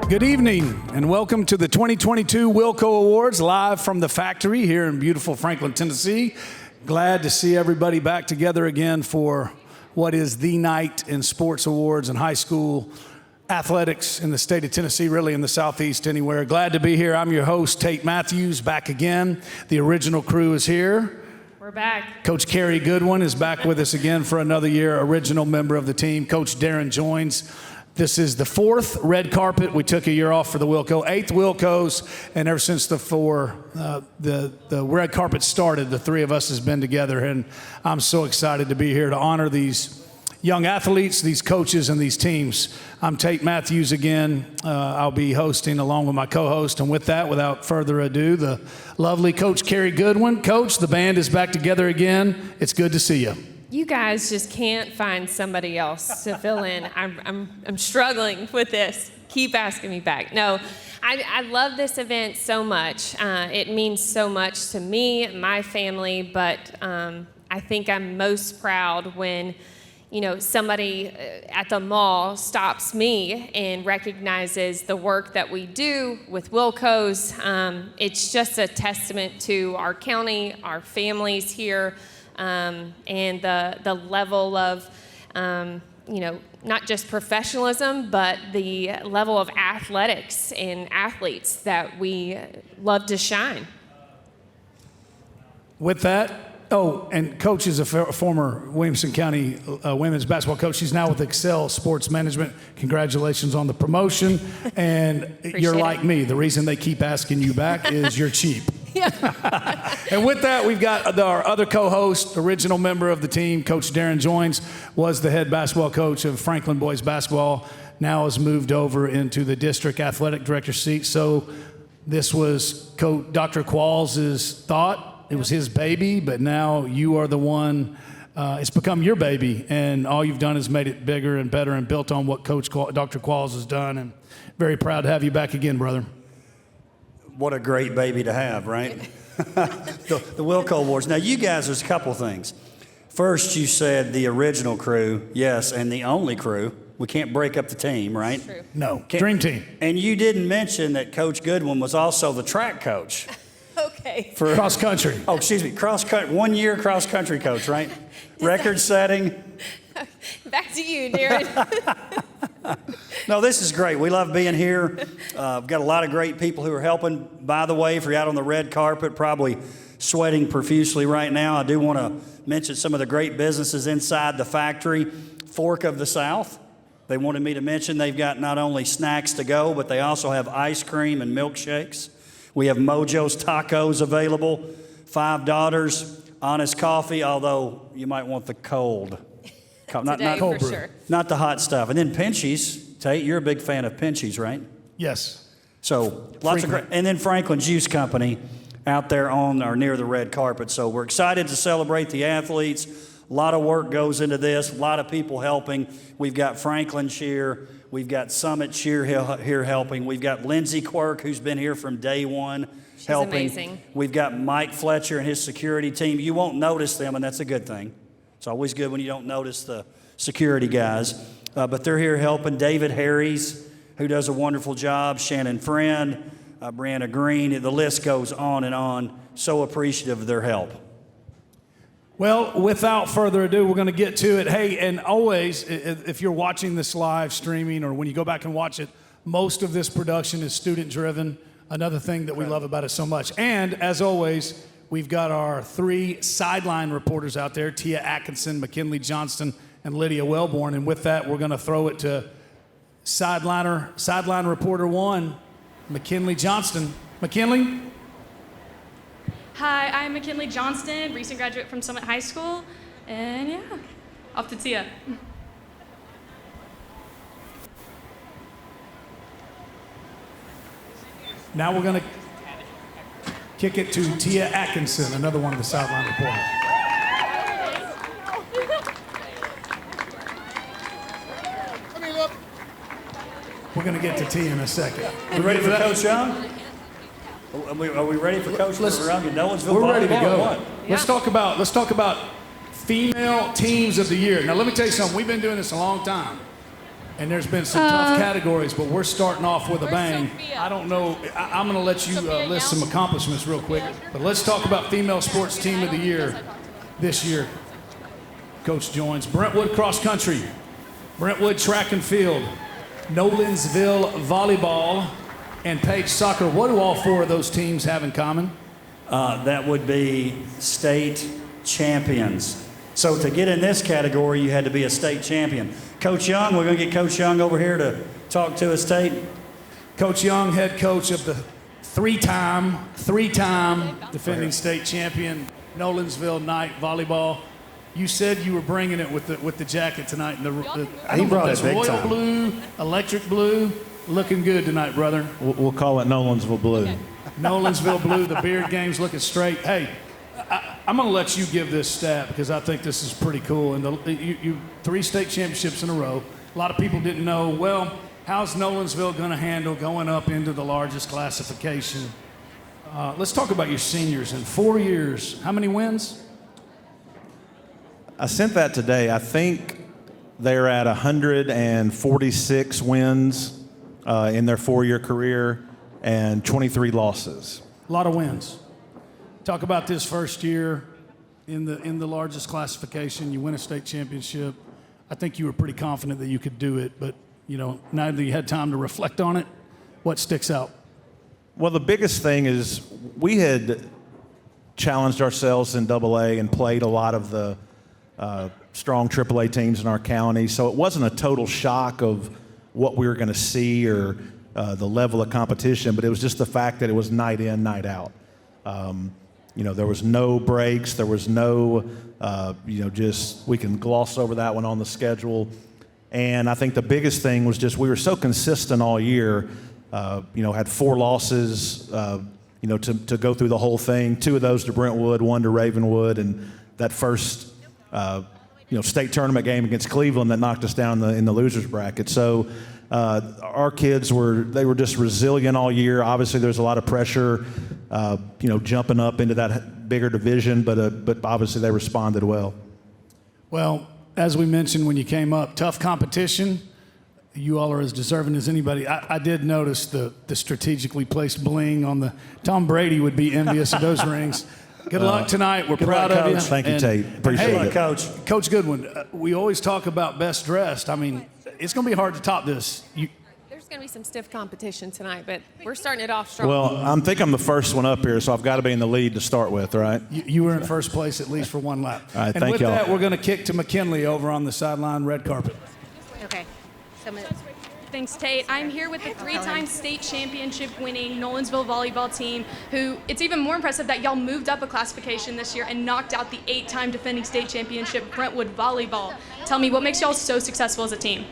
Good evening and welcome to the 2022 WILLCO Awards live from the factory here in beautiful Franklin, Tennessee. Glad to see everybody back together again for what is the night in sports awards and high school athletics in the state of Tennessee, really in the Southeast anywhere. Glad to be here. I'm your host, Tate Matthews, back again. The original crew is here. We're back. Coach Carrie Goodwin is back with us again for another year, original member of the team. Coach Darren joins. This is the fourth red carpet. We took a year off for the WILLCO, eighth WILLCOs, and ever since the red carpet started, the three of us has been together, and I'm so excited to be here to honor these young athletes, these coaches, and these teams. I'm Tate Matthews again. I'll be hosting along with my co-host, and with that, without further ado, the lovely Coach Carrie Goodwin. Coach, the band is back together again. It's good to see you. You guys just can't find somebody else to fill in. I'm struggling with this. Keep asking me back. No, I love this event so much. It means so much to me, my family, but I think I'm most proud when somebody at the mall stops me and recognizes the work that we do with WILLCOs. It's just a testament to our county, our families here, and the level of, not just professionalism, but the level of athletics and athletes that we love to shine. With that, and Coach is a former Williamson County women's basketball coach. She's now with Excel Sports Management. Congratulations on the promotion. And you're like me. The reason they keep asking you back is you're cheap. And with that, we've got our other co-host, original member of the team, Coach Darren Joins, was the head basketball coach of Franklin boys basketball, now has moved over into the district athletic director seat. So this was Dr. Qualls' thought. It was his baby, but now you are the one. It's become your baby, and all you've done is made it bigger and better and built on what Dr. Qualls has done. And very proud to have you back again, brother. What a great baby to have, right? the WILLCO Awards. Now, you guys, there's a couple things. First, you said the original crew, yes, and the only crew. We can't break up the team, right? True. No, dream team. And you didn't mention that Coach Goodwin was also the track coach. Okay. For cross country. Oh, excuse me, cross country, 1 year cross country coach, right? Record setting. Back to you, Darren. No, this is great. We love being here. We've got a lot of great people who are helping. By the way, if you're out on the red carpet, probably sweating profusely right now, I do want to mention some of the great businesses inside the factory. Fork of the South. They wanted me to mention they've got not only snacks to go, but they also have ice cream and milkshakes. We have Mojo's Tacos available, Five Daughters, Honest Coffee, although you might want the cold. Not cold brew. Sure. Not the hot stuff. And then Pinchies. Tate, you're a big fan of Pinchies, right? Yes. So lots of great. And then Franklin Juice Company out there on or near the red carpet. So we're excited to celebrate the athletes. A lot of work goes into this. A lot of people helping. We've got Franklin Cheer. We've got Summit Cheer here helping. We've got Lindsay Quirk, who's been here from day one, She's helping. Amazing. We've got Mike Fletcher and his security team. You won't notice them, and that's a good thing. It's always good when you don't notice the security guys. But they're here helping. David Harries, who does a wonderful job. Shannon Friend, Brianna Green. The list goes on and on. So appreciative of their help. Well, without further ado, we're going to get to it. Hey, and always, if you're watching this live streaming or when you go back and watch it, most of this production is student-driven. Another thing that we love about it so much. And as always, we've got our three sideline reporters out there, Tia Atkinson, McKinley Johnston, and Lydia Wellborn. And with that, we're going to throw it to sideline reporter one, McKinley Johnston. McKinley? Hi, I'm McKinley Johnston, recent graduate from Summit High School, and yeah, off to Tia. Now we're going to kick it to Tia Atkinson, another one of the sideline reporters. We're going to get to Tia in a second. You ready for Coach Young? Are we ready for Coach around in Nolensville? We're ready to go. Yeah. Let's talk about female teams of the year. Now let me tell you something. We've been doing this a long time. And there's been some tough categories, but we're starting off with a bang. I don't know. I'm going to let you list some accomplishments real quick. But let's talk about Female Sports Team of the Year this year. Coach joins. Brentwood Cross Country, Brentwood Track and Field, Nolensville Volleyball, and Page Soccer. What do all four of those teams have in common? That would be state champions. So to get in this category, you had to be a state champion. Coach Young, we're going to get Coach Young over here to talk to us, Tate. Coach Young, head coach of the three-time defending state champion Nolensville Knight Volleyball. You said you were bringing it with the jacket tonight. He brought it big royal time. blue, electric blue, looking good tonight, brother. We'll call it Nolensville Blue. Okay. Nolensville blue, the beard game's looking straight. Hey, I'm going to let you give this stat because I think this is pretty cool. And you 3 state championships in a row. A lot of people didn't know, well, how's Nolensville going to handle going up into the largest classification? Let's talk about your seniors. In 4 years, how many wins? I sent that today. I think they're at 146 wins in their 4-year career and 23 losses. A lot of wins. Talk about this first year in the largest classification. You win a state championship. I think you were pretty confident that you could do it, but now that you had time to reflect on it, what sticks out? Well, the biggest thing is we had challenged ourselves in AA and played a lot of the strong AAA teams in our county, so it wasn't a total shock of what we were going to see or the level of competition, but it was just the fact that it was night in, night out. There was no breaks. There was no, just we can gloss over that one on the schedule. And I think the biggest thing was just we were so consistent all year. Had 4 losses, to go through the whole thing. 2 of those to Brentwood, 1 to Ravenwood, and that first, state tournament game against Cleveland that knocked us down in the losers bracket. So our kids were just resilient all year. Obviously, there's a lot of pressure, jumping up into that bigger division, but obviously they responded well. Well, as we mentioned when you came up, tough competition. You all are as deserving as anybody. I did notice the strategically placed bling on the. Tom Brady would be envious of those rings. Good luck tonight. We're proud of you. Thank you, Tate. Appreciate it. Coach Goodwin, we always talk about best dressed. I mean, it's going to be hard to top this. There's going to be some stiff competition tonight, but we're starting it off strong. Well, I'm the first one up here, so I've got to be in the lead to start with, right? You were in first place at least for 1 lap. All right, and thank with y'all. that, we're going to kick to McKinley over on the sideline, red carpet. Okay. Thanks, Tate. I'm here with the 3-time state championship winning Nolensville volleyball team, who it's even more impressive that y'all moved up a classification this year and knocked out the 8-time defending state championship Brentwood volleyball. Tell me, what makes y'all so successful as a team?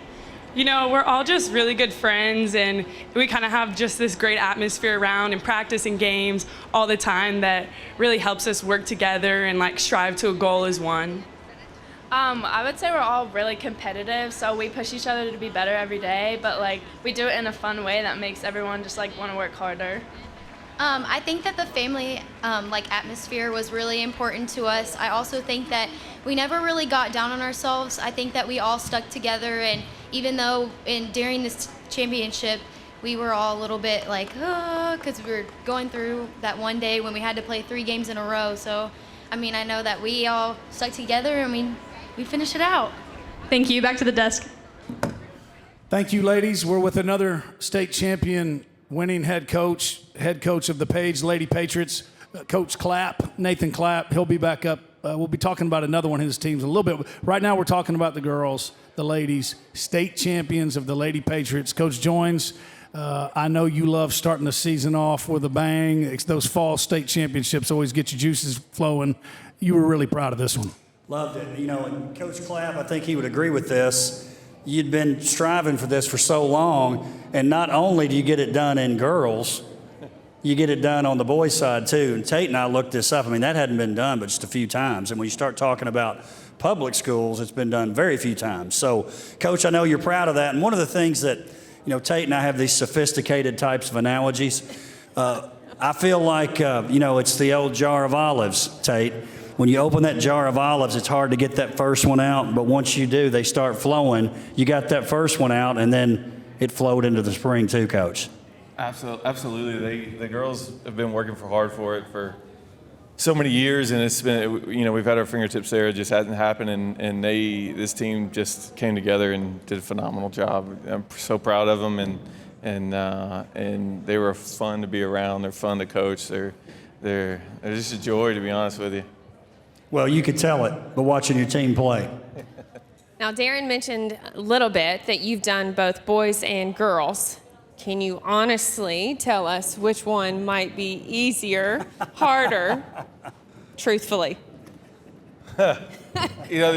We're all just really good friends, and we kind of have just this great atmosphere around and practice and games all the time that really helps us work together and strive to a goal as one. I would say we're all really competitive, so we push each other to be better every day, but we do it in a fun way that makes everyone just want to work harder. I think that the family atmosphere was really important to us. I also think that we never really got down on ourselves. I think that we all stuck together, and even though during this championship we were all a little bit because we were going through that one day when we had to play 3 games in a row. So I know that we all stuck together and we finished it out. Thank you. Back to the desk. Thank you, ladies. We're with another state champion winning head coach of the Page Lady Patriots, Coach Clapp, Nathan Clapp. He'll be back up. We'll be talking about another one of his teams in a little bit. Right now we're talking about the girls, the ladies, state champions of the Lady Patriots. Coach joins. I know you love starting the season off with a bang. Those fall state championships always get your juices flowing. You were really proud of this one. Loved it. And Coach Clapp, I think he would agree with this. You'd been striving for this for so long, and not only do you get it done in girls, you get it done on the boys' side too. And Tate and I looked this up. That hadn't been done but just a few times. And when you start talking about public schools, it's been done very few times. So, Coach, I know you're proud of that. And one of the things that, Tate and I have these sophisticated types of analogies. I feel like, it's the old jar of olives, Tate. when you open that jar of olives, it's hard to get that first one out, but once you do, they start flowing. You got that first one out, and then it flowed into the spring too, Coach. Absolutely. The girls have been working hard for it for so many years, and it's been, we've had our fingertips there. It just hasn't happened, and this team just came together and did a phenomenal job. I'm so proud of them, and they were fun to be around. They're fun to coach. They're just a joy, to be honest with you. Well, you could tell it by watching your team play. Now, Darren mentioned a little bit that you've done both boys and girls. Can you honestly tell us which one might be easier, harder, truthfully? You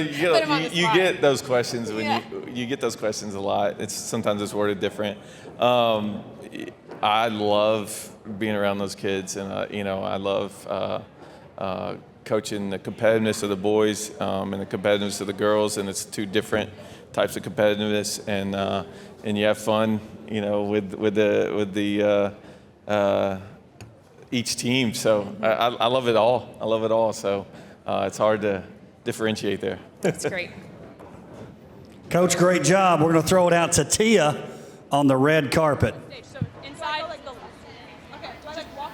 get those questions when you get those questions a lot. Sometimes it's worded different. I love being around those kids, and I love coaching the competitiveness of the boys and the competitiveness of the girls, and it's two different types of competitiveness, and you have fun, with each team. So I love it all. I love it all. So it's hard to differentiate there. That's great. Coach, great job. We're going to throw it out to Tia on the red carpet.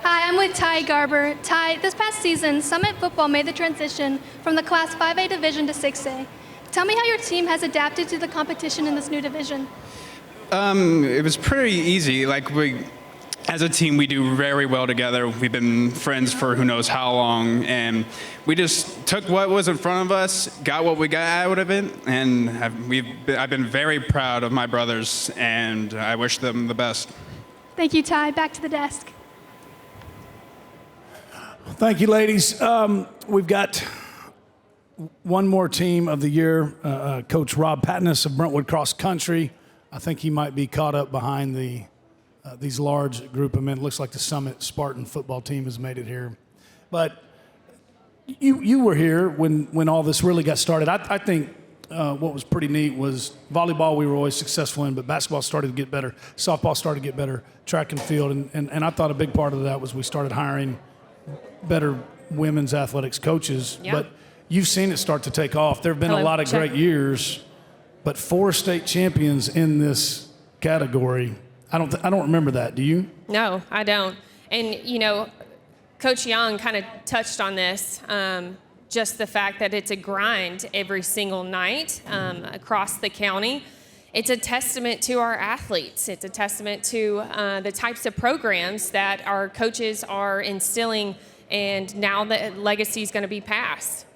Hi, I'm with Ty Garber. Ty, this past season, Summit Football made the transition from the Class 5A division to 6A. Tell me how your team has adapted to the competition in this new division. It was pretty easy. As a team, we do very well together. We've been friends for who knows how long, and we just took what was in front of us, got what we got out of it, and I've been very proud of my brothers, and I wish them the best. Thank you, Ty. Back to the desk. Thank you, ladies. We've got one more team of the year, Coach Rob Patness of Brentwood Cross Country. I think he might be caught up behind these large group of men. It looks like the Summit Spartan football team has made it here. But you were here when all this really got started. I think what was pretty neat was volleyball we were always successful in, but basketball started to get better. Softball started to get better, track and field. And I thought a big part of that was we started hiring better women's athletics coaches. Yeah. But you've seen it start to take off. There have been a lot of great years, but 4 state champions in this category. I don't remember that. Do you? No, I don't. And, Coach Young kind of touched on this, just the fact that it's a grind every single night across the county. It's a testament to our athletes. It's a testament to the types of programs that our coaches are instilling, and now the legacy is going to be passed.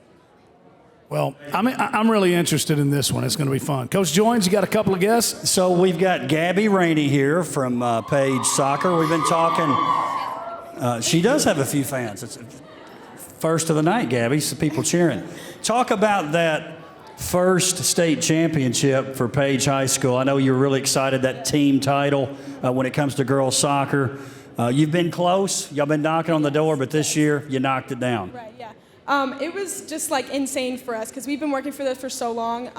Well, I'm really interested in this one. It's going to be fun. Coach Joins, you got a couple of guests? So we've got Gabby Rainey here from Page Soccer. We've been talking. She does have a few fans. It's first of the night, Gabby, so people cheering. Talk about that first state championship for Page High School. I know you're really excited, that team title when it comes to girls soccer. You've been close. Y'all been knocking on the door, but this year you knocked it down. Right, yeah. It was just insane for us because we've been working for this for so long.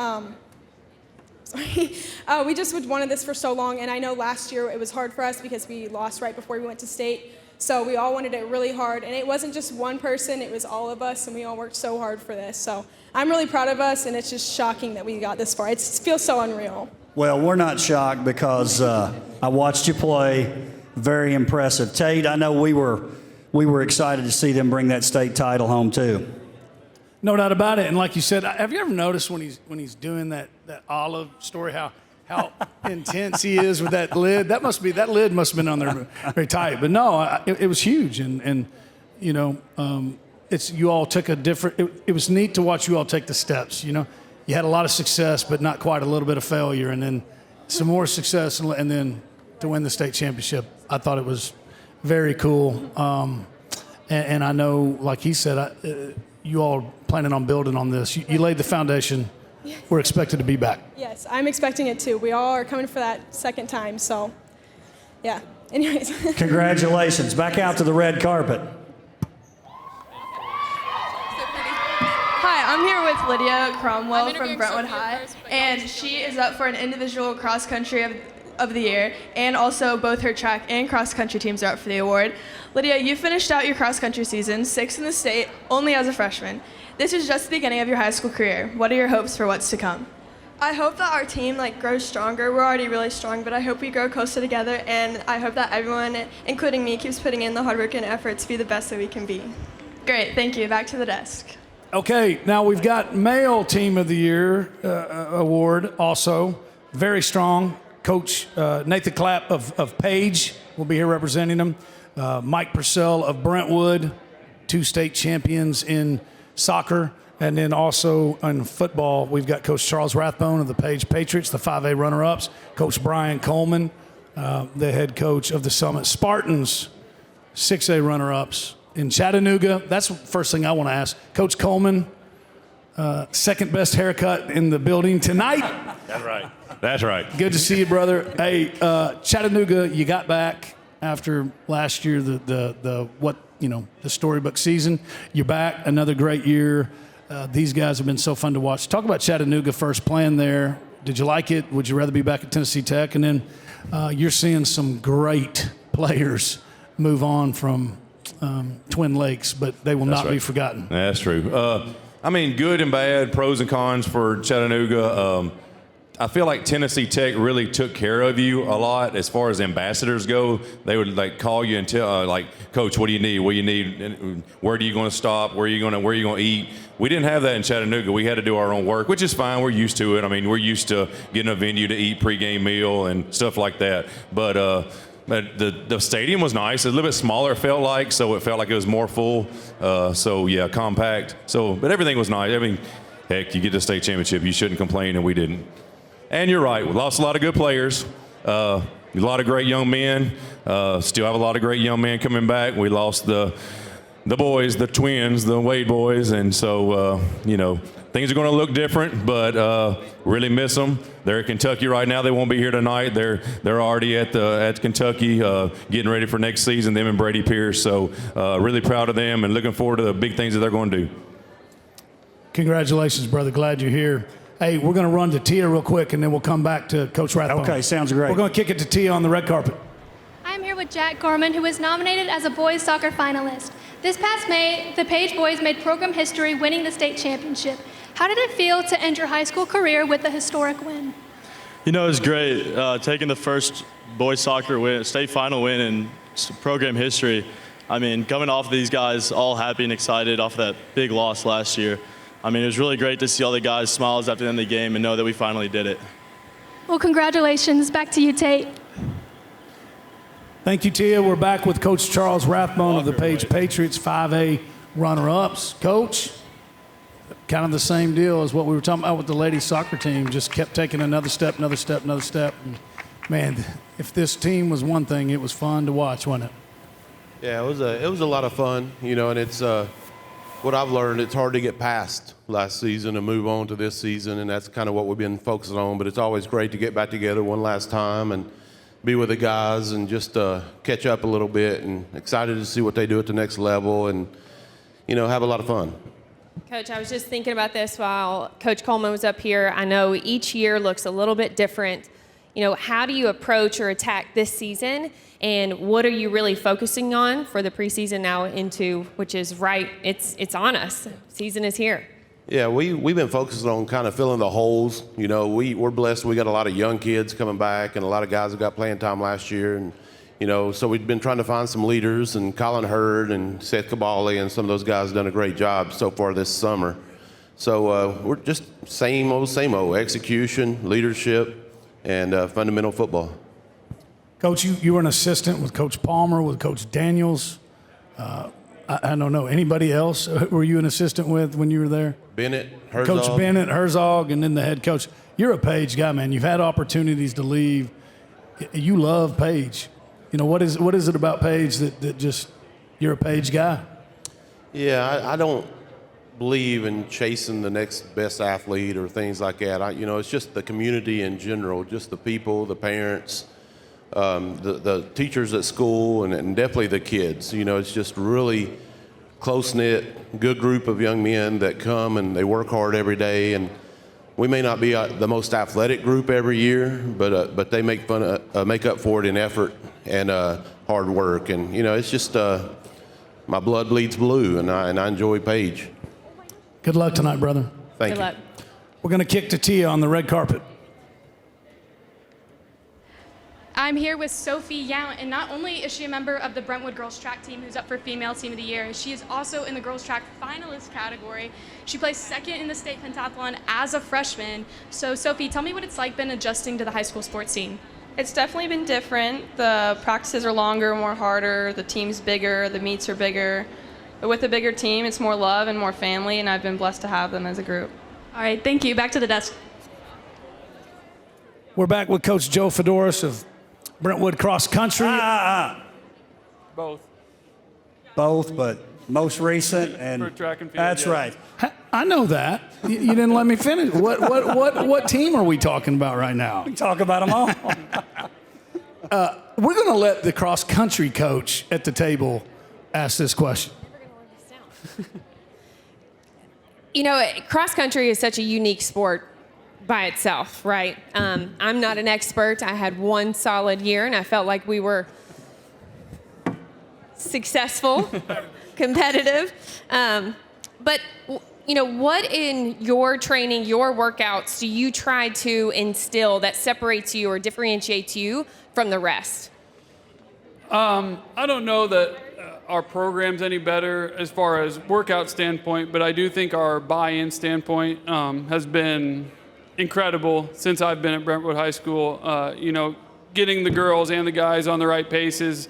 We just wanted this for so long, and I know last year it was hard for us because we lost right before we went to state. So we all wanted it really hard, and it wasn't just one person, it was all of us, and we all worked so hard for this. So I'm really proud of us, and it's just shocking that we got this far. It feels so unreal. Well, we're not shocked because I watched you play. Very impressive. Tate, I know we were excited to see them bring that state title home too. No doubt about it. And like you said, have you ever noticed when he's doing that olive story how intense he is with that lid? That lid must have been on there very tight. But no, it was huge, and it's you all took a different. It was neat to watch you all take the steps. You had a lot of success, but not quite a little bit of failure, and then some more success, and then to win the state championship. I thought it was very cool. And I know, like he said, you all planning on building on this. You laid the foundation. Yes. We're expected to be back. Yes, I'm expecting it too. We all are coming for that second time. So, yeah. Anyways. Congratulations. Back out to the red carpet. Hi, I'm here with Lydia Cromwell from Brentwood High, and she is up for an individual cross country of the year, and also both her track and cross country teams are up for the award. Lydia, you finished out your cross country season 6th in the state only as a freshman. This is just the beginning of your high school career. What are your hopes for what's to come? I hope that our team grows stronger. We're already really strong, but I hope we grow closer together, and I hope that everyone, including me, keeps putting in the hard work and effort to be the best that we can be. Great, thank you. Back to the desk. Okay, now we've got Male Team of the Year award also. Very strong. Coach Nathan Clapp of Page will be here representing them. Mike Purcell of Brentwood, 2 state champions in soccer. And then also in football, we've got Coach Charles Rathbone of the Page Patriots, the 5A runner-ups. Coach Brian Coleman, the head coach of the Summit Spartans, 6A runner-ups. In Chattanooga, that's the first thing I want to ask. Coach Coleman, second best haircut in the building tonight. That's right. That's right. Good to see you, brother. Hey, Chattanooga, you got back after last year, the storybook season. You're back, another great year. These guys have been so fun to watch. Talk about Chattanooga first, playing there. Did you like it? Would you rather be back at Tennessee Tech? And then you're seeing some great players move on from Twin Lakes, but they will not be forgotten. That's true. Good and bad, pros and cons for Chattanooga. I feel like Tennessee Tech really took care of you a lot as far as ambassadors go. They would call you and tell, Coach, what do you need? What do you need? Where are you going to stop? Where are you going to eat? We didn't have that in Chattanooga. We had to do our own work, which is fine. We're used to it. We're used to getting a venue to eat pregame meal and stuff like that. But the stadium was nice. A little bit smaller, it felt like, so it felt like it was more full. Compact. But everything was nice. Heck, you get the state championship. You shouldn't complain, and we didn't. And you're right. We lost a lot of good players, a lot of great young men. Still have a lot of great young men coming back. We lost the boys, the twins, the Wade boys, and so things are going to look different. But really miss them. They're at Kentucky right now. They won't be here tonight. They're already at Kentucky, getting ready for next season. Them and Brady Pierce. So really proud of them and looking forward to the big things that they're going to do. Congratulations, brother. Glad you're here. Hey, we're going to run to Tia real quick, and then we'll come back to Coach Rathbone. Okay, sounds great. We're going to kick it to Tia on the red carpet. I'm here with Jack Gorman, who was nominated as a boys soccer finalist. This past May, the Page boys made program history, winning the state championship. How did it feel to end your high school career with a historic win? It was great. Taking the first boys soccer win, state final win in program history. Coming off of these guys all happy and excited off of that big loss last year. It was really great to see all the guys' smiles after the end of the game and know that we finally did it. Well, congratulations. Back to you, Tate. Thank you, Tia. We're back with Coach Charles Rathbone of the Page Patriots, 5A runner-ups. Coach, kind of the same deal as what we were talking about with the ladies soccer team, just kept taking another step. And man, if this team was one thing, it was fun to watch, wasn't it? Yeah, it was a lot of fun, and it's what I've learned, it's hard to get past last season and move on to this season, and that's kind of what we've been focusing on. But it's always great to get back together one last time and be with the guys and just catch up a little bit, and excited to see what they do at the next level and, have a lot of fun. Coach, I was just thinking about this while Coach Coleman was up here. I know each year looks a little bit different. How do you approach or attack this season, and what are you really focusing on for the preseason now into, which is right, it's on us. Season is here. Yeah, we've been focusing on kind of filling the holes. We're blessed. We got a lot of young kids coming back and a lot of guys that got playing time last year. And, so we've been trying to find some leaders, and Colin Hurd and Seth Cabali and some of those guys have done a great job so far this summer. So we're just same old, execution, leadership, and fundamental football. Coach, you were an assistant with Coach Palmer, with Coach Daniels. I don't know, anybody else were you an assistant with when you were there? Bennett, Herzog. Coach Bennett, Herzog, and then the head coach. You're a Page guy, man. You've had opportunities to leave. You love Page. What is it about Page that just, you're a Page guy? Yeah, I don't believe in chasing the next best athlete or things like that. It's just the community in general, just the people, the parents, the teachers at school, and definitely the kids. It's just really close-knit, good group of young men that come and they work hard every day. And we may not be the most athletic group every year, but they make up for it in effort and hard work. And it's just my blood bleeds blue, and I enjoy Paige. Good luck tonight, brother. Thank Good you. luck. We're going to kick to Tia on the red carpet. I'm here with Sophie Yount, and not only is she a member of the Brentwood girls track team who's up for Female Team of the Year, she is also in the girls track finalist category. She placed second in the state pentathlon as a freshman. So Sophie, tell me what it's like been adjusting to the high school sports scene. It's definitely been different. The practices are longer, more harder, the team's bigger, the meets are bigger. But with a bigger team, it's more love and more family, and I've been blessed to have them as a group. All right, thank you. Back to the desk. We're back with Coach Joe Fedoris of Brentwood Cross Country. Both, but most recent and For track and field, that's yeah. right. I know that. You didn't let me finish. What team are we talking about right now? We talk about them all. We're going to let the cross country coach at the table ask this question. Cross country is such a unique sport by itself, right? I'm not an expert. I had one solid year, and I felt like we were successful, competitive. But what in your training, your workouts, do you try to instill that separates you or differentiates you from the rest? I don't know that our program's any better as far as workout standpoint, but I do think our buy-in standpoint has been incredible since I've been at Brentwood High School. Getting the girls and the guys on the right paces,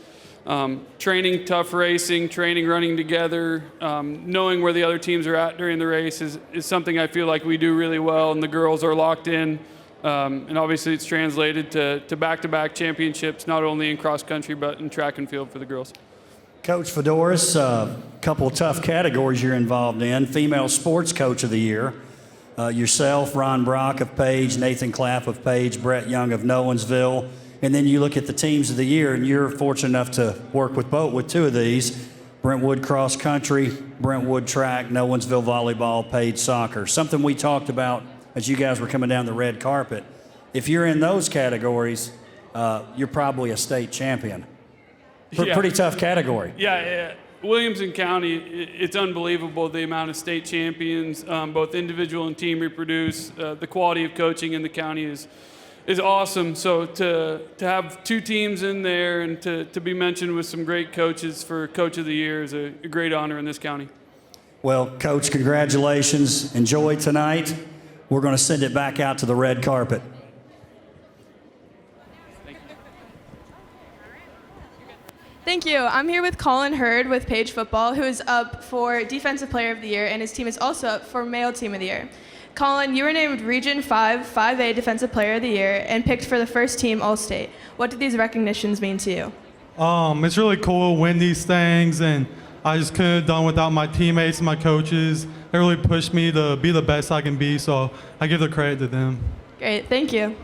training tough racing, training running together, knowing where the other teams are at during the race is something I feel like we do really well, and the girls are locked in. And obviously it's translated to back-to-back championships, not only in cross country, but in track and field for the girls. Coach Fedoris, a couple of tough categories you're involved in. Female Sports Coach of the Year. Yourself, Ron Brock of Page, Nathan Clapp of Page, Brett Young of Nolensville. And then you look at the teams of the year, and you're fortunate enough to work with two of these. Brentwood Cross Country, Brentwood Track, Nolensville Volleyball, Page Soccer. Something we talked about as you guys were coming down the red carpet. If you're in those categories, you're probably a state champion. Pretty tough category. Yeah. Williamson County, it's unbelievable the amount of state champions, both individual and team, we produce. The quality of coaching in the county is awesome. So to have two teams in there and to be mentioned with some great coaches for Coach of the Year is a great honor in this county. Well, Coach, congratulations. Enjoy tonight. We're going to send it back out to the red carpet. Thank you. I'm here with Colin Hurd with Page Football, who is up for Defensive Player of the Year, and his team is also up for Male Team of the Year. Colin, you were named Region 5 5A Defensive Player of the Year and picked for the first team All-State. What do these recognitions mean to you? It's really cool to win these things, and I just couldn't have done without my teammates and my coaches. They really pushed me to be the best I can be, so I give the credit to them. Great. Thank you.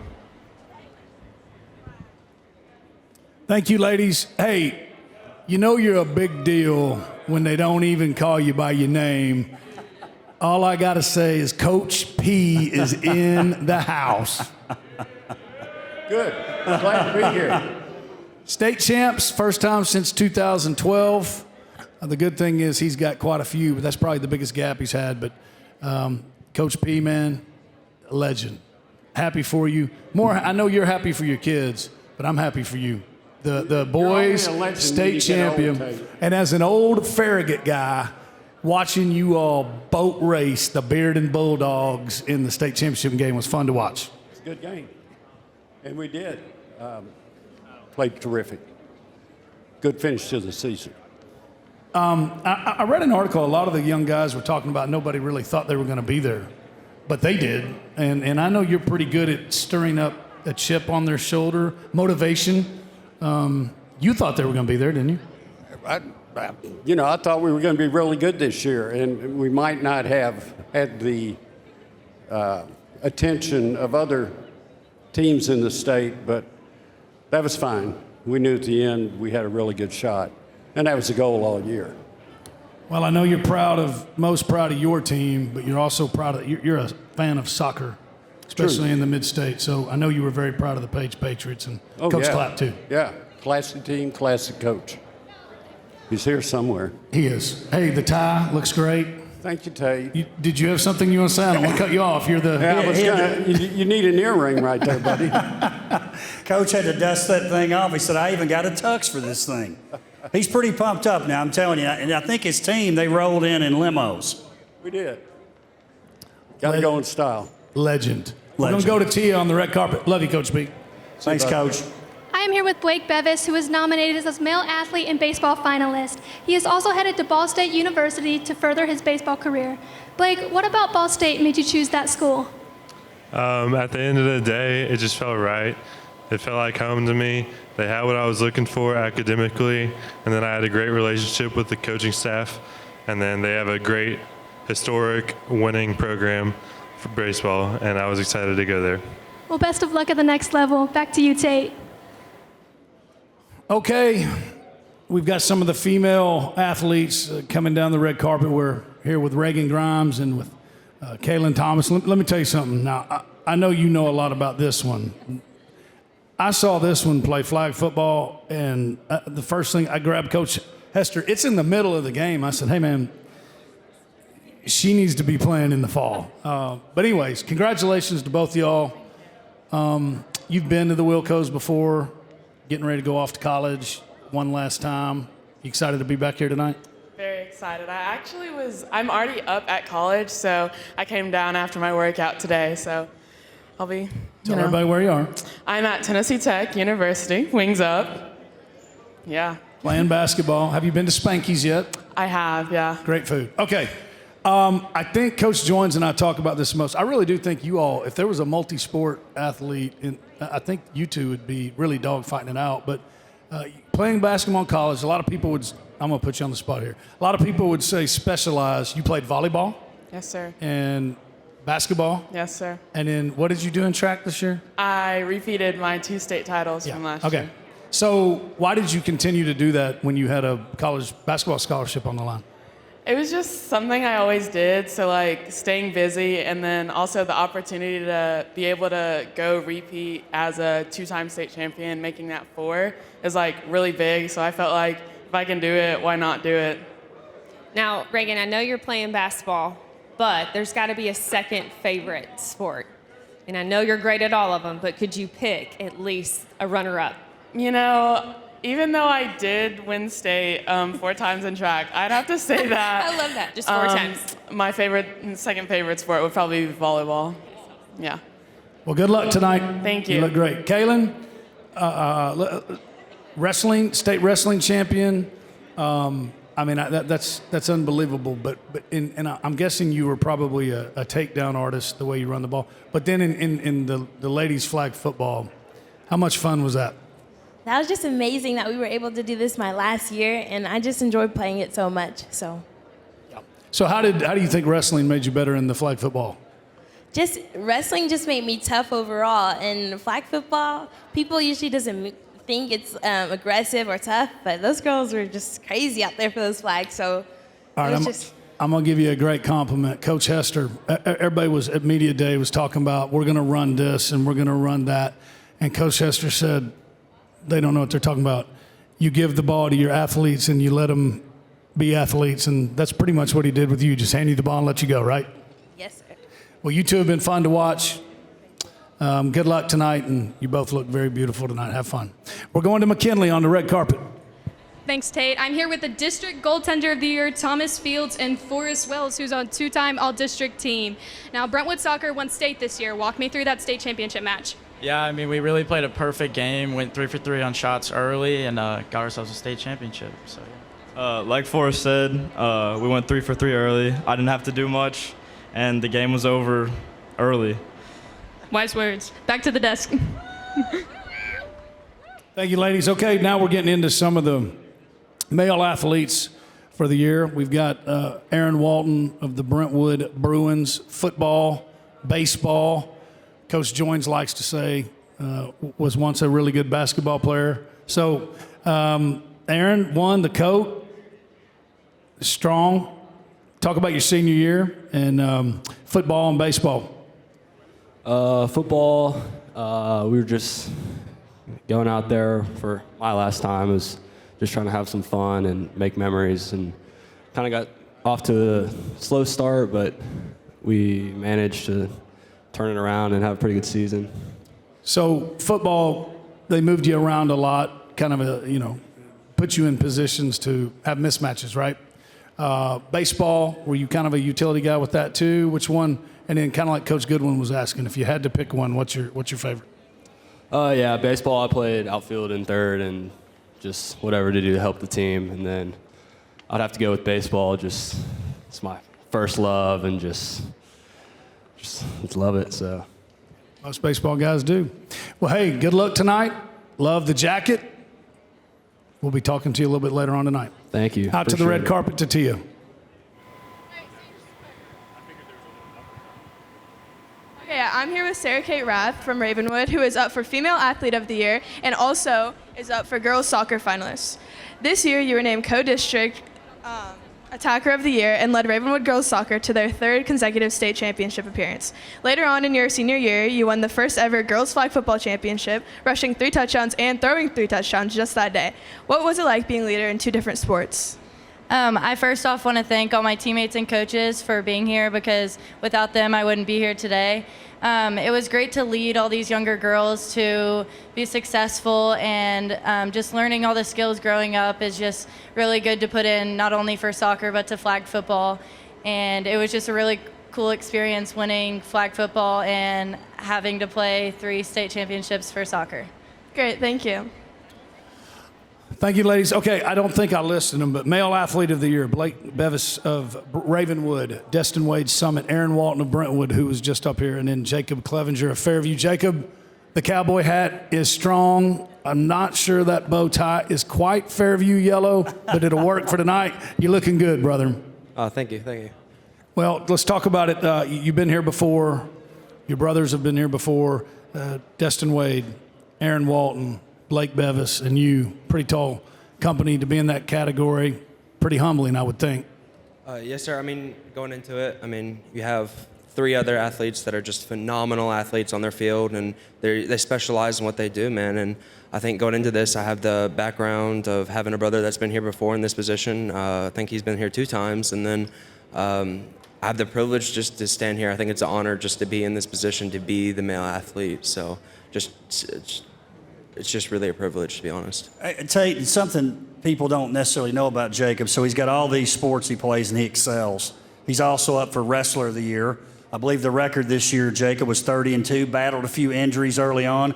Thank you, ladies. Hey, you're a big deal when they don't even call you by your name. All I got to say is Coach P is in the house. Good. Glad to be here. State champs, first time since 2012. The good thing is he's got quite a few, but that's probably the biggest gap he's had. But Coach P, man, a legend. Happy for you. I know you're happy for your kids, but I'm happy for you. The boys, state champion. And as an old Farragut guy, watching you all boat race the Bearden Bulldogs in the state championship game was fun to watch. It's a good game. And we did. Played terrific. Good finish to the season. I read an article, a lot of the young guys were talking about nobody really thought they were going to be there, but they did. And I know you're pretty good at stirring up a chip on their shoulder, motivation. You thought they were going to be there, didn't you? I thought we were going to be really good this year, and we might not have had the attention of other teams in the state, but that was fine. We knew at the end we had a really good shot, and that was the goal all year. Well, I know you're most proud of your team, but you're also proud of, you're a fan of soccer especially in the mid-state. So I know you were very proud of the Page Patriots, and Coach Clapp, too. Yeah, classy team, classy coach. He's here somewhere. He is. Hey, the tie looks great. Thank you, Tate. Did you have something you want to say? I don't want to cut you off. You're the... Yeah, you need an earring right there, buddy. Coach had to dust that thing off. He said, I even got a tux for this thing. He's pretty pumped up now, I'm telling you. And I think his team, they rolled in limos. We did. Got to go in style. Legend. We're going to go to Tia on the red carpet. Love you, Coach B. Thanks, Coach. I am here with Blake Bevis, who was nominated as Male Athlete and Baseball finalist. He is also headed to Ball State University to further his baseball career. Blake, what about Ball State made you choose that school? At the end of the day, it just felt right. It felt like home to me. They had what I was looking for academically, and then I had a great relationship with the coaching staff, and then they have a great, historic, winning program for baseball, and I was excited to go there. Well, best of luck at the next level. Back to you, Tate. Okay, we've got some of the female athletes coming down the red carpet. We're here with Reagan Grimes and with Kaylin Thomas. Let me tell you something. Now, I know you know a lot about this one. I saw this one play flag football, and the first thing I grabbed Coach Hester. It's in the middle of the game. I said, hey, man, she needs to be playing in the fall. But anyways, congratulations to both of y'all. You've been to the Wilcos before, getting ready to go off to college one last time. You excited to be back here tonight? Very excited. I'm already up at college, so I came down after my workout today, so I'll be, Tell everybody where you are. I'm at Tennessee Tech University, wings up. Yeah. Playing basketball. Have you been to Spanky's yet? I have, yeah. Great food. Okay. I think Coach Joins and I talk about this most. I really do think you all, if there was a multi-sport athlete, I think you two would be really dogfighting it out. But playing basketball in college, a lot of people would, I'm going to put you on the spot here. A lot of people would say specialize. You played volleyball? Yes, sir. And basketball? Yes, sir. And then what did you do in track this year? I repeated my 2 state titles from last year. Okay. So why did you continue to do that when you had a college basketball scholarship on the line? It was just something I always did, so like staying busy, and then also the opportunity to be able to go repeat as a 2-time state champion, making that 4 is like really big. So I felt like if I can do it, why not do it? Now, Reagan, I know you're playing basketball, but there's got to be a second favorite sport. And I know you're great at all of them, but could you pick at least a runner-up? You know, even though I did win state 4 times in track, I'd have to say that. I love that, just 4 times. My second favorite sport would probably be volleyball. Yeah. Well, good luck tonight. Thank you. You look great. Kaylin, wrestling, state wrestling champion. I mean, that's unbelievable. But I'm guessing you were probably a takedown artist the way you run the ball. But then in the ladies flag football, how much fun was that? That was just amazing that we were able to do this my last year, and I just enjoyed playing it so much. So how do you think wrestling made you better in the flag football? Just wrestling just made me tough overall, and flag football, people usually doesn't think it's aggressive or tough, but those girls were just crazy out there for those flags. So all right, I'm going to give you a great compliment. Coach Hester, everybody was at Media Day was talking about we're going to run this and we're going to run that. And Coach Hester said, they don't know what they're talking about. You give the ball to your athletes and you let them be athletes. And that's pretty much what he did with you. Just hand you the ball and let you go, right? Yes, sir. Well, you two have been fun to watch. Good luck tonight. And you both look very beautiful tonight. Have fun. We're going to McKinley on the red carpet. Thanks, Tate. I'm here with the District Goaltender of the Year, Thomas Fields, and Forrest Wells, who's on 2-time All-District team. Now, Brentwood Soccer won state this year. Walk me through that state championship match. Yeah, I mean, we really played a perfect game, went 3 for 3 on shots early, and got ourselves a state championship. So, yeah. Like Forrest said, we went 3 for 3 early. I didn't have to do much, and the game was over early. Wise words. Back to the desk. Thank you, ladies. Okay, now we're getting into some of the male athletes for the year. We've got Aaron Walton of the Brentwood Bruins, football, baseball. Coach Joins likes to say was once a really good basketball player. So Aaron won the coat, strong. Talk about your senior year and football and baseball. Football, we were just going out there for my last time. It was just trying to have some fun and make memories, and kind of got off to a slow start, but we managed to turn it around and have a pretty good season. So football, they moved you around a lot, kind of put you in positions to have mismatches, right? Baseball, were you kind of a utility guy with that too? Which one? And then kind of like Coach Goodwin was asking, if you had to pick one, what's your favorite? Yeah, baseball, I played outfield and third and just whatever to do to help the team. And then I'd have to go with baseball. Just it's my first love and just love it. So most baseball guys do. Well, hey, good luck tonight. Love the jacket. We'll be talking to you a little bit later on tonight. Thank you. Out to the red carpet to Tia. Okay, I'm here with Sarah Kate Rath from Ravenwood, who is up for Female Athlete of the Year and also is up for Girls Soccer Finalists. This year, you were named Co-District Attacker of the Year and led Ravenwood Girls Soccer to their third consecutive state championship appearance. Later on in your senior year, you won the first ever Girls Flag Football Championship, rushing 3 touchdowns and throwing 3 touchdowns just that day. What was it like being leader in 2 different sports? I first off want to thank all my teammates and coaches for being here, because without them I wouldn't be here today. It was great to lead all these younger girls to be successful, and just learning all the skills growing up is just really good to put in, not only for soccer but to flag football. And it was just a really cool experience winning flag football and having to play 3 state championships for soccer. Great, thank you. Thank you, ladies. Okay, I don't think I listed them, but Male Athlete of the Year, Blake Bevis of Ravenwood, Destin Wade Summit, Aaron Walton of Brentwood, who was just up here, and then Jacob Clevenger of Fairview. Jacob, the cowboy hat is strong. I'm not sure that bow tie is quite Fairview yellow, but it'll work for tonight. You're looking good, brother. Thank you. Well, let's talk about it. You've been here before. Your brothers have been here before. Destin Wade, Aaron Walton, Blake Bevis, and you. Pretty tall company to be in that category. Pretty humbling, I would think. Yes, sir. I mean, going into it, you have 3 other athletes that are just phenomenal athletes on their field, and they specialize in what they do, man. And I think going into this, I have the background of having a brother that's been here before in this position. I think he's been here 2 times, and then I have the privilege just to stand here. I think it's an honor just to be in this position, to be the male athlete. So it's just really a privilege, to be honest. Tate, it's something people don't necessarily know about Jacob. So he's got all these sports he plays and he excels. He's also up for Wrestler of the Year. I believe the record this year, Jacob, was 30-2, battled a few injuries early on.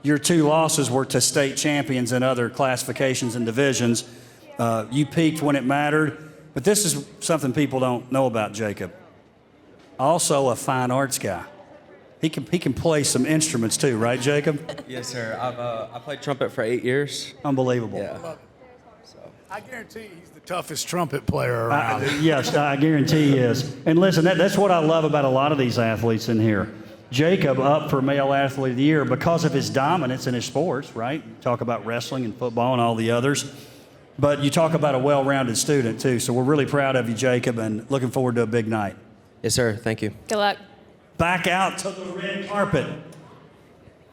Your 2 losses were to state champions in other classifications and divisions. You peaked when it mattered. But this is something people don't know about Jacob. Also a fine arts guy. He can play some instruments too, right, Jacob? Yes, sir. I played trumpet for 8 years. Unbelievable. Yeah. I guarantee he's the toughest trumpet player around. Yes, I guarantee he is. And listen, that's what I love about a lot of these athletes in here. Jacob up for Male Athlete of the Year because of his dominance in his sports, right? You talk about wrestling and football and all the others. But you talk about a well-rounded student too. So we're really proud of you, Jacob, and looking forward to a big night. Yes, sir. Thank you. Good luck. Back out to the red carpet.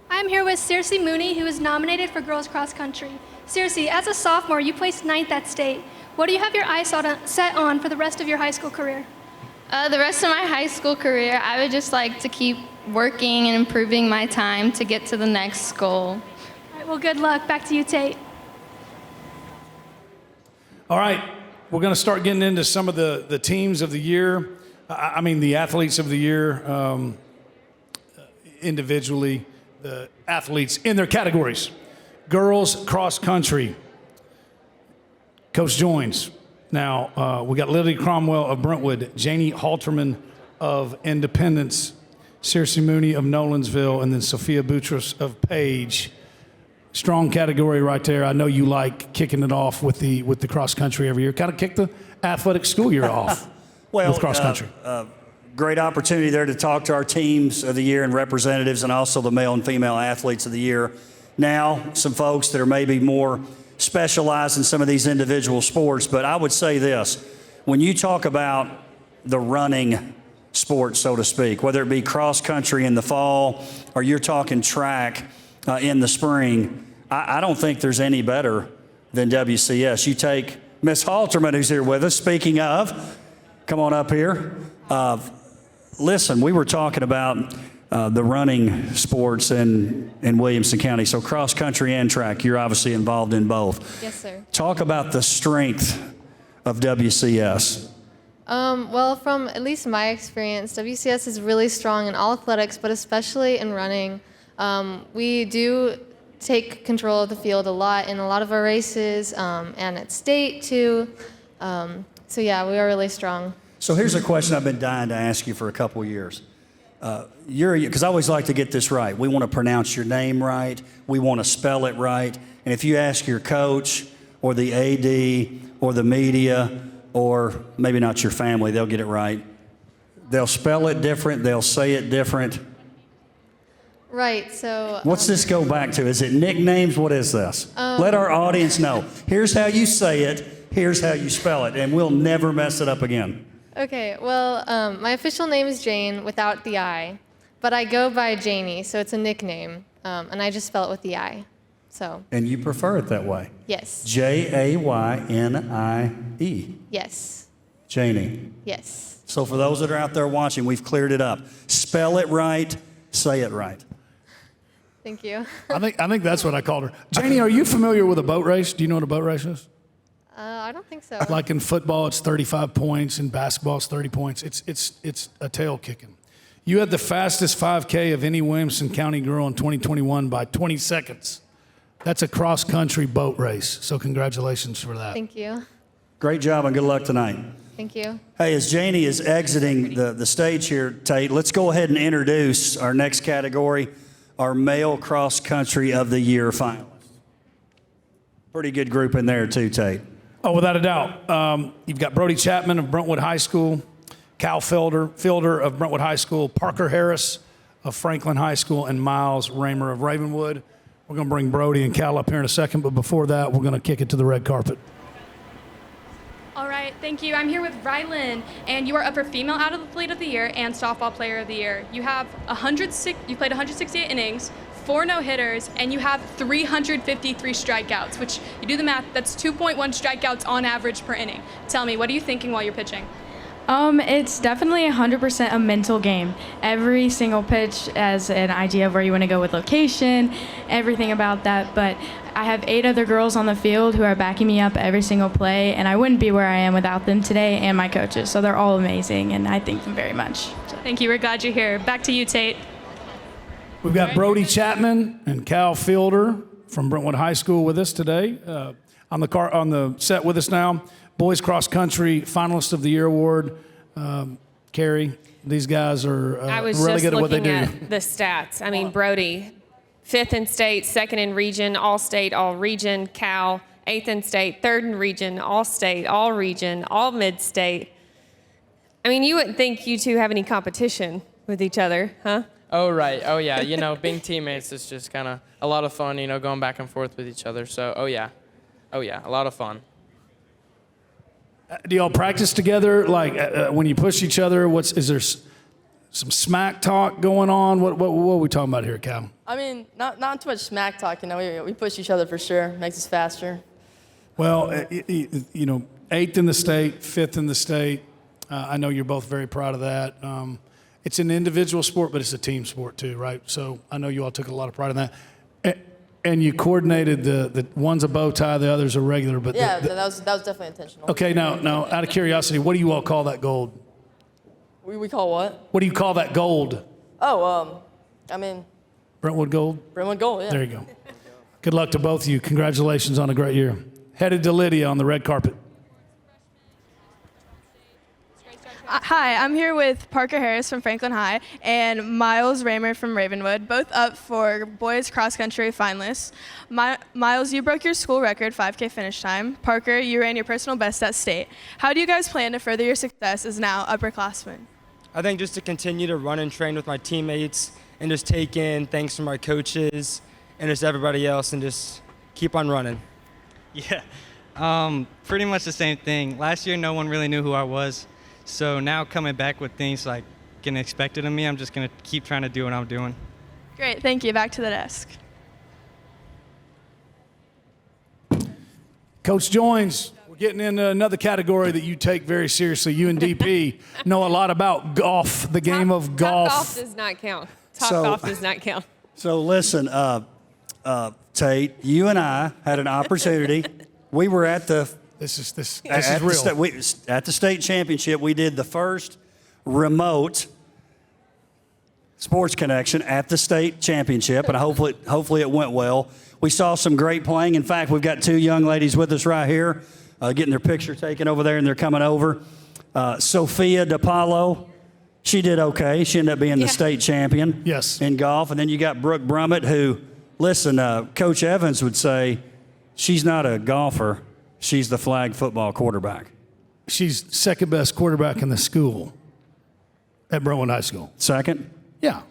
I am here with Circe Mooney, who is nominated for Girls Cross Country. Circe, as a sophomore, you placed 9th at state. What do you have your eyes set on for the rest of your high school career? The rest of my high school career, I would just like to keep working and improving my time to get to the next goal. All right, well, good luck. Back to you, Tate. All right, we're going to start getting into some of the teams of the year. The athletes of the year individually, the athletes in their categories. Girls cross country. Coach joins. Now, we got Lily Cromwell of Brentwood, Janie Halterman of Independence, Circe Mooney of Nolensville, and then Sophia Boutros of Page. Strong category right there. I know you like kicking it off with the cross country every year. Kind of kick the athletic school year off. Well, with cross country. Great opportunity there to talk to our teams of the year and representatives, and also the male and female athletes of the year. Now, some folks that are maybe more specialized in some of these individual sports, but I would say this. When you talk about the running sports, so to speak, whether it be cross country in the fall or you're talking track in the spring. I don't think there's any better than WCS. You take Miss Halterman, who's here with us. Speaking of, come on up here. Listen, we were talking about the running sports in Williamson County. So cross country and track, you're obviously involved in both. Yes, sir. Talk about the strength of WCS. Well, from at least my experience, WCS is really strong in all athletics, but especially in running. We do take control of the field a lot in a lot of our races, and at state too. So yeah, we are really strong. So here's a question I've been dying to ask you for a couple of years. Because I always like to get this right. We want to pronounce your name right. We want to spell it right. And if you ask your coach or the AD or the media or maybe not your family, they'll get it right. They'll spell it different. They'll say it different. Right, so... What's this go back to? Is it nicknames? What is this? Let our audience know. Here's how you say it. Here's how you spell it. And we'll never mess it up again. Okay, well, my official name is Jane without the I, but I go by Janie, so it's a nickname, and I just spell it with the I, so. And you prefer it that way? Yes. Jaynie. Yes. Janie. Yes. So for those that are out there watching, we've cleared it up. Spell it right, say it right. Thank you. I think that's what I called her. Janie, are you familiar with a boat race? Do you know what a boat race is? I don't think so. Like in football, it's 35 points. In basketball, it's 30 points. It's a tail kicking. You had the fastest 5K of any Williamson County girl in 2021 by 20 seconds. That's a cross-country boat race. So congratulations for that. Thank you. Great job and good luck tonight. Thank you. Hey, as Janie is exiting the stage here, Tate, let's go ahead and introduce our next category, our Male Cross Country of the Year finalists. Pretty good group in there too, Tate. Oh, without a doubt. You've got Brody Chapman of Brentwood High School, Cal Fielder of Brentwood High School, Parker Harris of Franklin High School, and Miles Raymer of Ravenwood. We're going to bring Brody and Cal up here in a second, but before that, we're going to kick it to the red carpet. All right, thank you. I'm here with Rylan, and you are upper female athlete of the year and softball player of the year. You have you played 168 innings, 4 no-hitters, and you have 353 strikeouts, which you do the math, that's 2.1 strikeouts on average per inning. Tell me, what are you thinking while you're pitching? It's definitely 100% a mental game. Every single pitch has an idea of where you want to go with location, everything about that, but I have 8 other girls on the field who are backing me up every single play, and I wouldn't be where I am without them today and my coaches, so they're all amazing, and I thank them very much. Thank you, we're glad you're here. Back to you, Tate. We've got Brody Chapman and Cal Fielder from Brentwood High School with us today. On the set with us now, Boys Cross Country Finalist of the Year Award. Carrie, these guys are really good at what they do. I was just looking at the stats. I mean, Brody, 5th in state, 2nd in region, all-state, all-region. Cal, 8th in state, 3rd in region, all-state, all-region, all-mid-state. I mean, you wouldn't think you two have any competition with each other, huh? Oh, right. Oh, yeah. You know, being teammates is just kind of a lot of fun, you know, going back and forth with each other. So, oh, yeah. Oh, yeah. A lot of fun. Do y'all practice together? Like when you push each other, is there some smack talk going on? What are we talking about here, Cal? I mean, not too much smack talk, you know. We push each other for sure. Makes us faster. Well, you know, 8th in the state, 5th in the state. I know you're both very proud of that. It's an individual sport, but it's a team sport too, right? So I know you all took a lot of pride in that. And you coordinated the one's a bow tie, the other's a regular. But yeah, that was definitely intentional. Okay, now, out of curiosity, what do you all call that gold? We call what? What do you call that gold? Oh, I mean. Brentwood gold? Brentwood gold, yeah. There you go. Good luck to both of you. Congratulations on a great year. Headed to Lydia on the red carpet. Hi, I'm here with Parker Harris from Franklin High and Miles Raymer from Ravenwood, both up for boys cross country finalists. Miles, you broke your school record 5K finish time. Parker, you ran your personal best at state. How do you guys plan to further your success as now upperclassmen? I think just to continue to run and train with my teammates and just take in thanks from our coaches and just everybody else and just keep on running. Yeah, pretty much the same thing. Last year, no one really knew who I was. So now coming back with things like can expect it of me. I'm just going to keep trying to do what I'm doing. Great, thank you. Back to the desk. Coach joins. We're getting into another category that you take very seriously. You and DP know a lot about golf, the game of golf. Top golf does not count. Top So- golf does not count. So listen, Tate, you and I had an opportunity. We were at the This is at real. at the state championship. We did the first remote sports connection at the state championship, and hopefully it went well. We saw some great playing. In fact, we've got 2 young ladies with us right here, getting their picture taken over there, and they're coming over. Sophia DePaulo, she did okay. She ended up being the state champion in golf. And then you got Brooke Brummett, who, listen, Coach Evans would say she's not a golfer. She's the flag football quarterback. She's second best quarterback in the school at Brentwood High School. Second? Yeah.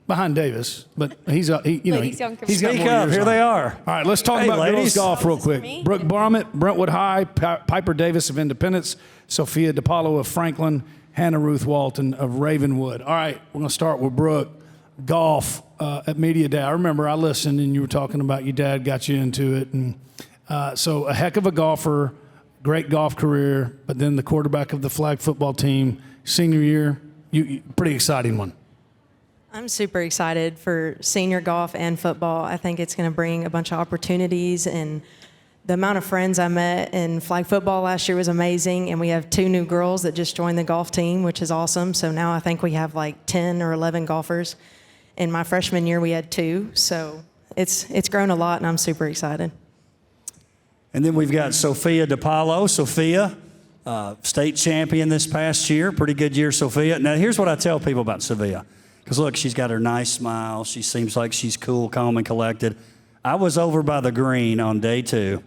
Behind Davis, but he's Ladies, he's young got Speak more up. years Here on they him. are. All right, let's talk Hey, about girls ladies. golf real quick. Brooke Brummett, Brentwood High, Piper Davis of Independence, Sophia DePaulo of Franklin, Hannah Ruth Walton of Ravenwood. All right, we're going to start with Brooke. Golf at Media Day. I remember I listened and you were talking about your dad got you into it. And so a heck of a golfer, great golf career, but then the quarterback of the flag football team, senior year, pretty exciting one. I'm super excited for senior golf and football. I think it's going to bring a bunch of opportunities, and the amount of friends I met in flag football last year was amazing, and we have 2 new girls that just joined the golf team, which is awesome. So now I think we have like 10 or 11 golfers. In my freshman year, we had 2, so it's grown a lot, and I'm super excited. And then we've got Sophia DePaulo. Sophia, state champion this past year. Pretty good year, Sophia. Now, here's what I tell people about Sophia. Because, look, she's got her nice smile. She seems like she's cool, calm, and collected. I was over by the green on day 2,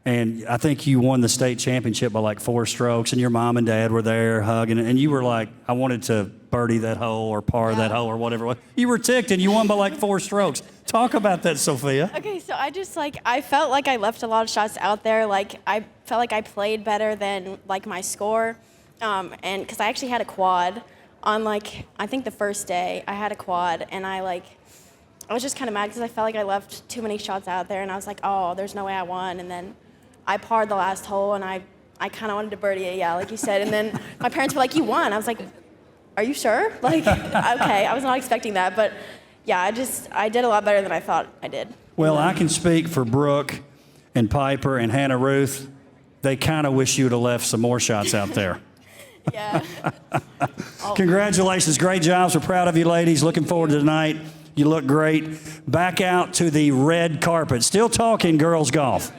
and I think you won the state championship by like 4 strokes, and your mom and dad were there hugging, and you were like, I wanted to birdie that hole or par that hole or whatever it was. You were ticked, and you won by like 4 strokes. Talk about that, Sophia. Okay, so I felt like I left a lot of shots out there. Like, I felt like I played better than, like, my score. And because I actually had a quad on, like, I think the first day, I had a quad, and I was just kind of mad because I felt like I left too many shots out there, and I was like, oh, there's no way I won. And then I parred the last hole, and I kind of wanted to birdie it, yeah, like you said. And then my parents were like, you won. I was like, are you sure? Like, okay, I was not expecting that, but yeah, I did a lot better than I thought I did. Well, I can speak for Brooke and Piper and Hannah Ruth. They kind of wish you would have left some more shots out there. Yeah. Congratulations. Great jobs. We're proud of you, ladies. Looking forward to tonight. You look great. Back out to the red carpet. Still talking girls golf.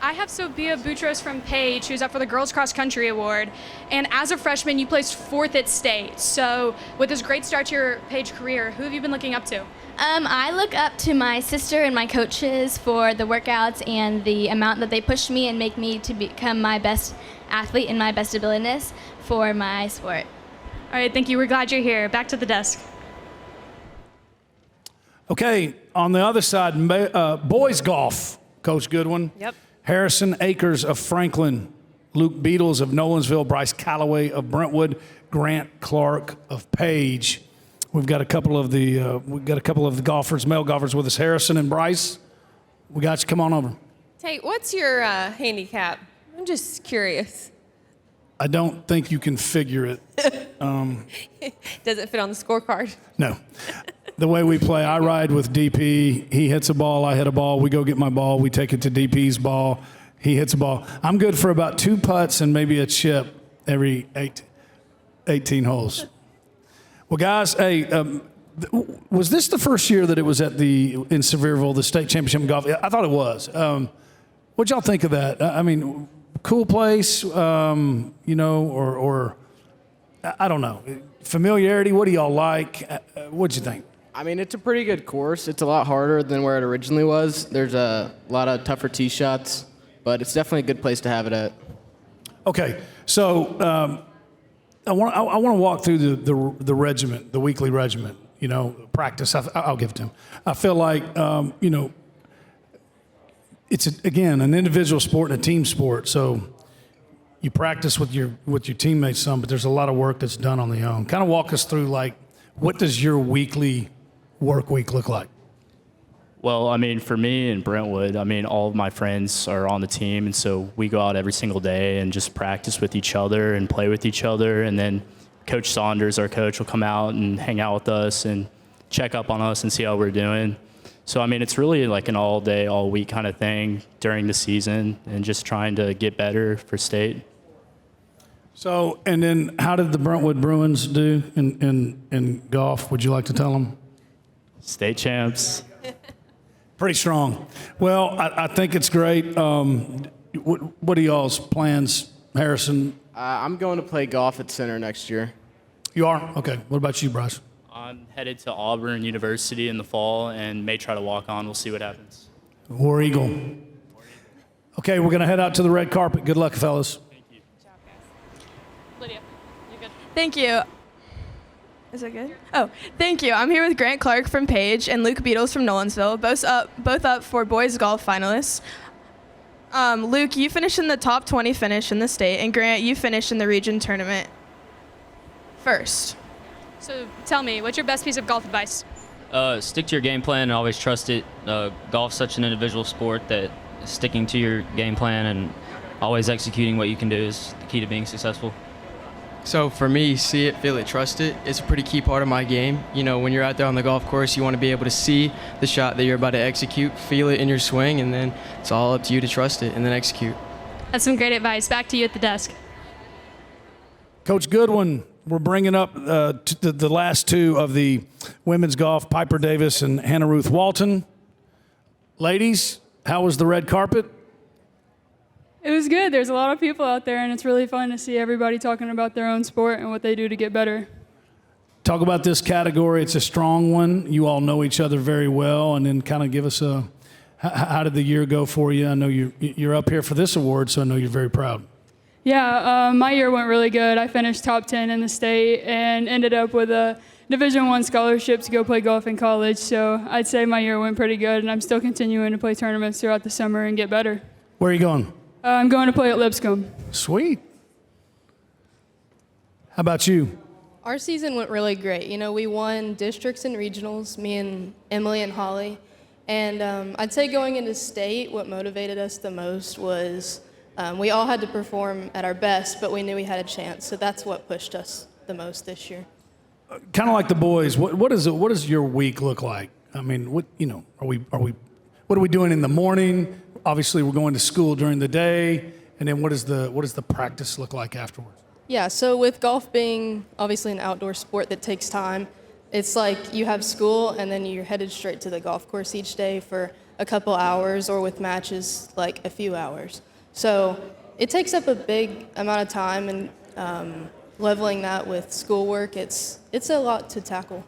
I have Sophia Boutros from Page, who's up for the Girls Cross Country Award. And as a freshman, you placed 4th at state. So with this great start to your Page career, who have you been looking up to? I look up to my sister and my coaches for the workouts and the amount that they push me and make me to become my best athlete and my best abilitiness for my sport. All right, thank you. We're glad you're here. Back to the desk. Okay, on the other side, boys golf, Coach Goodwin. Yep. Harrison Akers of Franklin, Luke Beatles of Nolensville, Bryce Calloway of Brentwood, Grant Clark of Page. We've got a couple of the golfers, male golfers with us. Harrison and Bryce, we got you. Come on over. Tate, what's your handicap? I'm just curious. I don't think you can figure it. Does it fit on the scorecard? No. The way we play, I ride with DP. He hits a ball, I hit a ball. We go get my ball. We take it to DP's ball. He hits a ball. I'm good for about 2 putts and maybe a chip every 18 holes. Well, guys, hey, was this the first year that it was in Sevierville, the state championship in golf? I thought it was. What'd y'all think of that? I mean, cool place, or I don't know. Familiarity, what do y'all like? What'd you think? I mean, it's a pretty good course. It's a lot harder than where it originally was. There's a lot of tougher tee shots, but it's definitely a good place to have it at. Okay, so I want to walk through the regiment, the weekly regiment. Practice. I'll give it to him. I feel like it's again an individual sport and a team sport. So you practice with your teammates some, but there's a lot of work that's done on the own. Kind of walk us through, like, what does your weekly work week look like? Well, I mean, for me in Brentwood, I mean, all of my friends are on the team, and so we go out every single day and just practice with each other and play with each other. And then Coach Saunders, our coach, will come out and hang out with us and check up on us and see how we're doing. So, I mean, it's really like an all day, all week kind of thing during the season and just trying to get better for state. So, and then how did the Brentwood Bruins do in golf? Would you like to tell them? State champs. Pretty strong. Well, I think it's great. What are y'all's plans, Harrison? I'm going to play golf at Center next year. You are? Okay. What about you, Bryce? I'm headed to Auburn University in the fall and may try to walk on. We'll see what happens. War Eagle. Okay, we're going to head out to the red carpet. Good luck, fellas. Lydia, you good? Thank you. Is it good? Oh, thank you. I'm here with Grant Clark from Page and Luke Beatles from Nolensville, both up for boys golf finalists. Luke, you finished in the top 20 finish in the state, and Grant, you finished in the region tournament first. So tell me, what's your best piece of golf advice? Stick to your game plan and always trust it. Golf's such an individual sport that sticking to your game plan and always executing what you can do is the key to being successful. So for me, see it, feel it, trust it. It's a pretty key part of my game. You know, when you're out there on the golf course, you want to be able to see the shot that you're about to execute, feel it in your swing, and then it's all up to you to trust it and then execute. That's some great advice. Back to you at the desk. Coach Goodwin, we're bringing up the last two of the women's golf, Piper Davis and Hannah Ruth Walton. Ladies, how was the red carpet? It was good. There's a lot of people out there, and it's really fun to see everybody talking about their own sport and what they do to get better. Talk about this category. It's a strong one. You all know each other very well, and then kind of give us how did the year go for you? I know you're up here for this award, so I know you're very proud. Yeah, my year went really good. I finished top 10 in the state and ended up with a Division I scholarship to go play golf in college. So I'd say my year went pretty good, and I'm still continuing to play tournaments throughout the summer and get better. Where are you going? I'm going to play at Lipscomb. Sweet. How about you? Our season went really great. You know, we won districts and regionals, me and Emily and Holly. And I'd say going into state, what motivated us the most was we all had to perform at our best, but we knew we had a chance. So that's what pushed us the most this year. Kind of like the boys. What does your week look like? I mean, what are we doing in the morning? Obviously, we're going to school during the day, and then what does the practice look like afterwards? Yeah, so with golf being obviously an outdoor sport that takes time, it's like you have school and then you're headed straight to the golf course each day for a couple hours, or with matches like a few hours. So it takes up a big amount of time, and leveling that with schoolwork, it's a lot to tackle.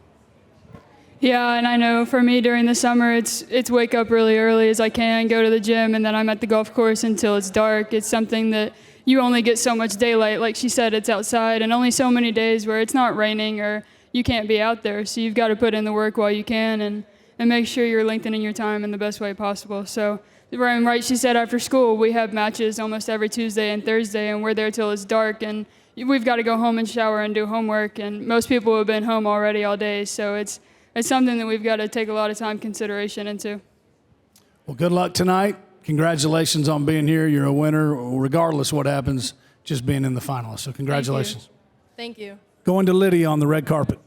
Yeah, and I know for me during the summer, it's wake up really early as I can, go to the gym, and then I'm at the golf course until it's dark. It's something that you only get so much daylight. Like she said, it's outside, and only so many days where it's not raining or you can't be out there. So you've got to put in the work while you can and make sure you're lengthening your time in the best way possible. So right, she said after school, we have matches almost every Tuesday and Thursday, and we're there till it's dark, and we've got to go home and shower and do homework, and most people have been home already all day. So it's something that we've got to take a lot of time consideration into. Well, good luck tonight. Congratulations on being here. You're a winner, regardless what happens, just being in the finalists. So congratulations. Thank you. Going to Lydia on the red carpet.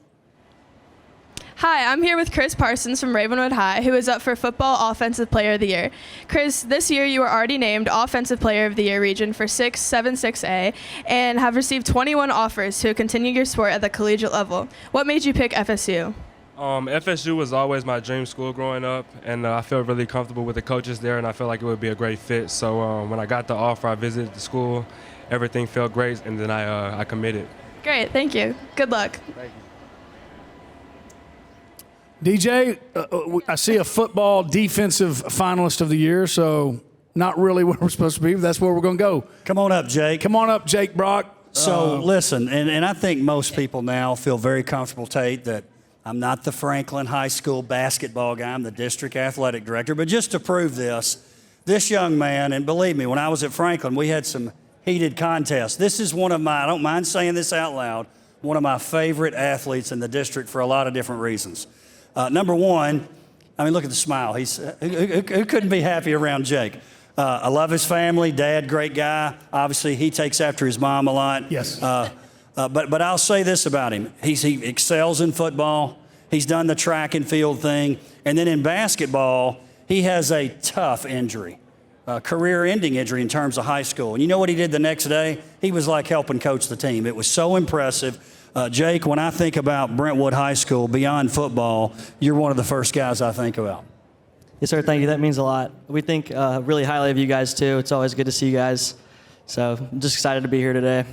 Hi, I'm here with Chris Parsons from Ravenwood High, who is up for Football Offensive Player of the Year. Chris, this year you were already named Offensive Player of the Year region for 676A and have received 21 offers to continue your sport at the collegiate level. What made you pick FSU? FSU was always my dream school growing up, and I feel really comfortable with the coaches there, and I feel like it would be a great fit. So when I got the offer, I visited the school, everything felt great, and then I committed. Great, thank you. Good luck. Thank you. DJ, I see a football defensive finalist of the year, so not really where we're supposed to be, but that's where we're going to go. Come on up, Jake. Come on up, Jake Brock. So listen, and I think most people now feel very comfortable, Tate, that I'm not the Franklin High School basketball guy. I'm the district athletic director. But just to prove this young man, and believe me, when I was at Franklin, we had some heated contest. This is one of my, I don't mind saying this out loud, one of my favorite athletes in the district for a lot of different reasons. Number one, I mean, look at the smile. Who couldn't be happy around Jake? I love his family. Dad, great guy. Obviously, he takes after his mom a lot. Yes. But I'll say this about him. He excels in football. He's done the track and field thing. And then in basketball, he has a tough injury, a career-ending injury in terms of high school. And you know what he did the next day? He was like helping coach the team. It was so impressive. Jake, when I think about Brentwood High School, beyond football, you're one of the first guys I think about. Yes, sir. Thank you. That means a lot. We think really highly of you guys, too. It's always good to see you guys. So I'm just excited to be here today.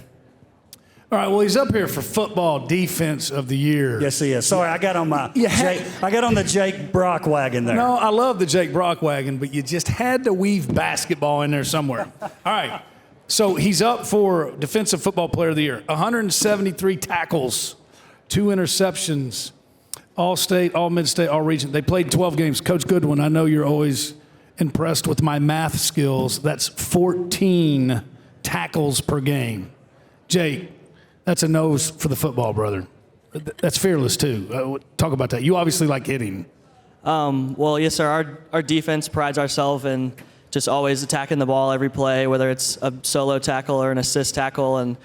All right, well, he's up here for Football Defense of the Year. Yes, he is. Sorry, I got on the Jake Brock wagon there. No, I love the Jake Brock wagon, but you just had to weave basketball in there somewhere. All right, so he's up for Defensive Football Player of the Year. 173 tackles, 2 interceptions, all-state, all-mid-state, all-region. They played 12 games. Coach Goodwin, I know you're always impressed with my math skills. That's 14 tackles per game. Jake, that's a nose for the football, brother. That's fearless, too. Talk about that. You obviously like hitting. Well, yes, sir. Our defense prides ourselves in just always attacking the ball every play, whether it's a solo tackle or an assist tackle. And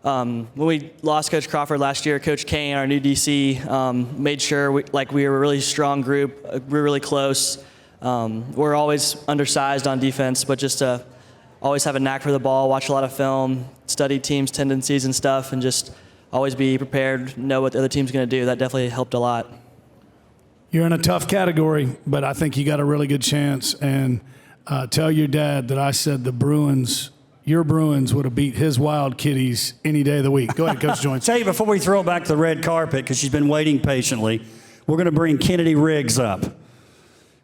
when we lost Coach Crawford last year, Coach Kane, our new DC, made sure we were a really strong group. We were really close. We're always undersized on defense, but just to always have a knack for the ball, watch a lot of film, study teams' tendencies and stuff, and just always be prepared, know what the other team's going to do. That definitely helped a lot. You're in a tough category, but I think you got a really good chance. And tell your dad that I said your Bruins would have beat his Wild Kitties any day of the week. Go ahead, Coach Joynes. Tell you before we throw it back to the red carpet, because she's been waiting patiently, we're going to bring Kennedy Riggs up.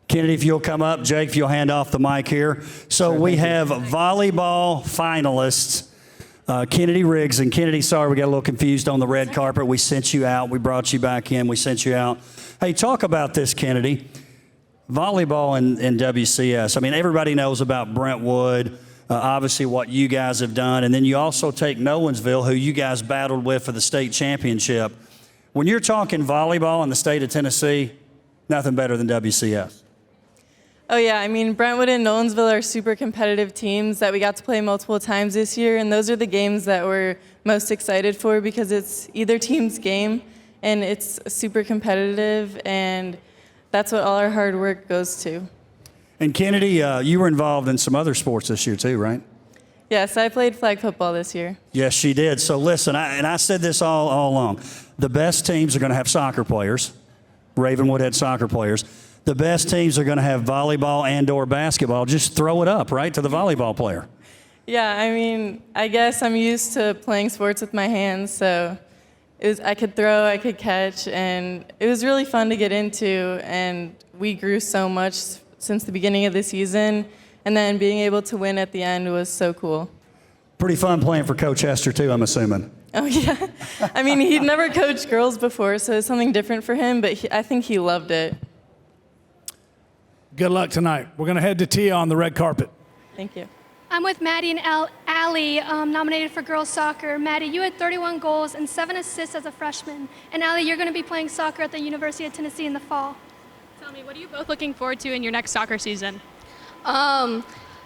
Kennedy, if you'll come up. Jake, if you'll hand off the mic here. So we have volleyball finalists, Kennedy Riggs. And Kennedy, sorry, we got a little confused on the red carpet. We sent you out. We brought you back in. We sent you out. Hey, talk about this, Kennedy. Volleyball in WCS. I mean, everybody knows about Brentwood, obviously what you guys have done. And then you also take Nolensville, who you guys battled with for the state championship. When you're talking volleyball in the state of Tennessee, nothing better than WCS. Oh, yeah. I mean, Brentwood and Nolensville are super competitive teams that we got to play multiple times this year, and those are the games that we're most excited for because it's either team's game, and it's super competitive, and that's what all our hard work goes to. And Kennedy, you were involved in some other sports this year too, right? Yes, I played flag football this year. Yes, she did. So listen, I said this all along. The best teams are going to have soccer players. Ravenwood had soccer players. The best teams are going to have volleyball and/or basketball. Just throw it up, right, to the volleyball player. Yeah, I mean, I guess I'm used to playing sports with my hands, so I could throw, I could catch, and it was really fun to get into, and we grew so much since the beginning of the season, and then being able to win at the end was so cool. Pretty fun playing for Coach Hester, too, I'm assuming. Oh, yeah. I mean, he'd never coached girls before, so it's something different for him, but I think he loved it. Good luck tonight. We're going to head to Tia on the red carpet. Thank you. I'm with Maddie and Allie, nominated for girls soccer. Maddie, you had 31 goals and 7 assists as a freshman. And Allie, you're going to be playing soccer at the University of Tennessee in the fall. Tell me, what are you both looking forward to in your next soccer season? 9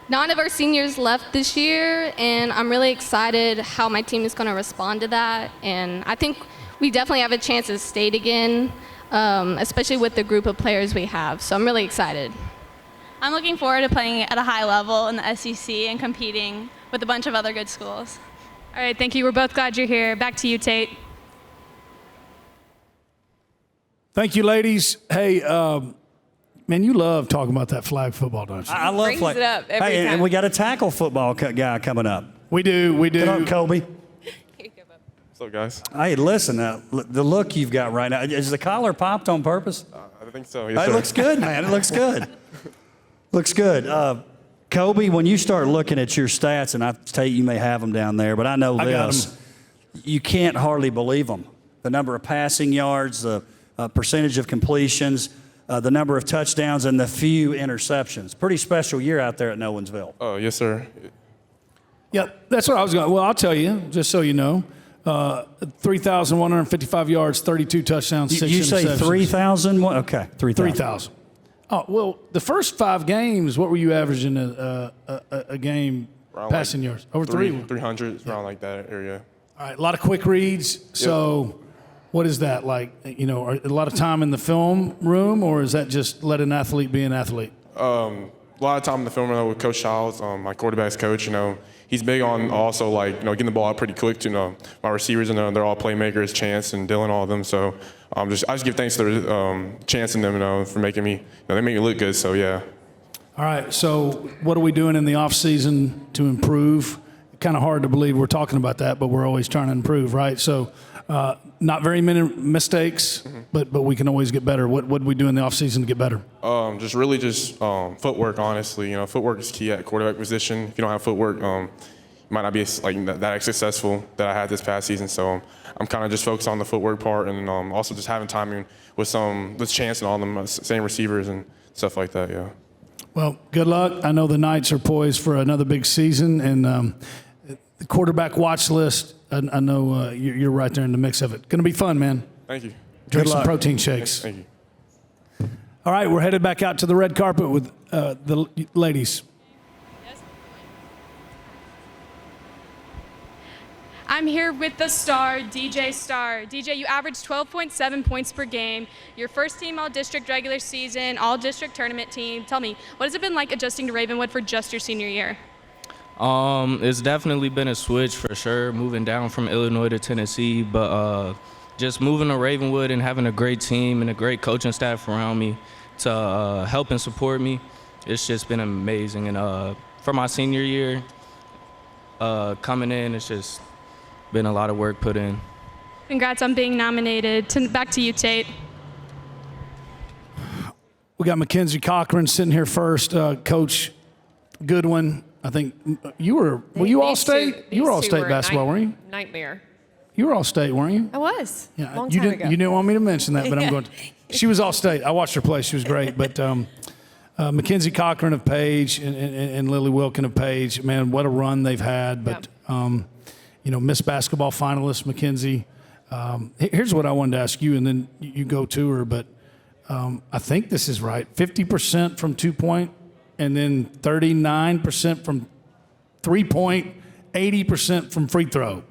of our seniors left this year, and I'm really excited how my team is going to respond to that. And I think we definitely have a chance to state again, especially with the group of players we have. So I'm really excited. I'm looking forward to playing at a high level in the SEC and competing with a bunch of other good schools. All right, thank you. We're both glad you're here. Back to you, Tate. Thank you, ladies. Hey, man, you love talking about that flag football, don't you? I love flag. it up every hey, time. and we got a tackle football guy coming up. We do. Get up, Kobe. What's up, guys? Hey, listen, the look you've got right now, is the collar popped on purpose? I think so, yes, It sir. looks good, man. It looks good. Looks good. Kobe, when you start looking at your stats, and I tell you may have them down there, but I know this, you can't hardly believe them. The number of passing yards, the percentage of completions, the number of touchdowns, and the few interceptions. Pretty special year out there at Nolensville. Oh, yes, sir. Yeah, that's what I was going. Well, I'll tell you, just so you know, 3,155 yards, 32 touchdowns, 6 You interceptions. say 3,000? Okay, 3,000. 3,000. Oh, well, the first 5 games, what were you averaging a game passing yards? Over 300, around like that area. All right, a lot of quick reads. So what is that like? You know, a lot of time in the film room, or is that just let an athlete be an athlete? A lot of time in the film room with Coach Childs, my quarterback's coach. You know, he's big on also like getting the ball out pretty quick. You know, my receivers and they're all playmakers, Chance and Dylan, all of them. So I just give thanks to Chance and them, for making me. They make me look good. So yeah. All right. So what are we doing in the off season to improve? Kind of hard to believe we're talking about that, but we're always trying to improve, right? So not very many mistakes, but we can always get better. What do we do in the off season to get better? Just footwork, honestly. Footwork is key at quarterback position. If you don't have footwork, you might not be that successful that I had this past season. So I'm kind of just focused on the footwork part, and also just having timing with Chance and all them same receivers and stuff like that. Yeah. Well, good luck. I know the Knights are poised for another big season, and the quarterback watch list. I know you're right there in the mix of it. Going to be fun, man. Thank you. Drink some protein shakes. Thank you. All right, we're headed back out to the red carpet with the ladies. I'm here with the star, DJ Star. DJ, you averaged 12.7 points per game. Your first team all-district regular season, all-district tournament team. Tell me, what has it been like adjusting to Ravenwood for just your senior year? It's definitely been a switch for sure, moving down from Illinois to Tennessee, but just moving to Ravenwood and having a great team and a great coaching staff around me to help and support me, it's just been amazing. And for my senior year, coming in, it's just been a lot of work put in. Congrats on being nominated. Back to you, Tate. We got Mackenzie Cochran sitting here first. Coach Goodwin, I think were you all-state? You were all-state basketball, weren't you? Nightmare. You were all-state, weren't you? I was. Yeah, Long you time didn't. ago. You didn't want me to mention that, but I'm going to. She was all-state. I watched her play. She was great. But Mackenzie Cochran of Page and Lily Wilkin of Page, man, what a run they've had. But Miss Basketball finalist Mackenzie. Here's what I wanted to ask you, and then you go to her. But I think this is right. 50% from 2-point, and then 39% from 3-point, 80% from free throw.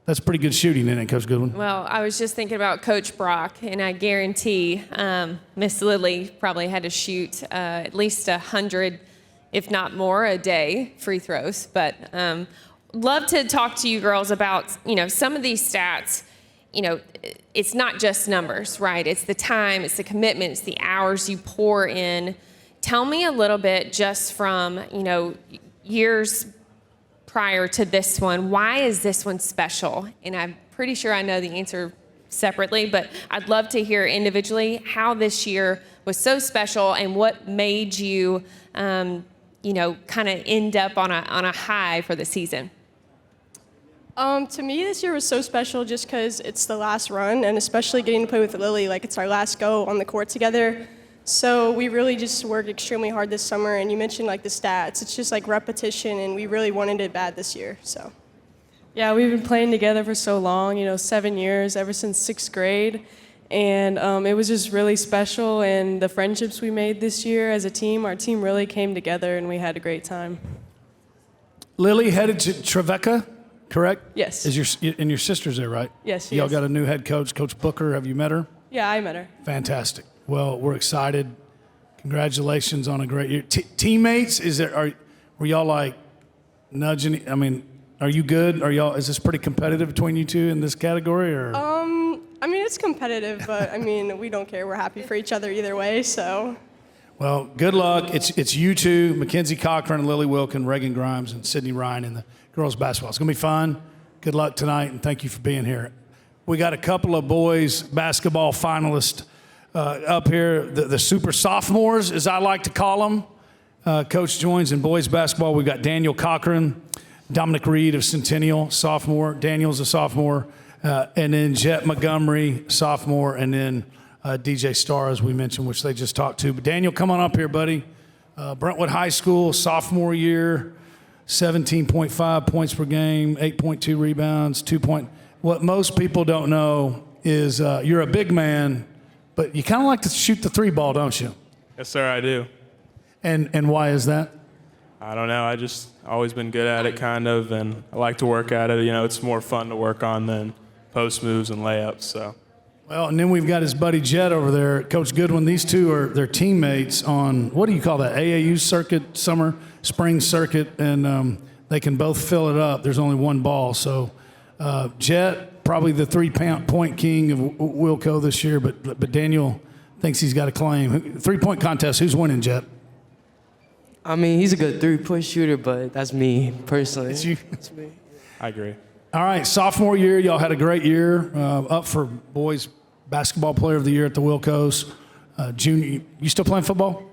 That's pretty good shooting, isn't it, Coach Goodwin? Well, I was just thinking about Coach Brock, and I guarantee Miss Lily probably had to shoot at least 100, if not more, a day free throws. But love to talk to you girls about, some of these stats. It's not just numbers, right? It's the time, it's the commitment, it's the hours you pour in. Tell me a little bit just from, years prior to this one, why is this one special? And I'm pretty sure I know the answer separately, but I'd love to hear individually how this year was so special and what made you, kind of end up on a high for the season. To me, this year was so special just because it's the last run, and especially getting to play with Lily, like it's our last go on the court together. So we really just worked extremely hard this summer, and you mentioned like the stats. It's just like repetition, and we really wanted it bad this year. So. Yeah, we've been playing together for so long, 7 years, ever since 6th grade. And it was just really special, and the friendships we made this year as a team, our team really came together, and we had a great time. Lily headed to Trevecca, correct? Yes. And your sister's there, right? Yes, Y'all yes. got a new head coach, Coach Booker. Have you met her? Yeah, I met her. Fantastic. Well, we're excited. Congratulations on a great year. Teammates, were y'all like nudging? I mean, are you good? Is this pretty competitive between you two in this category, or? It's competitive, but we don't care. We're happy for each other either way, so. Well, good luck. It's you two, Mackenzie Cochran and Lily Wilkin, Reagan Grimes, and Sydney Ryan in the girls basketball. It's gonna be fun. Good luck tonight, and thank you for being here. We got a couple of boys basketball finalists up here, the super sophomores, as I like to call them. Coach joins in boys basketball. We've got Daniel Cochran, Dominic Reed of Centennial, sophomore. Daniel's a sophomore. And then Jet Montgomery, sophomore. And then DJ Starr, as we mentioned, which they just talked to. But Daniel, come on up here, buddy. Brentwood High School, sophomore year. 17.5 points per game, 8.2 rebounds, 2 point. What most people don't know is you're a big man, but you kind of like to shoot the three ball, don't you? Yes, sir, I do. And why is that? I don't know. I just always been good at it, kind of, and I like to work at it. You know, it's more fun to work on than post moves and layups. So. Well, and then we've got his buddy Jet over there, Coach Goodwin. These two are their teammates on, what do you call that, AAU circuit, spring circuit, and they can both fill it up. There's only one ball. So Jet, probably the three-point king of Wilco this year, but Daniel thinks he's got a claim. Three-point contest, who's winning, Jet? I mean, he's a good three-point shooter, but that's me personally. It's you. That's me. I agree. All right, sophomore year, y'all had a great year. Up for boys basketball player of the year at the Wilcos. Junior, you still playing football?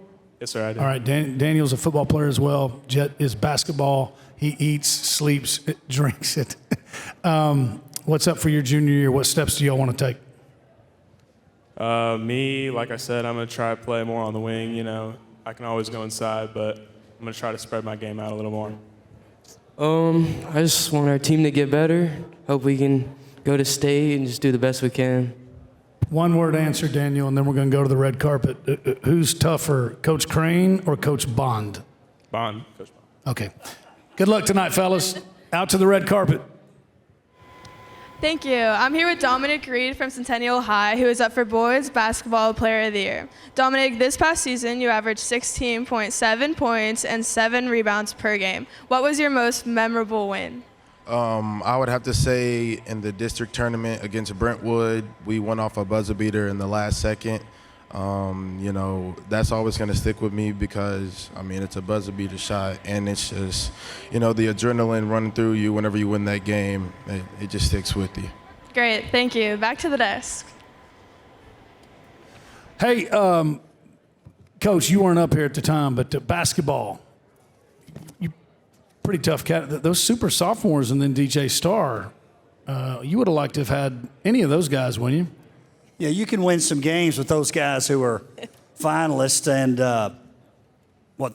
Yes, sir, I do. All right, Daniel's a football player as well. Jet is basketball. He eats, sleeps, drinks it. What's up for your junior year? What steps do y'all want to take? Me, like I said, I'm going to try to play more on the wing. You know, I can always go inside, but I'm going to try to spread my game out a little more. I just want our team to get better. Hope we can go to state and just do the best we can. One word answer, Daniel, and then we're going to go to the red carpet. Who's tougher, Coach Crane or Coach Bond? Bond, Coach Bond. Okay. Good luck tonight, fellas. Out to the red carpet. Thank you. I'm here with Dominic Reed from Centennial High, who is up for Boys Basketball Player of the Year. Dominic, this past season, you averaged 16.7 points and 7 rebounds per game. What was your most memorable win? I would have to say in the district tournament against Brentwood, we went off a buzzer beater in the last second. You know, that's always going to stick with me because, I mean, it's a buzzer beater shot, and it's just, you know, the adrenaline running through you whenever you win that game, it just sticks with you. Great, thank you. Back to the desk. Hey, Coach, you weren't up here at the time, but basketball, you pretty tough cat. Those super sophomores and then DJ Starr, you would have liked to have had any of those guys, wouldn't you? Yeah, you can win some games with those guys who are finalists and,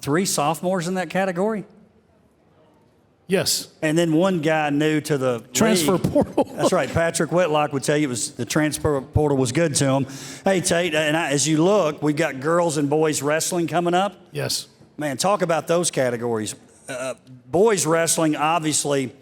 3 sophomores in that category? Yes. And then one guy new to the transfer league. portal. That's right. Patrick Whitlock would tell you the transfer portal was good to him. Hey, Tate, and as you look, we've got girls and boys wrestling coming up. Yes. Man, talk about those categories. Boys wrestling, obviously,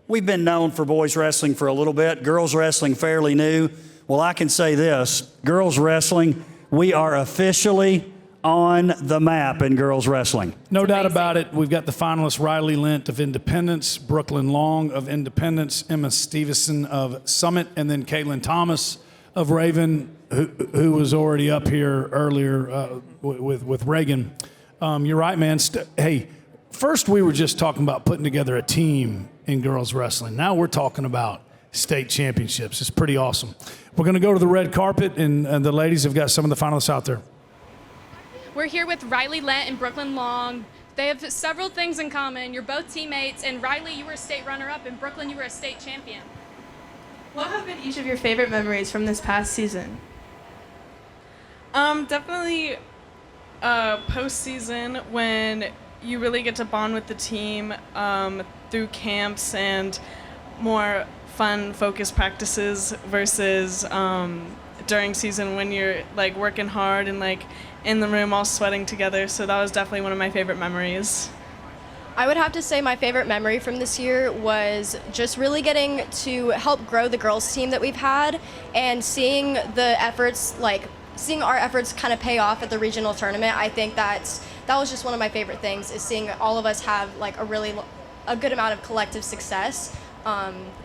we've been known for boys wrestling for a little bit. Girls wrestling, fairly new. Well, I can say this. Girls wrestling, we are officially on the map in girls wrestling. No doubt about it. We've got the finalists Riley Lent of Independence, Brooklyn Long of Independence, Emma Stevenson of Summit, and then Caitlin Thomas of Raven, who was already up here earlier with Reagan. You're right, man. Hey, first we were just talking about putting together a team in girls wrestling. Now we're talking about state championships. It's pretty awesome. We're going to go to the red carpet, and the ladies have got some of the finalists out there. We're here with Riley Lent and Brooklyn Long. They have several things in common. You're both teammates, and Riley, you were a state runner-up, and Brooklyn, you were a state champion. What have been each of your favorite memories from this past season? Definitely postseason when you really get to bond with the team through camps and more fun focused practices versus during season when you're like working hard and like in the room all sweating together. So that was definitely one of my favorite memories. I would have to say my favorite memory from this year was just really getting to help grow the girls team that we've had and seeing the efforts, seeing our efforts kind of pay off at the regional tournament. I think that was just one of my favorite things, is seeing all of us have like a good amount of collective success.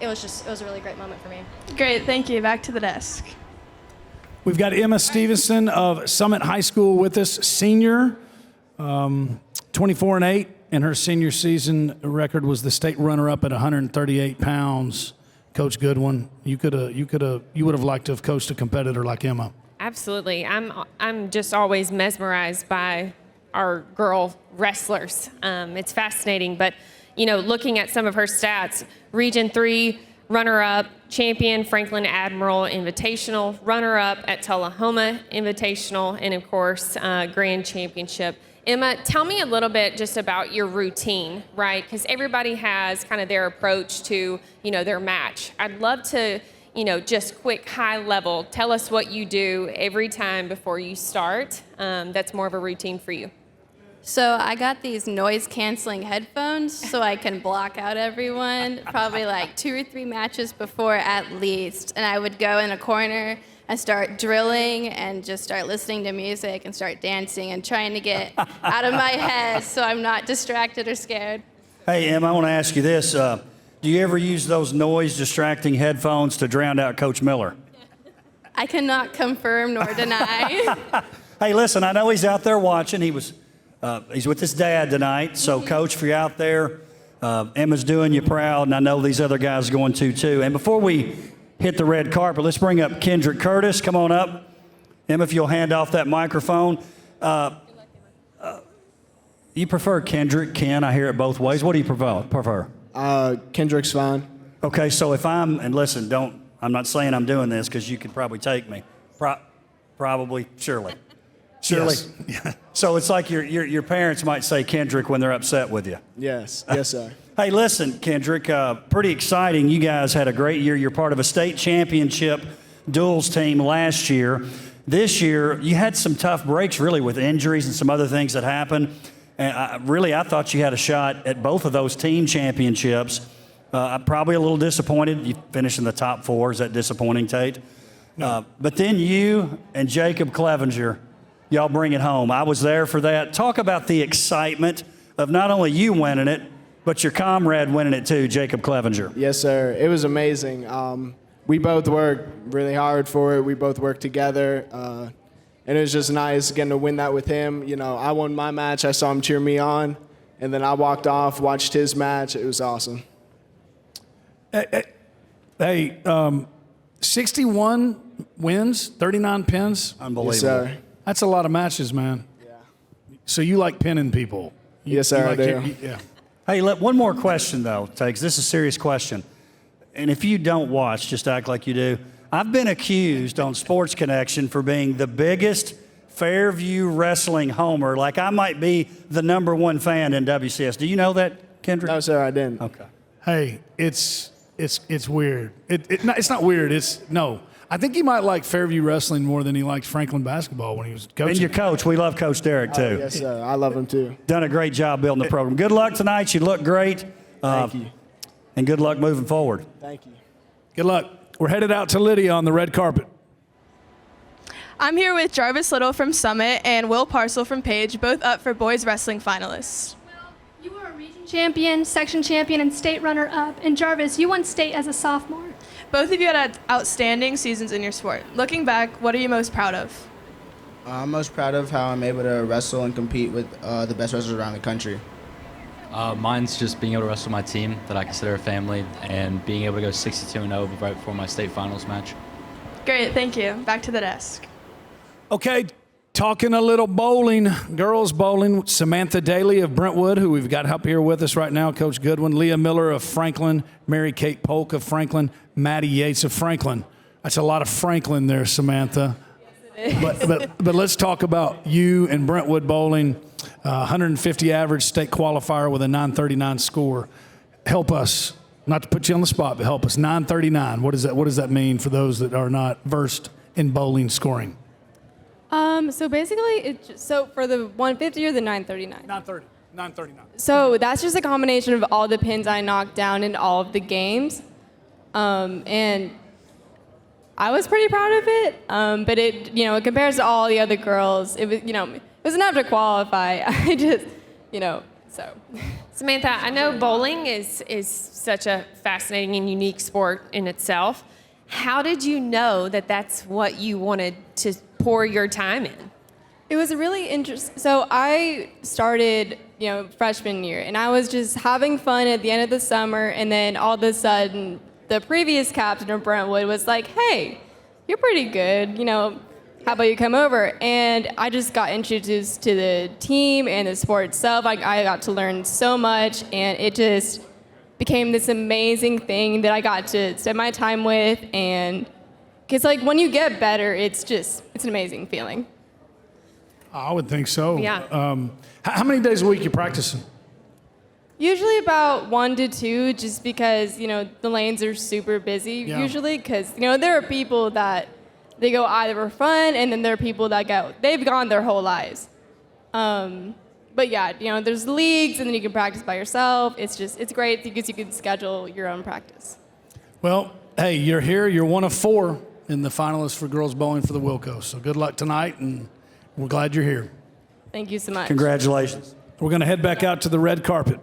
It was a really great moment for me. Great, thank you. Back to the desk. We've got Emma Stevenson of Summit High School with us, senior, 24-8, and her senior season record was the state runner-up at 138 pounds. Coach Goodwin, you would have liked to have coached a competitor like Emma. Absolutely. I'm just always mesmerized by our girl wrestlers. It's fascinating, but looking at some of her stats, Region 3 runner-up, champion Franklin Admiral Invitational, runner-up at Tullahoma Invitational, and of course, grand championship. Emma, tell me a little bit just about your routine, right? Because everybody has kind of their approach to, their match. I'd love to, just quick high level, tell us what you do every time before you start. That's more of a routine for you. So I got these noise canceling headphones so I can block out everyone, probably like 2 or 3 matches before at least. And I would go in a corner and start drilling and just start listening to music and start dancing and trying to get out of my head so I'm not distracted or scared. Hey, Em, I want to ask you this. Do you ever use those noise distracting headphones to drown out Coach Miller? I cannot confirm nor deny. Hey, listen, I know he's out there watching. He's with his dad tonight. So, Coach, if you're out there, Emma's doing you proud, and I know these other guys are going to too. And before we hit the red carpet, let's bring up Kendrick Curtis. Come on up. Emma, if you'll hand off that microphone. You prefer Kendrick, Ken? I hear it both ways. What do you prefer? Kendrick's fine. Okay, so if and listen, I'm not saying I'm doing this because you could probably take me. Probably, surely. Yes. So it's like your parents might say Kendrick when they're upset with you. Yes, sir. Hey, listen, Kendrick, pretty exciting. You guys had a great year. You're part of a state championship duels team last year. This year, you had some tough breaks, really, with injuries and some other things that happened. And I thought you had a shot at both of those team championships. I'm probably a little disappointed. You finished in the top 4. Is that disappointing, Tate? No. But then you and Jacob Clevenger, y'all bring it home. I was there for that. Talk about the excitement of not only you winning it, but your comrade winning it too, Jacob Clevenger. Yes, sir. It was amazing. We both worked really hard for it. We both worked together. And it was just nice getting to win that with him. I won my match. I saw him cheer me on. And then I walked off, watched his match. It was awesome. Hey, 61 wins, 39 pins. Unbelievable. Yes, sir. That's a lot of matches, man. Yeah. So you like pinning people? Yes, sir, I do. Yeah. Hey, one more question, though, Takes. This is a serious question. And if you don't watch, just act like you do. I've been accused on Sports Connection for being the biggest Fairview wrestling homer. Like I might be the #1 fan in WCS. Do you know that, Kendrick? No, sir, I didn't. Okay. Hey, it's weird. It's not weird. No. I think he might like Fairview wrestling more than he likes Franklin basketball when he was coaching. And your coach, we love Coach Derek too. Yes, sir. I love him too. Done a great job building the program. Good luck tonight. You look great. Thank you. And good luck moving forward. Thank you. Good luck. We're headed out to Lydia on the red carpet. I'm here with Jarvis Little from Summit and Will Parcel from Page, both up for boys wrestling finalists. You were a region champion, section champion, and state runner-up. And Jarvis, you won state as a sophomore. Both of you had outstanding seasons in your sport. Looking back, what are you most proud of? I'm most proud of how I'm able to wrestle and compete with the best wrestlers around the country. Mine's just being able to wrestle my team that I consider a family and being able to go 62-0 right before my state finals match. Great, thank you. Back to the desk. Okay, talking a little bowling, girls bowling. Samantha Daly of Brentwood, who we've got up here with us right now, Coach Goodwin, Leah Miller of Franklin, Mary Kate Polk of Franklin, Maddie Yates of Franklin. That's a lot of Franklin there, Samantha. But let's talk about you and Brentwood bowling. 150 average state qualifier with a 939 score. Help us, not to put you on the spot, but help us. 939. What does that mean for those that are not versed in bowling scoring? So basically, so for the 150 or the 939? 939. So that's just a combination of all the pins I knocked down in all of the games. And I was pretty proud of it. But it compares to all the other girls, it was enough to qualify. I just, so. Samantha, I know bowling is such a fascinating and unique sport in itself. How did you know that that's what you wanted to pour your time in? It was really interesting. So I started, freshman year, and I was just having fun at the end of the summer, and then all of a sudden, the previous captain of Brentwood was like, hey, you're pretty good, how about you come over? And I just got introduced to the team and the sport itself. I got to learn so much, and it just became this amazing thing that I got to spend my time with. And because like when you get better, it's an amazing feeling. I would think so. Yeah. How many days a week you practicing? Usually about 1 to 2, just because, the lanes are super busy usually, because, there are people that they go either for fun, and then there are people that they've gone their whole lives. But yeah, there's leagues, and then you can practice by yourself. It's great because you can schedule your own practice. Well, hey, you're here. You're one of 4 in the finalists for girls bowling for the WILLCO. So good luck tonight, and we're glad you're here. Thank you so much. Congratulations. We're going to head back out to the red carpet.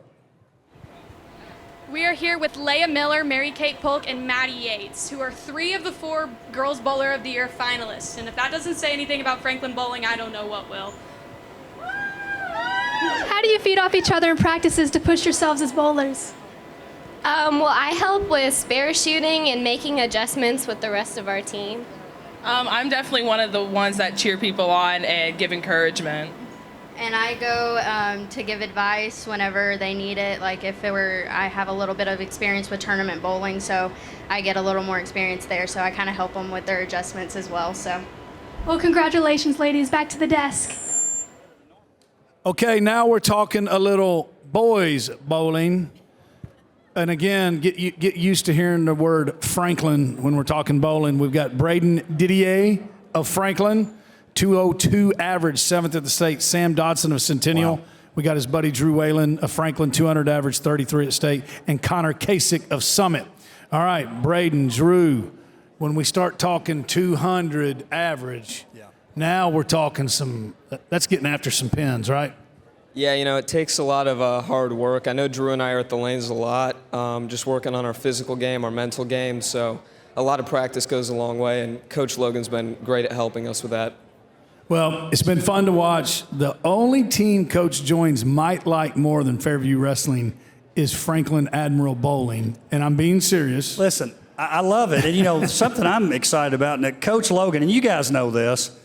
We are here with Leah Miller, Mary-Kate Polk, and Maddie Yates, who are 3 of the 4 Girls Bowler of the Year finalists. And if that doesn't say anything about Franklin bowling, I don't know what will. How do you feed off each other in practices to push yourselves as bowlers? Well, I help with spare shooting and making adjustments with the rest of our team. I'm definitely one of the ones that cheer people on and give encouragement. And I go to give advice whenever they need it. Like I have a little bit of experience with tournament bowling, so I get a little more experience there. So I kind of help them with their adjustments as well. So. Well, congratulations, ladies. Back to the desk. Okay, now we're talking a little boys bowling. And again, get used to hearing the word Franklin when we're talking bowling. We've got Braden Didier of Franklin. 202 average, 7th at the state. Sam Dodson of Centennial. Wow. We got his buddy Drew Whalen of Franklin, 200 average, 33 at state. And Connor Kasich of Summit. All right, Braden, Drew, when we start talking 200 average, now we're talking that's getting after some pins, right? Yeah, it takes a lot of hard work. I know Drew and I are at the lanes a lot, just working on our physical game, our mental game. So a lot of practice goes a long way, and Coach Logan's been great at helping us with that. Well, it's been fun to watch. The only team Coach Joins might like more than Fairview Wrestling is Franklin Admiral Bowling, and I'm being serious. Listen, I love it. And, something I'm excited about, and that Coach Logan, and you guys know this,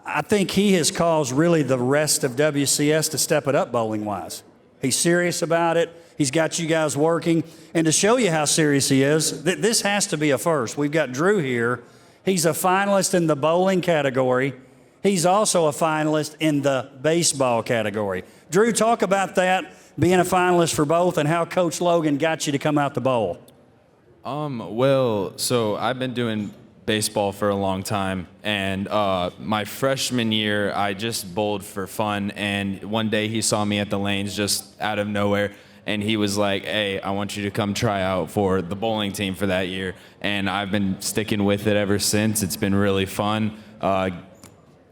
I think he has caused really the rest of WCS to step it up bowling-wise. He's serious about it. He's got you guys working. And to show you how serious he is, this has to be a first. We've got Drew here. He's a finalist in the bowling category. He's also a finalist in the baseball category. Drew, talk about that, being a finalist for both, and how Coach Logan got you to come out to bowl. Well, so I've been doing baseball for a long time, and my freshman year, I just bowled for fun, and one day he saw me at the lanes just out of nowhere, and he was like, hey, I want you to come try out for the bowling team for that year, and I've been sticking with it ever since. It's been really fun.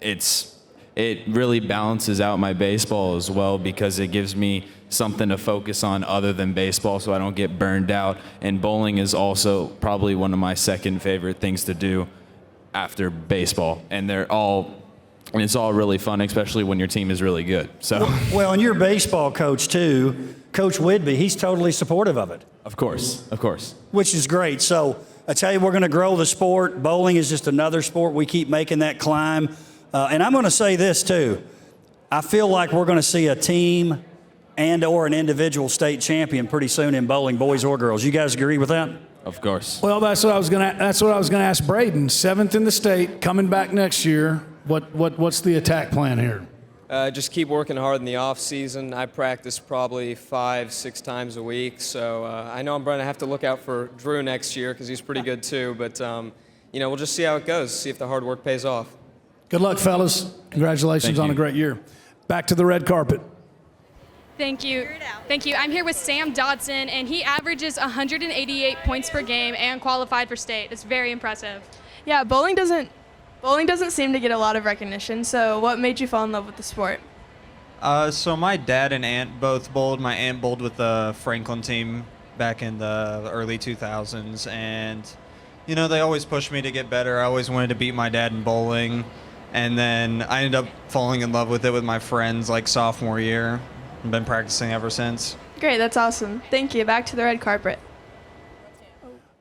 It really balances out my baseball as well, because it gives me something to focus on other than baseball so I don't get burned out. And bowling is also probably one of my second favorite things to do after baseball. And it's all really fun, especially when your team is really good. So. Well, and your baseball coach too, Coach Whidbey, he's totally supportive of it. Of course, of course. Which is great. So I tell you, we're going to grow the sport. Bowling is just another sport. We keep making that climb. And I'm going to say this too. I feel like we're going to see a team and/or an individual state champion pretty soon in bowling, boys or girls. You guys agree with that? Of course. Well, that's what I was going to ask Braden. 7th in the state, coming back next year. What's the attack plan here? Just keep working hard in the off season. I practice probably 5-6 times a week, so I know I'm going to have to look out for Drew next year because he's pretty good too. But we'll just see how it goes. See if the hard work pays off. Good luck, fellas. Congratulations on a great year. Back to the red carpet. Thank you. Thank you. I'm here with Sam Dodson, and he averages 188 points per game and qualified for state. That's very impressive. Yeah, bowling doesn't seem to get a lot of recognition. So what made you fall in love with the sport? So my dad and aunt both bowled. My aunt bowled with the Franklin team back in the early 2000s, and they always pushed me to get better. I always wanted to beat my dad in bowling. And then I ended up falling in love with it with my friends like sophomore year. I've been practicing ever since. Great, that's awesome. Thank you. Back to the red carpet.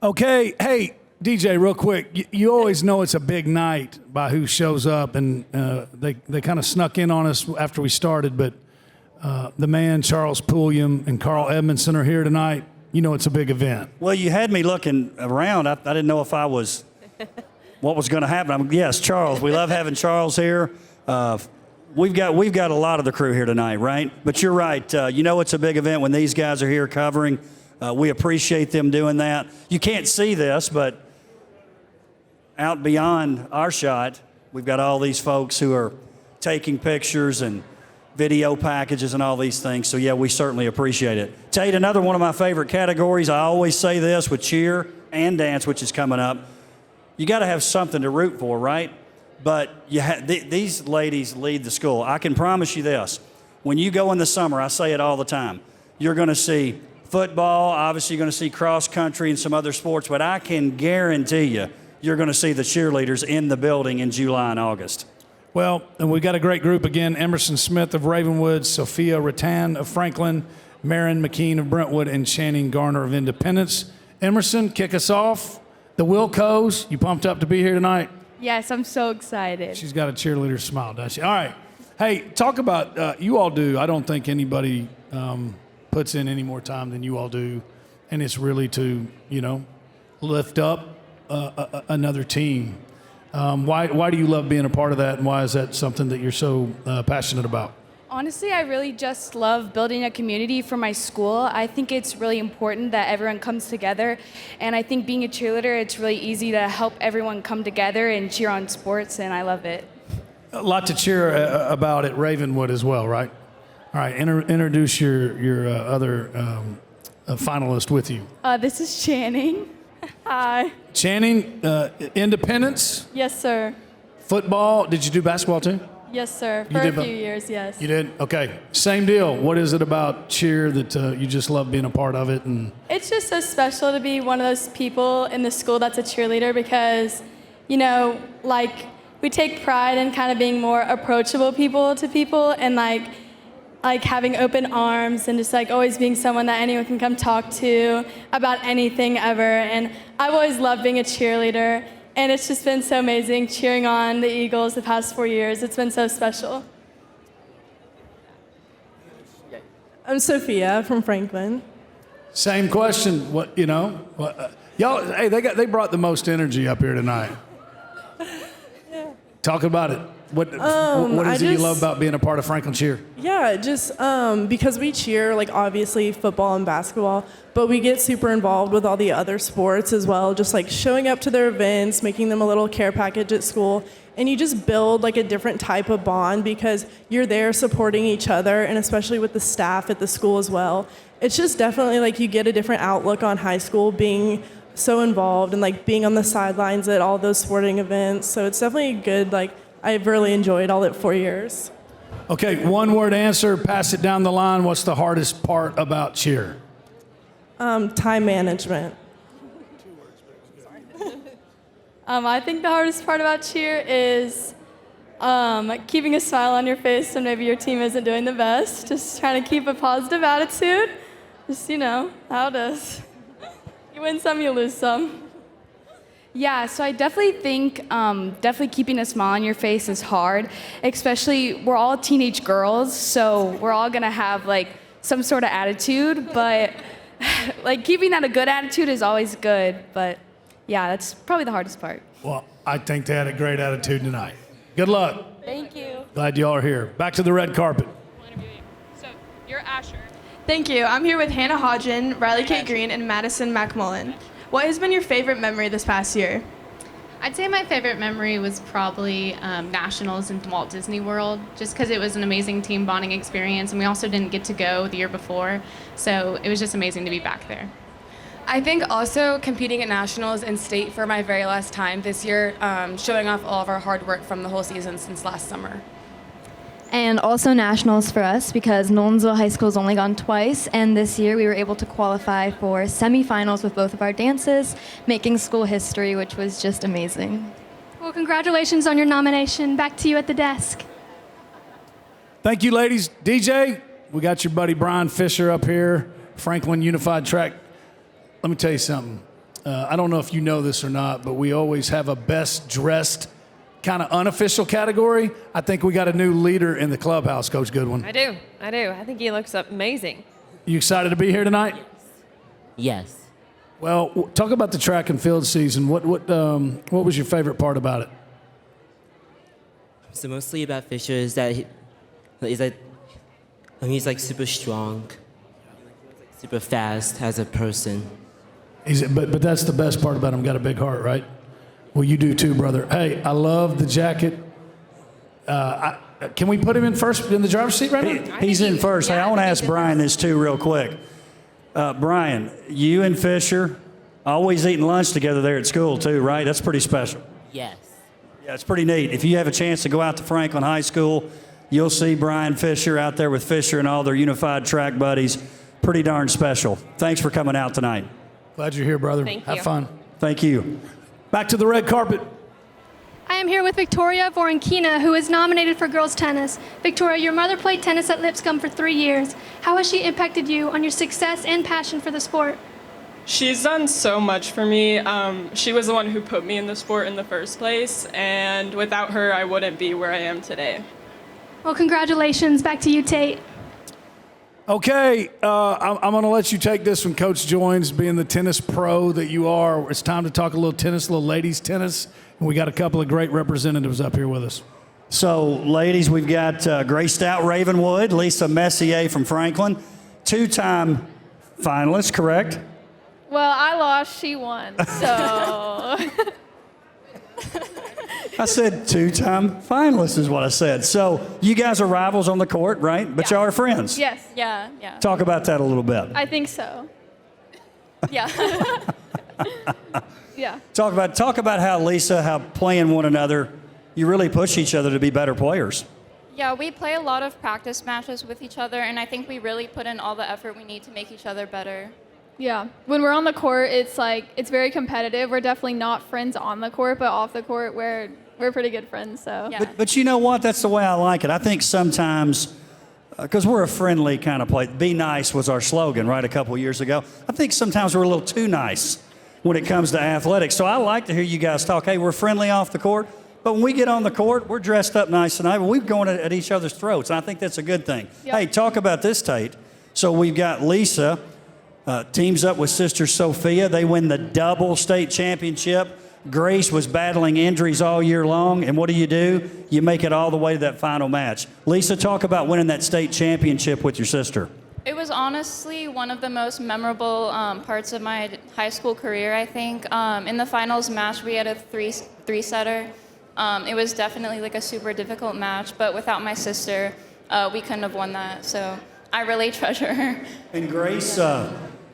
Okay, hey, DJ, real quick. You always know it's a big night by who shows up, and they kind of snuck in on us after we started, but the man, Charles Pulliam and Carl Edmondson are here tonight. you know it's a big event. Well, you had me looking around. I didn't know if what was going to happen. Yes, Charles. We love having Charles here. We've got a lot of the crew here tonight, right? But you're right. You know it's a big event when these guys are here covering. We appreciate them doing that. You can't see this, but out beyond our shot, we've got all these folks who are taking pictures and video packages and all these things. So, yeah, we certainly appreciate it. Tate, another one of my favorite categories, I always say this with cheer and dance, which is coming up, you got to have something to root for, right? But these ladies lead the school. I can promise you this. When you go in the summer, I say it all the time, you're going to see football, obviously you're going to see cross country and some other sports, but I can guarantee you're going to see the cheerleaders in the building in July and August. Well, and we've got a great group again. Emerson Smith of Ravenwood, Sophia Rattan of Franklin, Marin McKean of Brentwood, and Channing Garner of Independence. Emerson, kick us off. The WILLCOs, you pumped up to be here tonight? Yes, I'm so excited. She's got a cheerleader smile, does she? All right. Hey, talk about, you all do, I don't think anybody puts in any more time than you all do, and it's really to, lift up another team. Why do you love being a part of that, and why is that something that you're so passionate about? Honestly, I really just love building a community for my school. I think it's really important that everyone comes together, and I think being a cheerleader, it's really easy to help everyone come together and cheer on sports, and I love it. A lot to cheer about at Ravenwood as well, right? All right, introduce your other finalist with you. This is Channing. Hi. Channing, Independence? Yes, sir. Football, did you do basketball too? Yes, sir. For a few years, yes. You did? Okay. Same deal. What is it about cheer that you just love being a part of it? And it's just so special to be one of those people in the school that's a cheerleader because, we take pride in kind of being more approachable people to people and like having open arms and just always being someone that anyone can come talk to about anything ever. And I've always loved being a cheerleader. And it's just been so amazing cheering on the Eagles the past 4 years. It's been so special. I'm Sophia from Franklin. Same question. Y'all, hey, they brought the most energy up here tonight. Talk about it. What is it you love about being a part of Franklin Cheer? Yeah, just because we cheer, obviously football and basketball, but we get super involved with all the other sports as well, just showing up to their events, making them a little care package at school, and you just build a different type of bond because you're there supporting each other, and especially with the staff at the school as well. It's just definitely you get a different outlook on high school being so involved and being on the sidelines at all those sporting events. So it's definitely good. I've really enjoyed all at 4 years. Okay, one word answer, pass it down the line. What's the hardest part about cheer? Time management. I think the hardest part about cheer is keeping a smile on your face when maybe your team isn't doing the best. Just trying to keep a positive attitude. Just, how it is. You win some, you lose some. Yeah, so I definitely think definitely keeping a smile on your face is hard, especially we're all teenage girls, so we're all gonna have some sort of attitude, but keeping that a good attitude is always good, but yeah, that's probably the hardest part. Well, I think they had a great attitude tonight. Good luck. Thank you. Glad you all are here. Back to the red carpet. So, you're Asher. Thank you. I'm here with Hannah Hodgen, Riley Kate Green, and Madison McMullen. What has been your favorite memory this past year? I'd say my favorite memory was probably Nationals in Walt Disney World, just because it was an amazing team bonding experience, and we also didn't get to go the year before, so it was just amazing to be back there. I think also competing at Nationals and state for my very last time this year, showing off all of our hard work from the whole season since last summer. And also nationals for us because Nolensville High School's only gone twice, and this year we were able to qualify for semifinals with both of our dances, making school history, which was just amazing. Well, congratulations on your nomination. Back to you at the desk. Thank you, ladies. DJ, we got your buddy Brian Fisher up here, Franklin Unified Track. Let me tell you something. I don't know if you know this or not, but we always have a best dressed kind of unofficial category. I think we got a new leader in the clubhouse, Coach Goodwin. I do. I think he looks amazing. You excited to be here tonight? Yes. Well, talk about the track and field season. What was your favorite part about it? So mostly about Fisher is that he's like super strong, super fast as a person. But that's the best part about him. Got a big heart, right? Well, you do too, brother. Hey, I love the jacket. Can we put him in first in the driver's seat right now? He's in first. Hey, I want to ask Brian this too real quick. Brian, you and Fisher always eating lunch together there at school too, right? That's pretty special. Yes. Yeah, it's pretty neat. If you have a chance to go out to Franklin High School, you'll see Brian Fisher out there with Fisher and all their unified track buddies. Pretty darn special. Thanks for coming out tonight. Glad you're here, brother. Thank Have you. fun. Thank you. Back to the red carpet. I am here with Victoria Voronkina, who is nominated for girls tennis. Victoria, your mother played tennis at Lipscomb for 3 years. How has she impacted you on your success and passion for the sport? She's done so much for me. She was the one who put me in the sport in the first place, and without her, I wouldn't be where I am today. Well, congratulations. Back to you, Tate. Okay, I'm going to let you take this when Coach joins, being the tennis pro that you are. It's time to talk a little tennis, a little ladies tennis. And we got a couple of great representatives up here with us. So, ladies, we've got Grace Stout Ravenwood, Lisa Messier from Franklin, two-time finalists, correct? Well, I lost, she won, so. I said two-time finalists is what I said. So you guys are rivals on the court, right? But y'all are friends. Yes, yeah. Talk about that a little bit. I think so. Yeah. Yeah. Talk about how playing one another, you really push each other to be better players. Yeah, we play a lot of practice matches with each other, and I think we really put in all the effort we need to make each other better. Yeah. When we're on the court, it's very competitive. We're definitely not friends on the court, but off the court, we're pretty good friends, so. Yeah. But you know what? That's the way I like it. I think sometimes, because we're a friendly kind of play, be nice was our slogan, right, a couple years ago. I think sometimes we're a little too nice when it comes to athletics. So I like to hear you guys talk. Hey, we're friendly off the court, but when we get on the court, we're dressed up nice tonight. We're going at each other's throats, and I think that's a good thing. Yep. Hey, talk about this, Tate. So we've got Lisa, teams up with Sister Sophia. They win the double state championship. Grace was battling injuries all year long, and what do? You make it all the way to that final match. Lisa, talk about winning that state championship with your sister. It was honestly one of the most memorable parts of my high school career, I think. In the finals match, we had a three-setter. It was definitely like a super difficult match, but without my sister, we couldn't have won that. So I really treasure her. And Grace,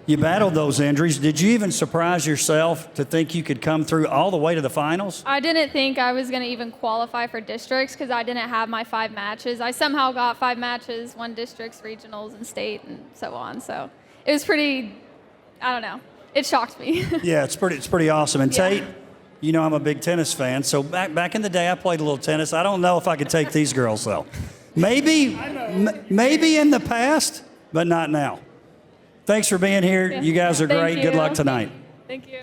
you battled those injuries. Did you even surprise yourself to think you could come through all the way to the finals? I didn't think I was going to even qualify for districts because I didn't have my 5 matches. I somehow got 5 matches, won districts, regionals, and state, and so on. So it was pretty, I don't know. It shocked me. Yeah, it's pretty awesome. And Yeah. Tate, you know I'm a big tennis fan. So back in the day, I played a little tennis. I don't know if I could take these girls, though. Maybe in the past, but not now. Thanks for being here. Yeah. You guys are Thank great. you. Good luck tonight. Thank you.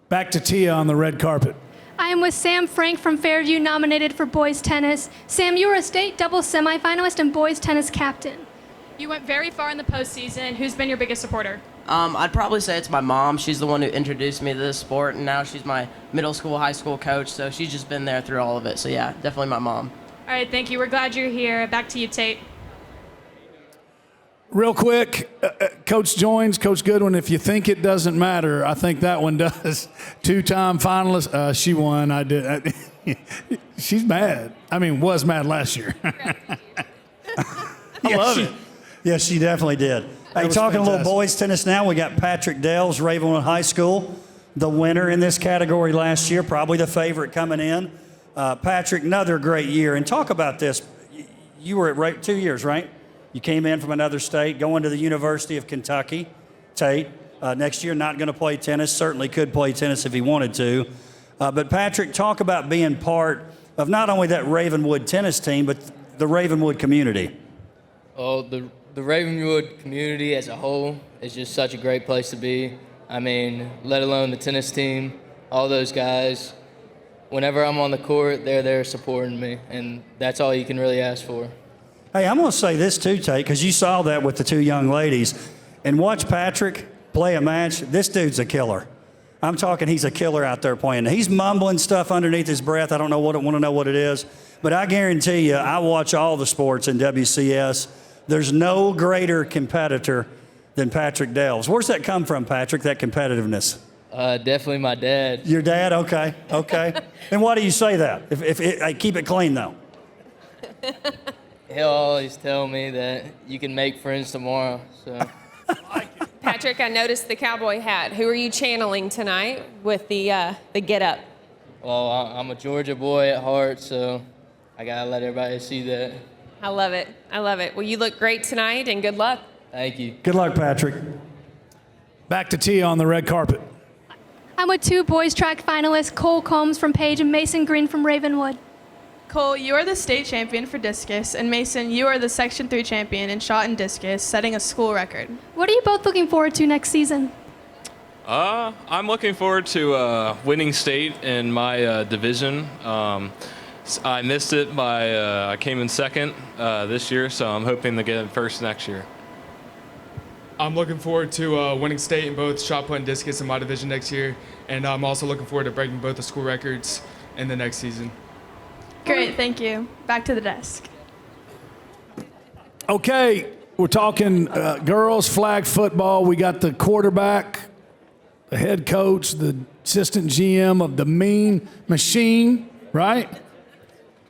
Back to Tia on the red carpet. I am with Sam Frank from Fairview, nominated for boys tennis. Sam, you were a state doubles semifinalist and boys tennis captain. You went very far in the postseason. Who's been your biggest supporter? I'd probably say it's my mom. She's the one who introduced me to this sport, and now she's my middle school, high school coach, so she's just been there through all of it. So yeah, definitely my mom. All right, thank you. We're glad you're here. Back to you, Tate. Real quick, Coach joins, Coach Goodwin. If you think it doesn't matter, I think that one does. 2-time finalist. She won. I did. She's mad. I mean, was mad last year. I love it. Yes, she definitely did. Hey, talking a little boys tennis now, we got Patrick Dells, Ravenwood High School, the winner in this category last year, probably the favorite coming in. Patrick, another great year. And talk about this. You were at 2 years, right? You came in from another state, going to the University of Kentucky. Tate, next year not going to play tennis, certainly could play tennis if he wanted to. But Patrick, talk about being part of not only that Ravenwood tennis team, but the Ravenwood community. Oh, the Ravenwood community as a whole is just such a great place to be. I mean, let alone the tennis team, all those guys. Whenever I'm on the court, they're there supporting me, and that's all you can really ask for. Hey, I'm going to say this too, Tate, because you saw that with the 2 young ladies. And watch Patrick play a match. This dude's a killer. I'm talking he's a killer out there playing. He's mumbling stuff underneath his breath. I don't want to know what it is. But I guarantee you, I watch all the sports in WCS. There's no greater competitor than Patrick Delves. Where's that come from, Patrick, that competitiveness? Definitely my dad. Your dad? Okay. And why do you say that? I keep it clean, though. He'll always tell me that you can make friends tomorrow. So. Patrick, I noticed the cowboy hat. Who are you channeling tonight with the get up? Well, I'm a Georgia boy at heart, so I gotta let everybody see that. I love it. Well, you look great tonight, and good luck. Thank you. Good luck, Patrick. Back to Tia on the red carpet. I'm with two boys track finalists, Cole Combs from Page and Mason Green from Ravenwood. Cole, you are the state champion for discus, and Mason, you are the Section 3 champion in shot and discus, setting a school record. What are you both looking forward to next season? I'm looking forward to winning state in my division. I missed it I came in second this year, so I'm hoping to get in first next year. I'm looking forward to winning state in both shot put and discus in my division next year, and I'm also looking forward to breaking both the school records in the next season. Great, thank you. Back to the desk. Okay, we're talking girls flag football. We got the quarterback, the head coach, the assistant GM of the Mean Machine, right?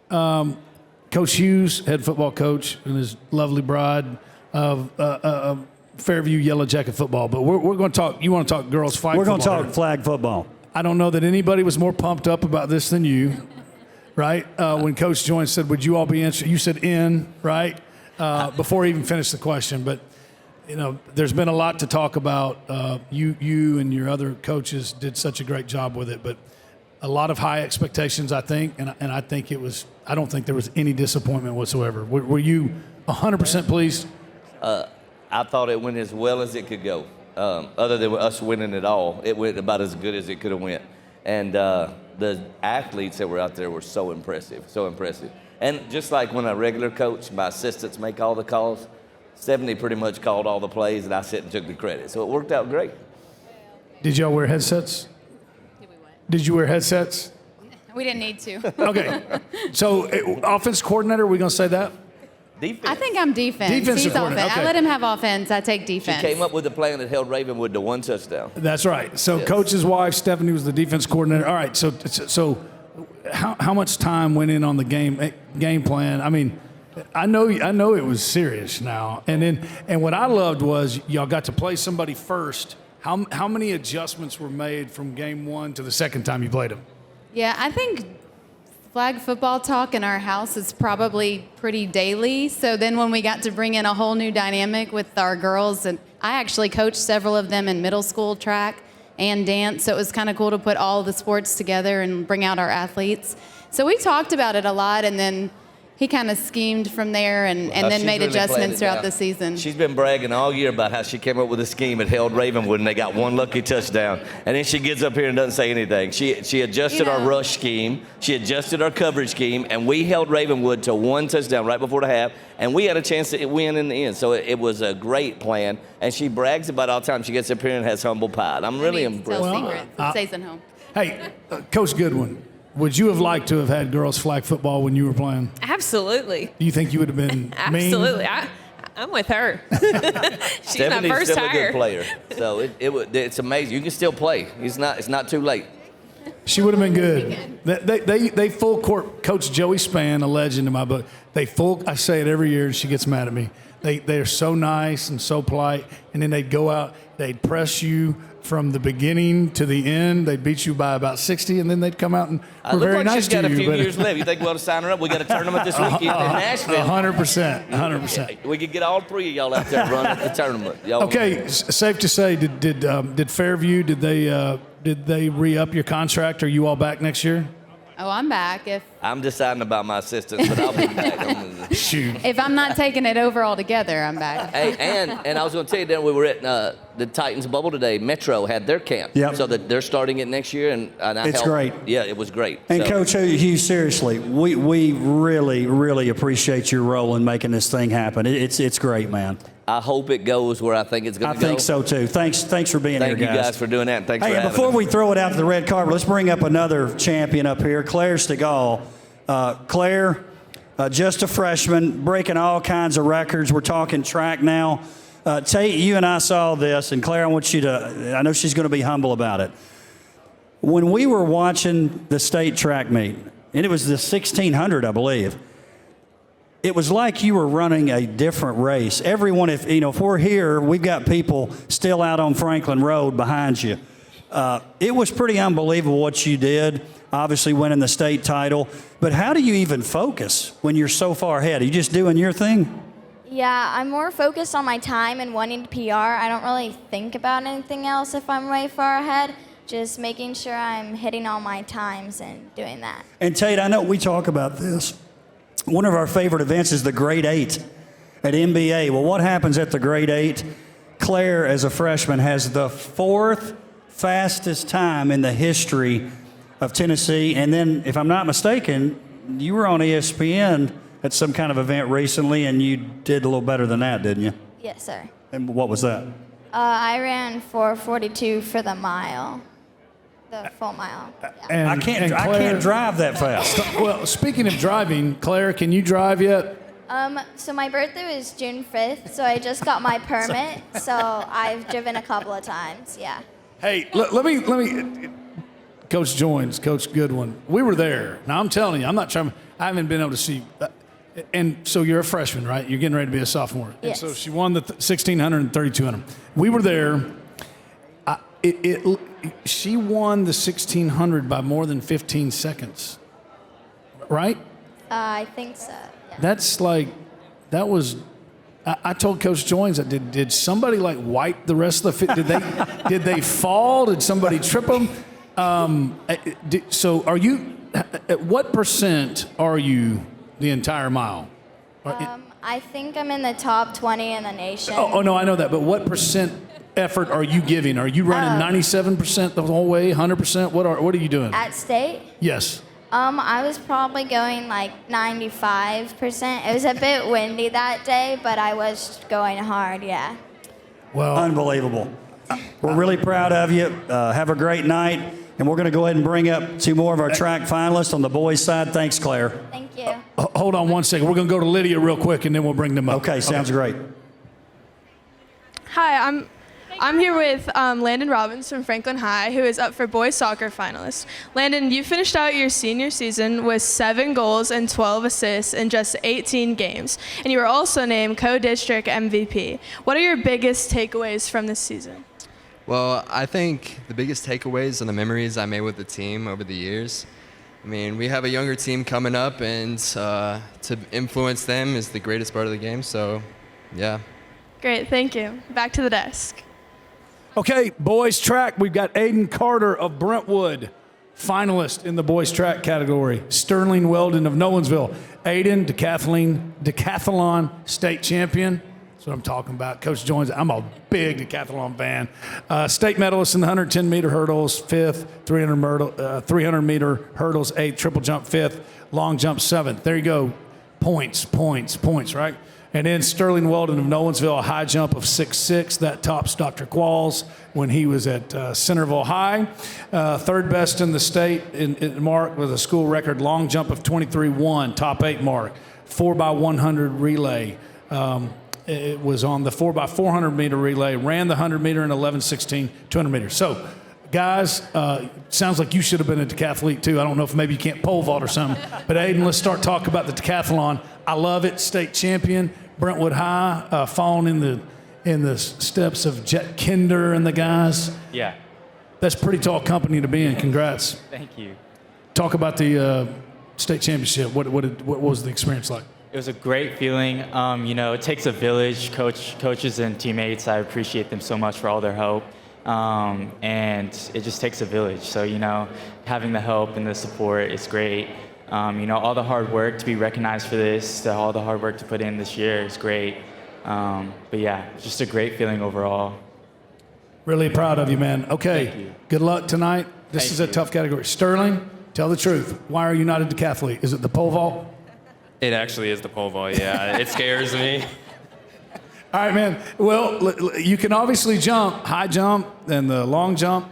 Coach Hughes, head football coach, and his lovely bride of Fairview Yellow Jacket football. But we're going to talk. You want to talk girls flag football? We're going to talk flag football. I don't know that anybody was more pumped up about this than you, right? When Coach joined, said, "Would you all be interested?" You said, "In," right? Before he even finished the question, but there's been a lot to talk about. You and your other coaches did such a great job with it, but a lot of high expectations, I think, and I think it was. I don't think there was any disappointment whatsoever. Were you 100% pleased? I thought it went as well as it could go. Other than us winning it all, it went about as good as it could have went. And the athletes that were out there were so impressive. And just like when a regular coach, my assistants make all the calls, Stephanie pretty much called all the plays, and I sat and took the credit. So it worked out great. Did y'all wear headsets? Did you wear headsets? We didn't need to. Okay. So, offense coordinator, are we going to say that? Defense. I think I'm defense. Defensive He's coordinator, offense. okay. I let him have offense. I take defense. She came up with a plan that held Ravenwood to 1 touchdown. That's right. So, Yes. Coach's wife, Stephanie, was the defense coordinator. All right. So how much time went in on the game plan? I mean, I know it was serious now. And what I loved was y'all got to play somebody first. How many adjustments were made from game one to the second time you played them? Yeah, I think flag football talk in our house is probably pretty daily. So then when we got to bring in a whole new dynamic with our girls, and I actually coached several of them in middle school track and dance, so it was kind of cool to put all the sports together and bring out our athletes. So we talked about it a lot, and then he kind of schemed from there and then She's made really playing adjustments it throughout now. the season. She's been bragging all year about how she came up with a scheme that held Ravenwood, and they got one lucky touchdown. And then she gets up here and doesn't say anything. She adjusted our rush scheme. She adjusted our coverage scheme, and we held Ravenwood to 1 touchdown right before the half, and we had a chance to win in the end. So it was a great plan, and she brags about all the time she gets up here and has humble pie. I'm really impressed. Tell secrets. It stays at home. Hey, Coach Goodwin, would you have liked to have had girls flag football when you were playing? Absolutely. Do you think you would have been Absolutely. I'm with her. She's Stephanie's my first still hire. a good player, so it's amazing. You can still play. It's not too late. She would have been good. They full court. Coach Joey Spann, a legend in my book. I say it every year, and she gets mad at me. They're so nice and so polite, and then they'd go out. They'd press you from the beginning to the end. They'd beat you by about 60, and then they'd come out and were Look very like nice she's to you. got a few but- years left. You think we ought to sign her up? We got a tournament this weekend in Nashville. 100%. 100%. We could get all 3 of y'all out there running the tournament. Y'all Okay, safe to say, did Fairview, did they re-up your contract? Are you all back next year? Oh, I'm back. I'm deciding about my assistants, but I'll be back. Shoot. If I'm not taking it over altogether, I'm back. Hey, and I was going to tell you that we were at the Titans bubble today. Metro had their camp, so that they're starting it next year, and I It's helped. great. Yeah, it was great. And So- Coach Hughes, seriously, we really, really appreciate your role in making this thing happen. It's great, man. I hope it goes where I think it's going to go. I think so too. Thanks for being here, Thank you guys for doing that, and thanks for having before us. we throw it out to the red carpet, let's bring up another champion up here, Claire Stegall. Claire, just a freshman, breaking all kinds of records. We're talking track now. Tate, you and I saw this, and Claire, I want you to, I know she's going to be humble about it. When we were watching the state track meet, and it was the 1600, I believe, it was like you were running a different race. Everyone, if we're here, we've got people still out on Franklin Road behind you. It was pretty unbelievable what you did, obviously winning the state title. But how do you even focus when you're so far ahead? Are you just doing your thing? Yeah, I'm more focused on my time and wanting to PR. I don't really think about anything else if I'm way far ahead. Just making sure I'm hitting all my times and doing that. And Tate, I know we talk about this. One of our favorite events is the Grade 8 at NBA. Well, what happens at the Grade 8? Claire, as a freshman, has the 4th fastest time in the history of Tennessee. And then, if I'm not mistaken, you were on ESPN at some kind of event recently, and you did a little better than that, didn't you? Yes, sir. And what was that? I ran 4:42 for the mile, the full mile. Yeah. I can't drive that fast. Well, speaking of driving, Claire, can you drive yet? So my birthday was June 5th, so I just got my permit, so I've driven a couple of times, yeah. Hey, let me. Coach joins, Coach Goodwin. We were there. Now, I'm telling you, I haven't been able to see. And so you're a freshman, right? You're getting ready to be a sophomore. Yes. And so she won the 1600 and 3200. We were there. She won the 1600 by more than 15 seconds, right? I think so. Yeah. That's like, that was. I told Coach Joins that did somebody like wipe the rest of the fit? Did they fall? Did somebody trip them? So are you? At what percent are you the entire mile? I think I'm in the top 20 in the nation. Oh no, I know that. But what percent effort are you giving? Are you running 97% the whole way? 100%? What are you doing? At state? Yes. I was probably going like 95%. It was a bit windy that day, but I was going hard, yeah. Well, unbelievable. We're really proud of you. Have a great night. And we're going to go ahead and bring up 2 more of our track finalists on the boys' side. Thanks, Claire. Thank you. Hold on one second. We're going to go to Lydia real quick, and then we'll bring them up. Okay, sounds great. Hi, I'm here with Landon Robbins from Franklin High, who is up for boys soccer finalist. Landon, you finished out your senior season with 7 goals and 12 assists in just 18 games, and you were also named co-district MVP. What are your biggest takeaways from this season? Well, I think the biggest takeaways and the memories I made with the team over the years. I mean, we have a younger team coming up, and to influence them is the greatest part of the game. So, yeah. Great, thank you. Back to the desk. Okay, boys track. We've got Aiden Carter of Brentwood, finalist in the boys track category. Sterling Weldon of Nolensville. Aiden, decathlon state champion. That's what I'm talking about. Coach joins. I'm a big decathlon fan. State medalist in the 110-meter hurdles, 5th, 300-meter hurdles, 8th, triple jump, 5th, long jump, 7th. There you go. Points, right? And then Sterling Weldon of Nolensville, a high jump of 6'6". That tops Dr. Qualls when he was at Centerville High. 3rd best in the state in mark with a school record long jump of 23.1, top 8 mark. 4x100 relay. It was on the 4x400 meter relay, ran the 100 meter in 11:16, 200 meters. So, guys, sounds like you should have been a decathlete too. I don't know if maybe you can't pole vault or something. But Aiden, let's start talking about the decathlon. I love it. State champion, Brentwood High, following in the steps of Jet Kinder and the guys. Yeah. That's pretty tall company to be in. Congrats. Thank you. Talk about the state championship. What was the experience like? It was a great feeling. It takes a village, coaches and teammates. I appreciate them so much for all their help. And it just takes a village. So, having the help and the support is great. All the hard work to be recognized for this, all the hard work to put in this year is great. But yeah, just a great feeling overall. Really proud of you, man. Okay, good luck tonight. This is a tough category. Sterling, tell the truth. Why are you not a decathlete? Is it the pole vault? It actually is the pole vault, yeah. It scares me. All right, man. Well, you can obviously jump, high jump, and the long jump,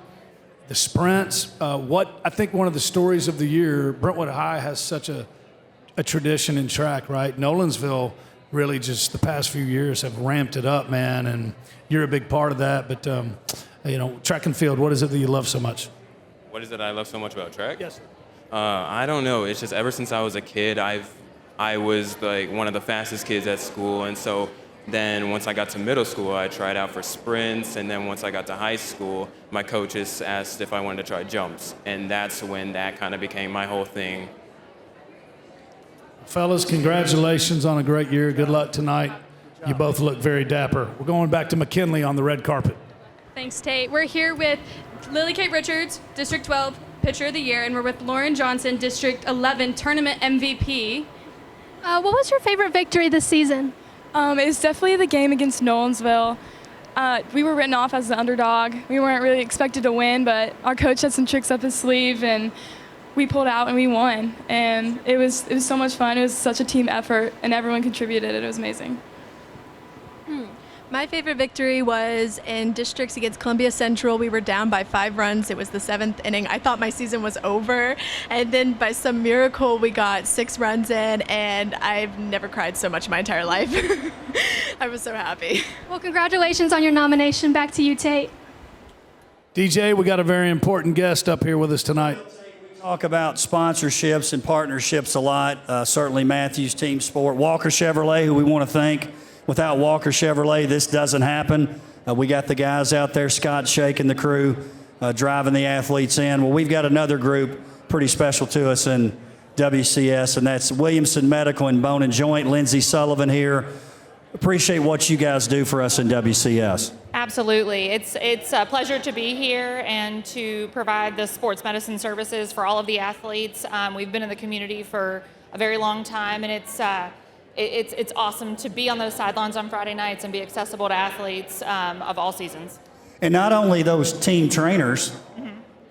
the sprints. I think one of the stories of the year, Brentwood High has such a tradition in track, right? Nolensville really just the past few years have ramped it up, man, and you're a big part of that. But, track and field, what is it that you love so much? What is it I love so much about track? Yes. I don't know. It's just ever since I was a kid, I was like one of the fastest kids at school, and so then once I got to middle school, I tried out for sprints, and then once I got to high school, my coaches asked if I wanted to try jumps, and that's when that kind of became my whole thing. Fellas, congratulations on a great year. Good luck tonight. You both look very dapper. We're going back to McKinley on the red carpet. Thanks, Tate. We're here with Lily Kate Richards, District 12 Pitcher of the Year, and we're with Lauren Johnson, District 11 Tournament MVP. What was your favorite victory this season? It's definitely the game against Nolensville. We were written off as the underdog. We weren't really expected to win, but our coach had some tricks up his sleeve, and we pulled out and we won. And it was so much fun. It was such a team effort, and everyone contributed. It was amazing. My favorite victory was in districts against Columbia Central. We were down by 5 runs. It was the 7th inning. I thought my season was over. And then by some miracle, we got 6 runs in, and I've never cried so much in my entire life. I was so happy. Well, congratulations on your nomination. Back to you, Tate. DJ, we got a very important guest up here with us tonight. Talk about sponsorships and partnerships a lot. Certainly Matthews Team Sport, Walker Chevrolet, who we want to thank. Without Walker Chevrolet, this doesn't happen. We got the guys out there, Scott Shake and the crew, driving the athletes in. Well, we've got another group pretty special to us in WCS, and that's Williamson Medical and Bone and Joint. Lindsay Sullivan here. Appreciate what you guys do for us in WCS. Absolutely. It's a pleasure to be here and to provide the sports medicine services for all of the athletes. We've been in the community for a very long time, and it's awesome to be on those sidelines on Friday nights and be accessible to athletes of all seasons. And not only those team trainers,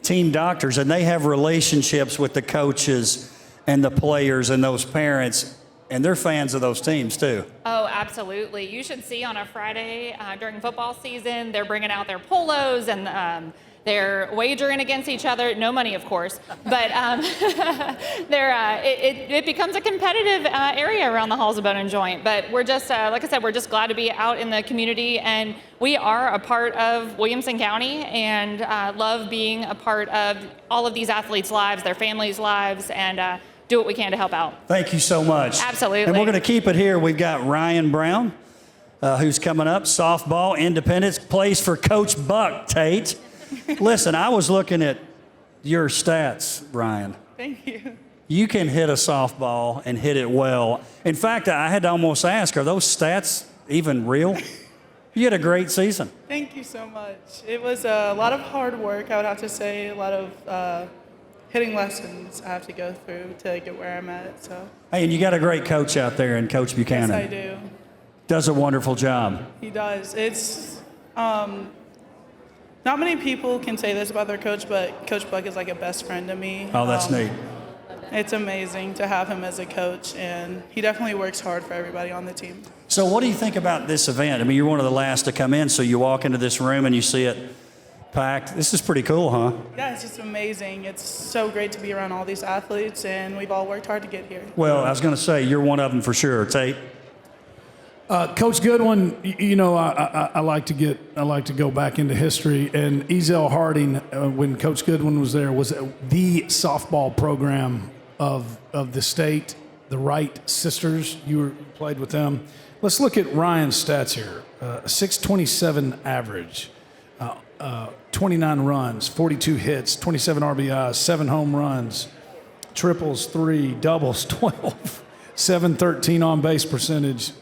team doctors, and they have relationships with the coaches and the players and those parents, and they're fans of those teams too. Oh, absolutely. You should see on a Friday during football season, they're bringing out their polos and they're wagering against each other. No money, of course, but it becomes a competitive area around the halls of Bone and Joint. But we're just, like I said, we're just glad to be out in the community, and we are a part of Williamson County, and love being a part of all of these athletes' lives, their families' lives, and do what we can to help out. Thank you so much. Absolutely. And we're going to keep it here. We've got Ryan Brown, who's coming up, softball, Independence, plays for Coach Buck, Tate. Listen, I was looking at your stats, Ryan. Thank you. You can hit a softball and hit it well. In fact, I had to almost ask, are those stats even real? You had a great season. Thank you so much. It was a lot of hard work, I would have to say, a lot of hitting lessons I have to go through to get where I'm at. So. Hey, and you got a great coach out there in Coach Buchanan. Yes, I do. Does a wonderful job. He does. It's not many people can say this about their coach, but Coach Buck is like a best friend to me. Oh, that's neat. It's amazing to have him as a coach, and he definitely works hard for everybody on the team. So what do you think about this event? I mean, you're one of the last to come in, so you walk into this room and you see it packed. This is pretty cool, huh? Yeah, it's just amazing. It's so great to be around all these athletes, and we've all worked hard to get here. Well, I was going to say, you're one of them for sure, Tate. Coach Goodwin, I like to go back into history, and Ezel Harding, when Coach Goodwin was there, was the softball program of the state. The Wright sisters, you played with them. Let's look at Ryan's stats here. 627 average, 29 runs, 42 hits, 27 RBIs, 7 home runs, triples 3, doubles 12, 713 on base percentage.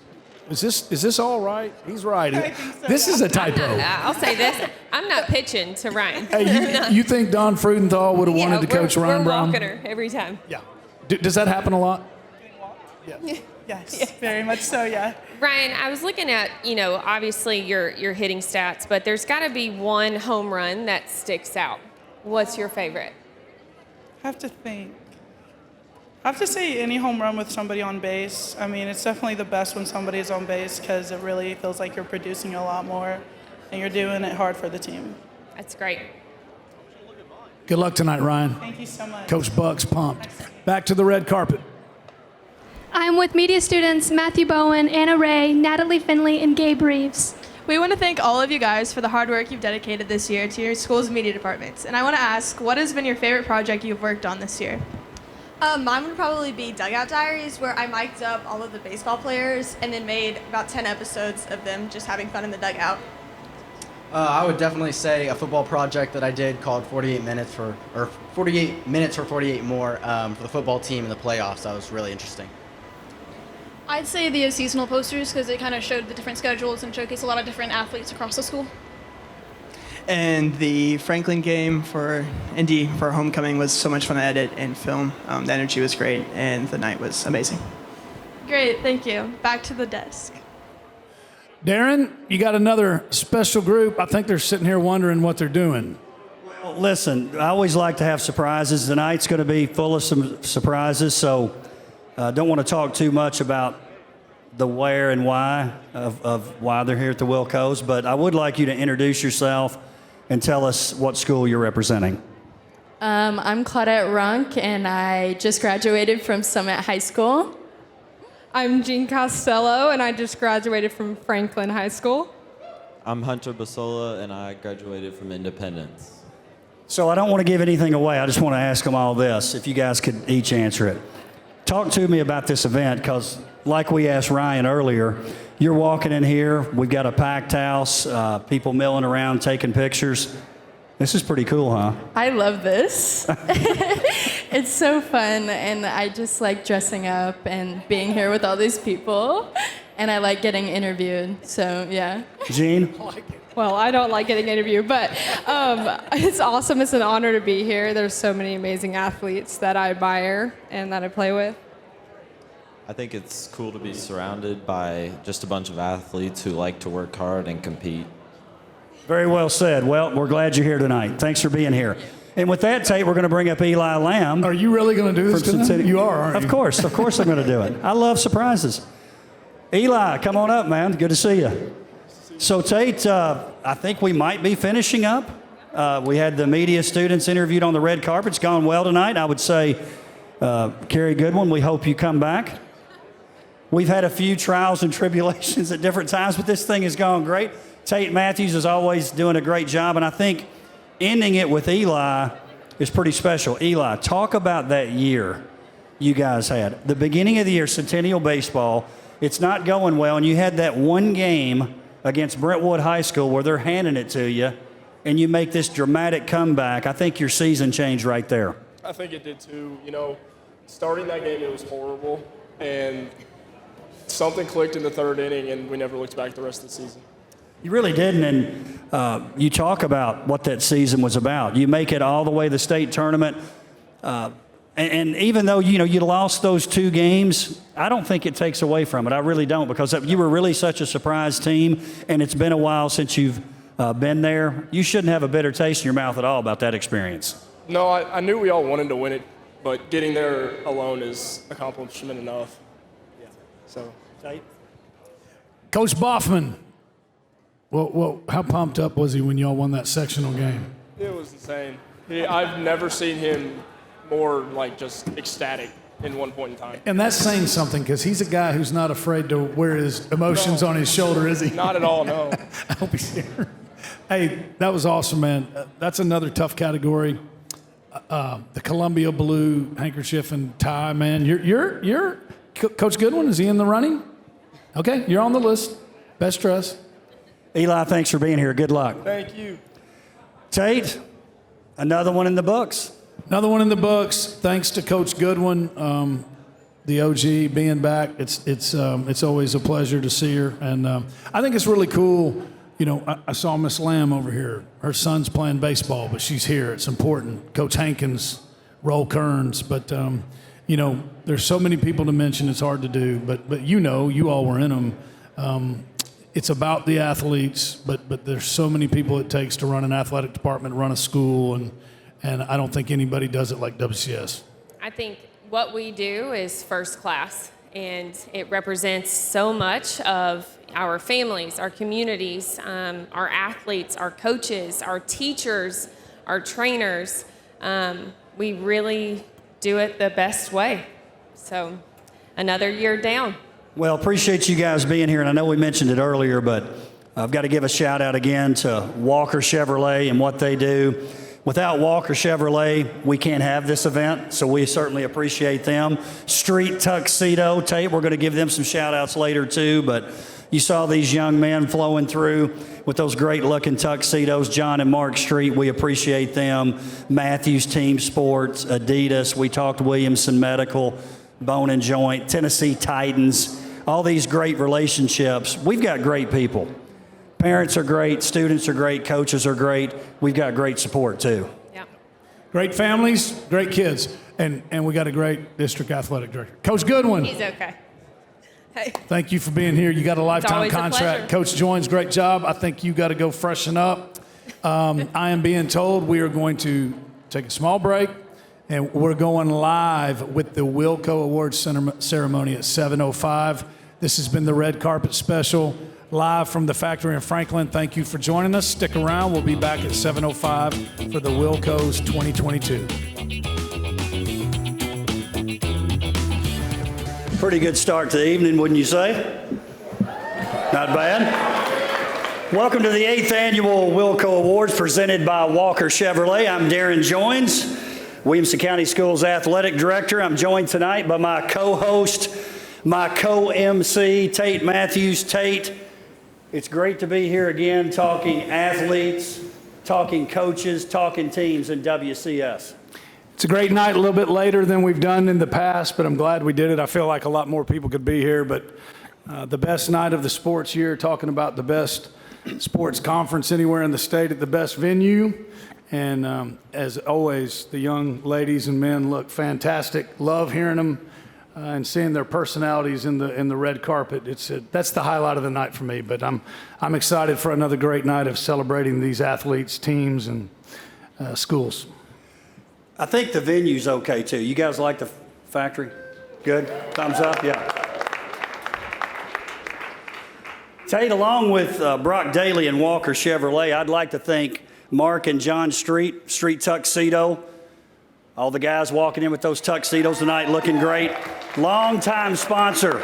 Is this all right? He's right. So. This is a typo. I'll say this. I'm not pitching to Ryan. Hey, you think Don Frudenthal would have wanted to coach Ryan Brown? We're walking her every time. Yeah. Does that happen a lot? Yeah. Yes, very much so, yeah. Ryan, I was looking at, obviously your hitting stats, but there's got to be one home run that sticks out. What's your favorite? I have to think. I have to say any home run with somebody on base. I mean, it's definitely the best when somebody is on base because it really feels like you're producing a lot more and you're doing it hard for the team. That's great. Good luck tonight, Ryan. Thank you so much. Coach Buck's pumped. Back to the red carpet. I'm with media students Matthew Bowen, Anna Ray, Natalie Finley, and Gabe Reeves. We want to thank all of you guys for the hard work you've dedicated this year to your school's media departments. And I want to ask, what has been your favorite project you've worked on this year? Mine would probably be Dugout Diaries, where I mic'd up all of the baseball players and then made about 10 episodes of them just having fun in the dugout. I would definitely say a football project that I did called 48 Minutes for 48 More for the football team in the playoffs. That was really interesting. I'd say the seasonal posters because it kind of showed the different schedules and showcased a lot of different athletes across the school. And the Franklin game for Indy for homecoming was so much fun to edit and film. The energy was great and the night was amazing. Great, thank you. Back to the desk. Darren, you got another special group. I think they're sitting here wondering what they're doing. Well, listen, I always like to have surprises. Tonight's going to be full of some surprises, so don't want to talk too much about the where and why of why they're here at the Wilcos, but I would like you to introduce yourself and tell us what school you're representing. I'm Claudette Runk, and I just graduated from Summit High School. I'm Jean Costello, and I just graduated from Franklin High School. I'm Hunter Basola, and I graduated from Independence. So I don't want to give anything away. I just want to ask them all this, if you guys could each answer it. Talk to me about this event, because like we asked Ryan earlier, you're walking in here, we've got a packed house, people milling around, taking pictures. This is pretty cool, huh? I love this. It's so fun, and I just like dressing up and being here with all these people, and I like getting interviewed, so yeah. Jean? Well, I don't like getting interviewed, but it's awesome. It's an honor to be here. There's so many amazing athletes that I admire and that I play with. I think it's cool to be surrounded by just a bunch of athletes who like to work hard and compete. Very well said. Well, we're glad you're here tonight. Thanks for being here. And with that, Tate, we're going to bring up Eli Lamb. Are you really going to do this tonight? You are, aren't you? Of course I'm going to do it. I love surprises. Eli, come on up, man. Good to see you. So, Tate, I think we might be finishing up. We had the media students interviewed on the red carpet. It's gone well tonight. I would say, Carrie Goodwin, we hope you come back. We've had a few trials and tribulations at different times, but this thing has gone great. Tate Matthews is always doing a great job, and I think ending it with Eli is pretty special. Eli, talk about that year you guys had. The beginning of the year, Centennial Baseball, it's not going well, and you had that one game against Brentwood High School where they're handing it to you, and you make this dramatic comeback. I think your season changed right there. I think it did too. You know, starting that game, it was horrible, and something clicked in the third inning, and we never looked back the rest of the season. You really didn't, and you talk about what that season was about. You make it all the way to the state tournament, and even though you lost those two games, I don't think it takes away from it. I really don't, because you were really such a surprise team, and it's been a while since you've been there. You shouldn't have a bitter taste in your mouth at all about that experience. No, I knew we all wanted to win it, but getting there alone is accomplishment enough. Yeah. So, Coach Boffman, well, how pumped up was he when y'all won that sectional game? it was insane. I've never seen him more just ecstatic in one point in time. And that's saying something, because he's a guy who's not afraid to wear his emotions on his shoulder, is he? Not at all, no. I hope he's here. Hey, that was awesome, man. That's another tough category. The Columbia blue handkerchief and tie, man. You're Coach Goodwin, is he in the running? Okay, you're on the list. Best dress. Eli, thanks for being here. Good luck. Thank you. Tate, another one in the books. Another one in the books. Thanks to Coach Goodwin, the OG, being back. It's always a pleasure to see her, and I think it's really cool. I saw Miss Lamb over here. Her son's playing baseball, but she's here. It's important. Coach Hankins, Roll Kearns, but there's so many people to mention. It's hard to do, but you all were in them. It's about the athletes, but there's so many people it takes to run an athletic department, run a school, and I don't think anybody does it like WCS. I think what we do is first class, and it represents so much of our families, our communities, our athletes, our coaches, our teachers, our trainers. We really do it the best way. So another year down. Well, appreciate you guys being here, and I know we mentioned it earlier, but I've got to give a shout out again to Walker Chevrolet and what they do. Without Walker Chevrolet, we can't have this event, so we certainly appreciate them. Street Tuxedo, Tate, we're going to give them some shout outs later too, but you saw these young men flowing through with those great looking tuxedos. John and Mark Street, we appreciate them. Matthews Team Sports, Adidas, we talked Williamson Medical, Bone and Joint, Tennessee Titans, all these great relationships. We've got great people. Parents are great, students are great, coaches are great. We've got great support too. Yeah. Great families, great kids, and we got a great district athletic director. Coach Goodwin. He's okay. Hey. Thank you for being here. You got a lifetime always a contract. pleasure. Coach Joins, great job. I think you got to go freshen up. I am being told we are going to take a small break, and we're going live with the WILLCO Awards ceremony at 7:05. This has been the Red Carpet Special, live from the factory in Franklin. Thank you for joining us. Stick around. We'll be back at 7:05 for the WILLCO's 2022. Pretty good start to the evening, wouldn't you say? Not bad. Welcome to the 8th Annual WILLCO Awards presented by Walker Chevrolet. I'm Darren Joins, Williamson County Schools Athletic Director. I'm joined tonight by my co-host, my co-MC, Tate Matthews. Tate, it's great to be here again talking athletes, talking coaches, talking teams in WCS. It's a great night, a little bit later than we've done in the past, but I'm glad we did it. I feel like a lot more people could be here, but the best night of the sports year, talking about the best sports conference anywhere in the state at the best venue. And as always, the young ladies and men look fantastic. Love hearing them and seeing their personalities in the red carpet. That's the highlight of the night for me, but I'm excited for another great night of celebrating these athletes, teams, and schools. I think the venue's okay too. You guys like the factory? Good? Thumbs up? Yeah. Tate, along with Brock Daly and Walker Chevrolet, I'd like to thank Mark and John Street Tuxedo. All the guys walking in with those tuxedos tonight looking great. Long-time sponsor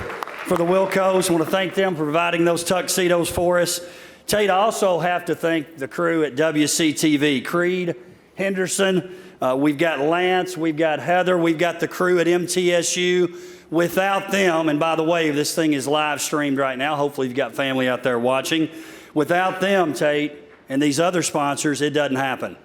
for the WILLCOs. I want to thank them for providing those tuxedos for us. Tate, I also have to thank the crew at WCTV. Creed, Henderson, we've got Lance, we've got Heather, we've got the crew at MTSU. Without them, and by the way, this thing is live streamed right now. Hopefully you've got family out there watching. Without them, Tate, and these other sponsors, it doesn't happen.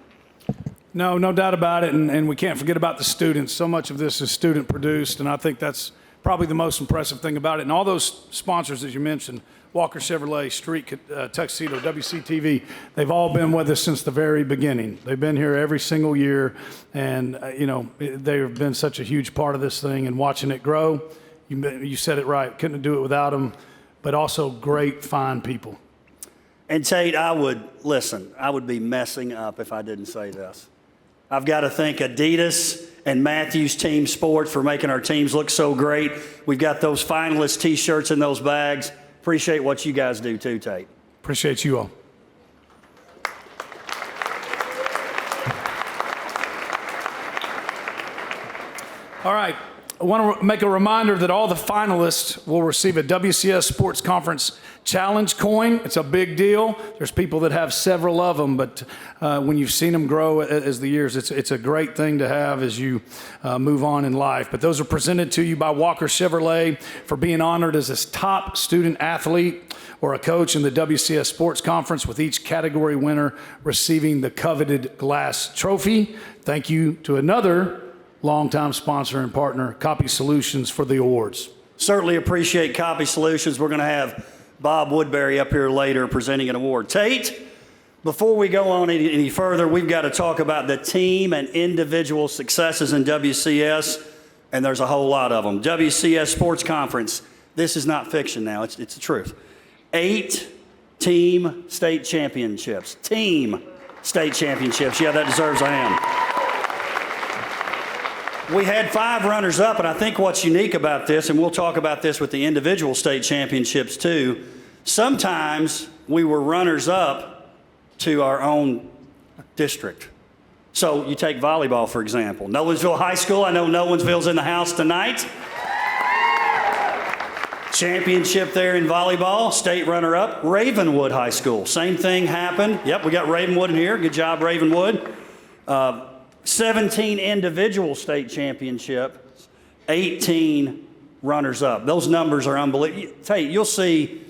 No doubt about it, and we can't forget about the students. So much of this is student-produced, and I think that's probably the most impressive thing about it. And all those sponsors that you mentioned, Walker Chevrolet, Street Tuxedo, WCTV, they've all been with us since the very beginning. They've been here every single year, and they've been such a huge part of this thing and watching it grow. You said it right, couldn't do it without them, but also great, fine people. And Tate, I would be messing up if I didn't say this. I've got to thank Adidas and Matthews Team Sports for making our teams look so great. We've got those finalist T-shirts in those bags. Appreciate what you guys do too, Tate. Appreciate you all. All right. I want to make a reminder that all the finalists will receive a WCS Sports Conference Challenge coin. It's a big deal. There's people that have several of them, but when you've seen them grow as the years, it's a great thing to have as you move on in life. But those are presented to you by Walker Chevrolet for being honored as a top student athlete or a coach in the WCS Sports Conference, with each category winner receiving the coveted glass trophy. Thank you to another longtime sponsor and partner, Copy Solutions, for the awards. Certainly appreciate Copy Solutions. We're going to have Bob Woodbury up here later presenting an award. Tate, before we go on any further, we've got to talk about the team and individual successes in WCS, and there's a whole lot of them. WCS Sports Conference, this is not fiction now, it's the truth. 8 team state championships. Team state championships. Yeah, that deserves a hand. We had 5 runners-up, and I think what's unique about this, and we'll talk about this with the individual state championships too, sometimes we were runners-up to our own district. So you take volleyball, for example. Nolensville High School, I know Nolensville's in the house tonight. Championship there in volleyball, state runner-up, Ravenwood High School. Same thing happened. Yep, we got Ravenwood in here. Good job, Ravenwood. 17 individual state championships, 18 runners-up. Those numbers are unbelievable. Tate, you'll see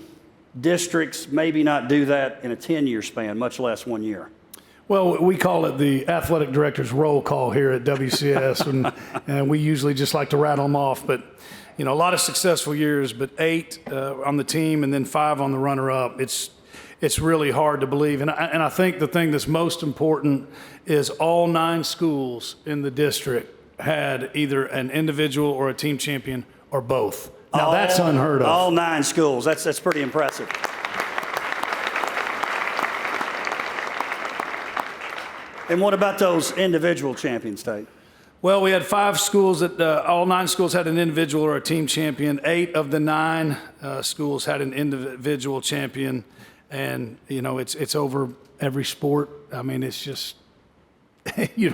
districts maybe not do that in a 10-year span, much less 1 year. Well, we call it the athletic director's roll call here at WCS, and we usually just like to rattle them off. But, you know, a lot of successful years, but 8 on the team and then 5 on the runner-up. It's really hard to believe. And I think the thing that's most important is all 9 schools in the district had either an individual or a team champion or both. Now, that's unheard of. All 9 schools. That's pretty impressive. And what about those individual champions, Tate? Well, we had 5 schools that all 9 schools had an individual or a team champion. 8 of the 9 schools had an individual champion. And, you know, it's over every sport. I mean, it's just, you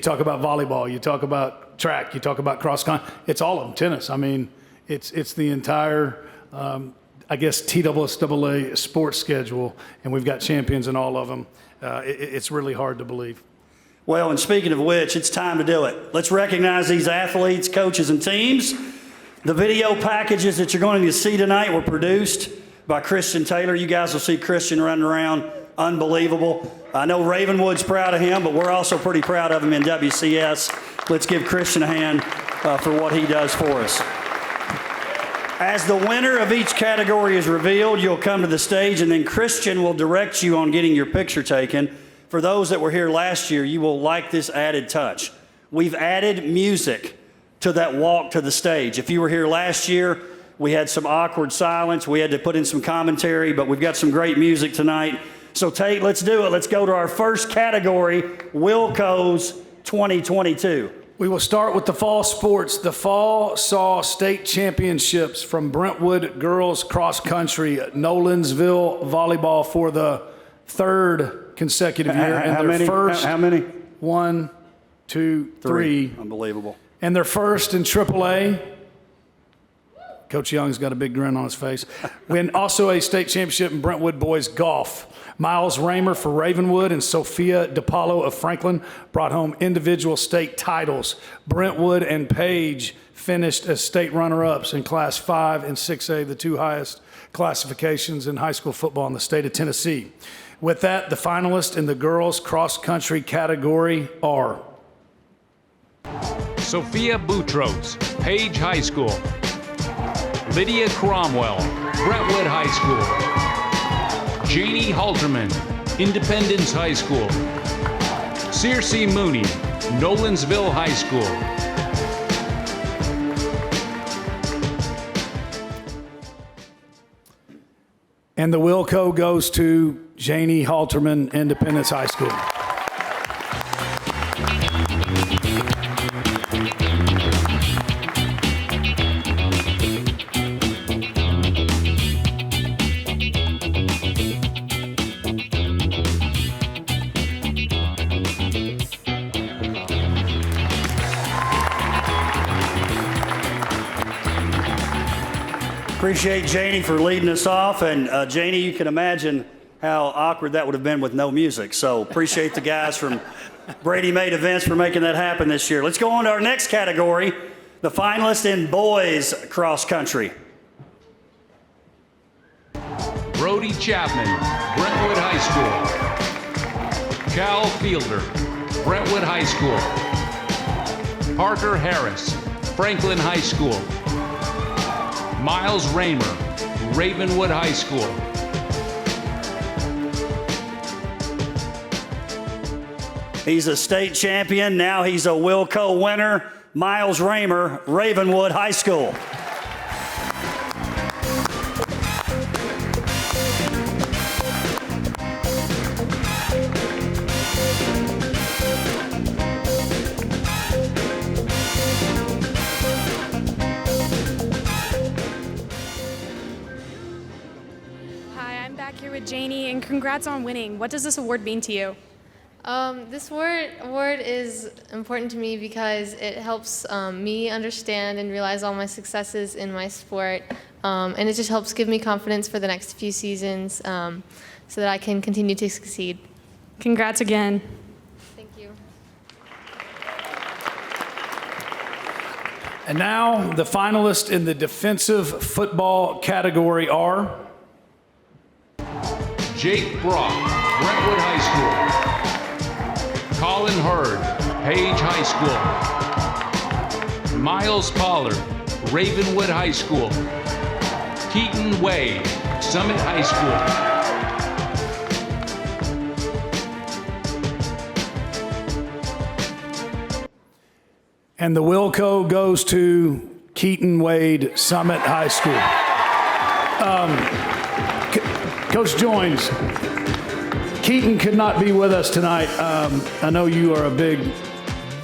talk about volleyball, you talk about track, you talk about cross country. It's all of them. Tennis. I mean, it's the entire, I guess, TSSAA sports schedule, and we've got champions in all of them. It's really hard to believe. Well, and speaking of which, it's time to do it. Let's recognize these athletes, coaches, and teams. The video packages that you're going to see tonight were produced by Christian Taylor. You guys will see Christian running around, unbelievable. I know Ravenwood's proud of him, but we're also pretty proud of him in WCS. Let's give Christian a hand for what he does for us. As the winner of each category is revealed, you'll come to the stage, and then Christian will direct you on getting your picture taken. For those that were here last year, you will like this added touch. We've added music to that walk to the stage. If you were here last year, we had some awkward silence. We had to put in some commentary, but we've got some great music tonight. So Tate, let's do it. Let's go to our first category, Wilco's 2022. We will start with the fall sports. The fall saw state championships from Brentwood girls cross country, Nolensville volleyball for the 3rd consecutive year. How many? How many? 1, 2, 3. Unbelievable. And their first in AAA. Coach Young's got a big grin on his face. Win also a state championship in Brentwood boys golf. Miles Raymer for Ravenwood and Sophia DiPaolo of Franklin brought home individual state titles. Brentwood and Page finished as state runner-ups in Class 5 and 6A, the 2 highest classifications in high school football in the state of Tennessee. With that, the finalists in the girls cross-country category are Sophia Boutros, Page High School. Lydia Cromwell, Brentwood High School. Janie Halterman, Independence High School. Circe Mooney, Nolensville High School. And the Wilco goes to Janie Halterman, Independence High School. Appreciate Janie for leading us off. And Janie, you can imagine how awkward that would have been with no music. So appreciate the guys from Brady Made Events for making that happen this year. Let's go on to our next category, the finalists in boys cross country. Brody Chapman, Brentwood High School. Cal Fielder, Brentwood High School. Parker Harris, Franklin High School. Miles Raymer, Ravenwood High School. He's a state champion. Now he's a Wilco winner. Miles Raymer, Ravenwood High School. I'm back here with Janie, and congrats on winning. What does this award mean to you? This award is important to me because it helps me understand and realize all my successes in my sport, and it just helps give me confidence for the next few seasons so that I can continue to succeed. Congrats again. Thank you. And now the finalists in the defensive football category are Jake Brock, Brentwood High School. Colin Hurd, Page High School. Miles Pollard, Ravenwood High School. Keaton Wade, Summit High School. And the Wilco goes to Keaton Wade Summit High School. Coach Joins, Keaton could not be with us tonight. I know you are a big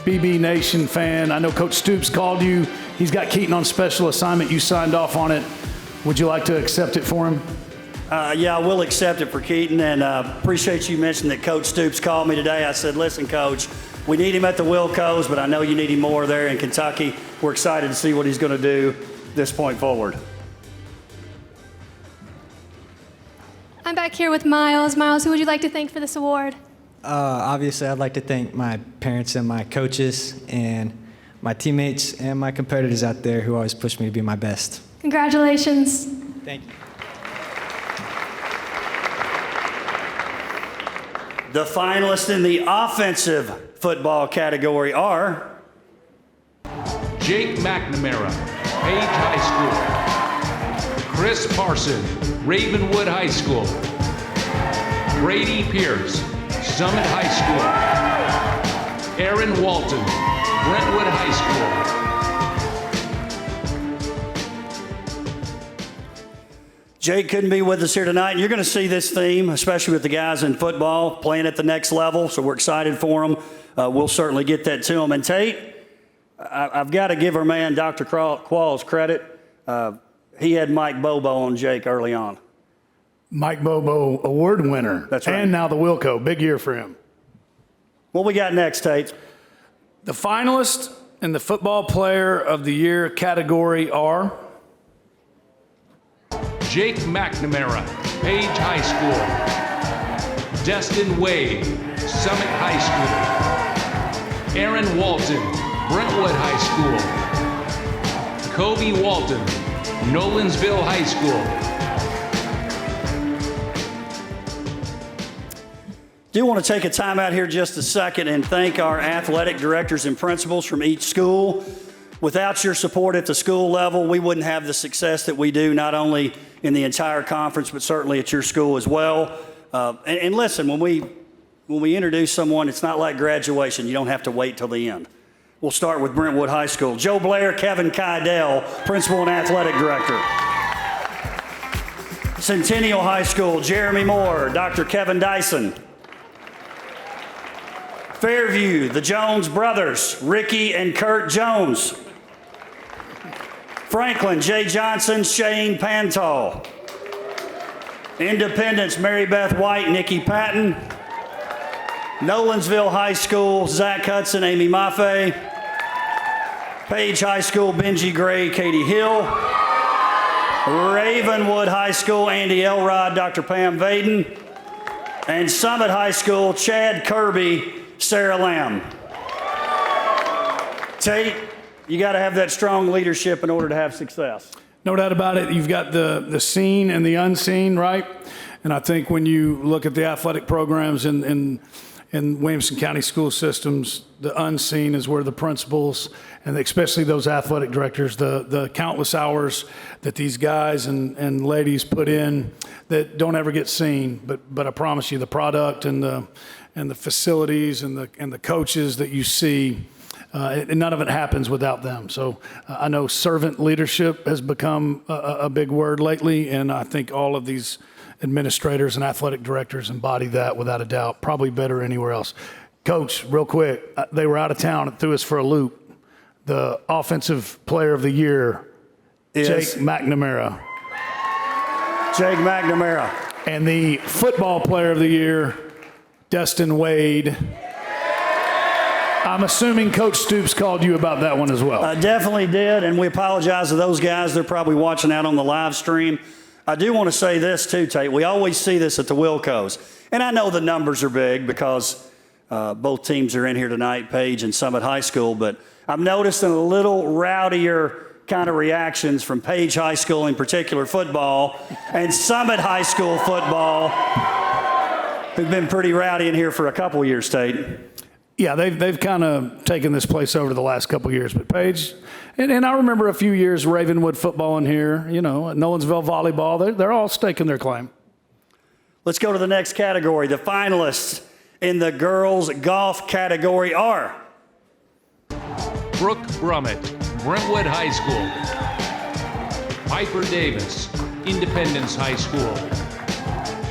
BB Nation fan. I know Coach Stoops called you. He's got Keaton on special assignment. You signed off on it. Would you like to accept it for him? Yeah, I will accept it for Keaton, and appreciate you mentioning that Coach Stoops called me today. I said, listen, Coach, we need him at the Wilcos, but I know you need him more there in Kentucky. We're excited to see what he's going to do this point forward. I'm back here with Miles. Miles, who would you like to thank for this award? Obviously, I'd like to thank my parents and my coaches and my teammates and my competitors out there who always push me to be my best. Congratulations. Thank you. The finalists in the offensive football category are Jake McNamara, Page High School. Chris Parson, Ravenwood High School. Brady Pierce, Summit High School. Aaron Walton, Brentwood High School. Jake couldn't be with us here tonight, and you're going to see this theme, especially with the guys in football, playing at the next level, so we're excited for them. We'll certainly get that to them. And Tate, I've got to give our man, Dr. Qualls, credit. He had Mike Bobo on Jake early on. Mike Bobo, award winner. That's right. And now the Wilco. Big year for him. What we got next, Tate? The finalists in the Football Player of the Year category are Jake McNamara, Page High School. Destin Wade, Summit High School. Aaron Walton, Brentwood High School. Kobe Walton, Nolensville High School. Do want to take a time out here just a second and thank our athletic directors and principals from each school. Without your support at the school level, we wouldn't have the success that we do, not only in the entire conference, but certainly at your school as well. And listen, when we introduce someone, it's not like graduation. You don't have to wait till the end. We'll start with Brentwood High School. Joe Blair, Kevin Kydell, Principal and Athletic Director. Centennial High School, Jeremy Moore, Dr. Kevin Dyson. Fairview, the Jones brothers, Ricky and Kurt Jones. Franklin, Jay Johnson, Shane Pantal. Independence, Mary Beth White, Nikki Patton. Nolensville High School, Zach Hudson, Amy Maffei. Page High School, Benji Gray, Katie Hill. Ravenwood High School, Andy Elrod, Dr. Pam Vaden. And Summit High School, Chad Kirby, Sarah Lamb. Tate, you got to have that strong leadership in order to have success. No doubt about it. You've got the seen and the unseen, right? And I think when you look at the athletic programs in Williamson County school systems, the unseen is where the principals and especially those athletic directors, the countless hours that these guys and ladies put in that don't ever get seen. But I promise you, the product and the facilities and the coaches that you see, none of it happens without them. So I know servant leadership has become a big word lately, and I think all of these administrators and athletic directors embody that without a doubt, probably better anywhere else. Coach, real quick, they were out of town and threw us for a loop. The Offensive Player of the Year, Jake McNamara. Jake McNamara. And the football player of the year, Destin Wade. I'm assuming Coach Stoops called you about that one as well. Definitely did, and we apologize to those guys. They're probably watching out on the live stream. I do want to say this too, Tate. We always see this at the Wilcos. And I know the numbers are big because both teams are in here tonight, Page and Summit High School, but I'm noticing a little rowdier kind of reactions from Page High School, in particular football, and Summit High School football, who've been pretty rowdy in here for a couple years, Tate. Yeah, they've kind of taken this place over the last couple of years. But Paige, and I remember a few years Ravenwood football in here, you know, Nolensville volleyball. They're all staking their claim. Let's go to the next category. The finalists in the girls golf category are Brooke Brummett, Brentwood High School. Piper Davis, Independence High School.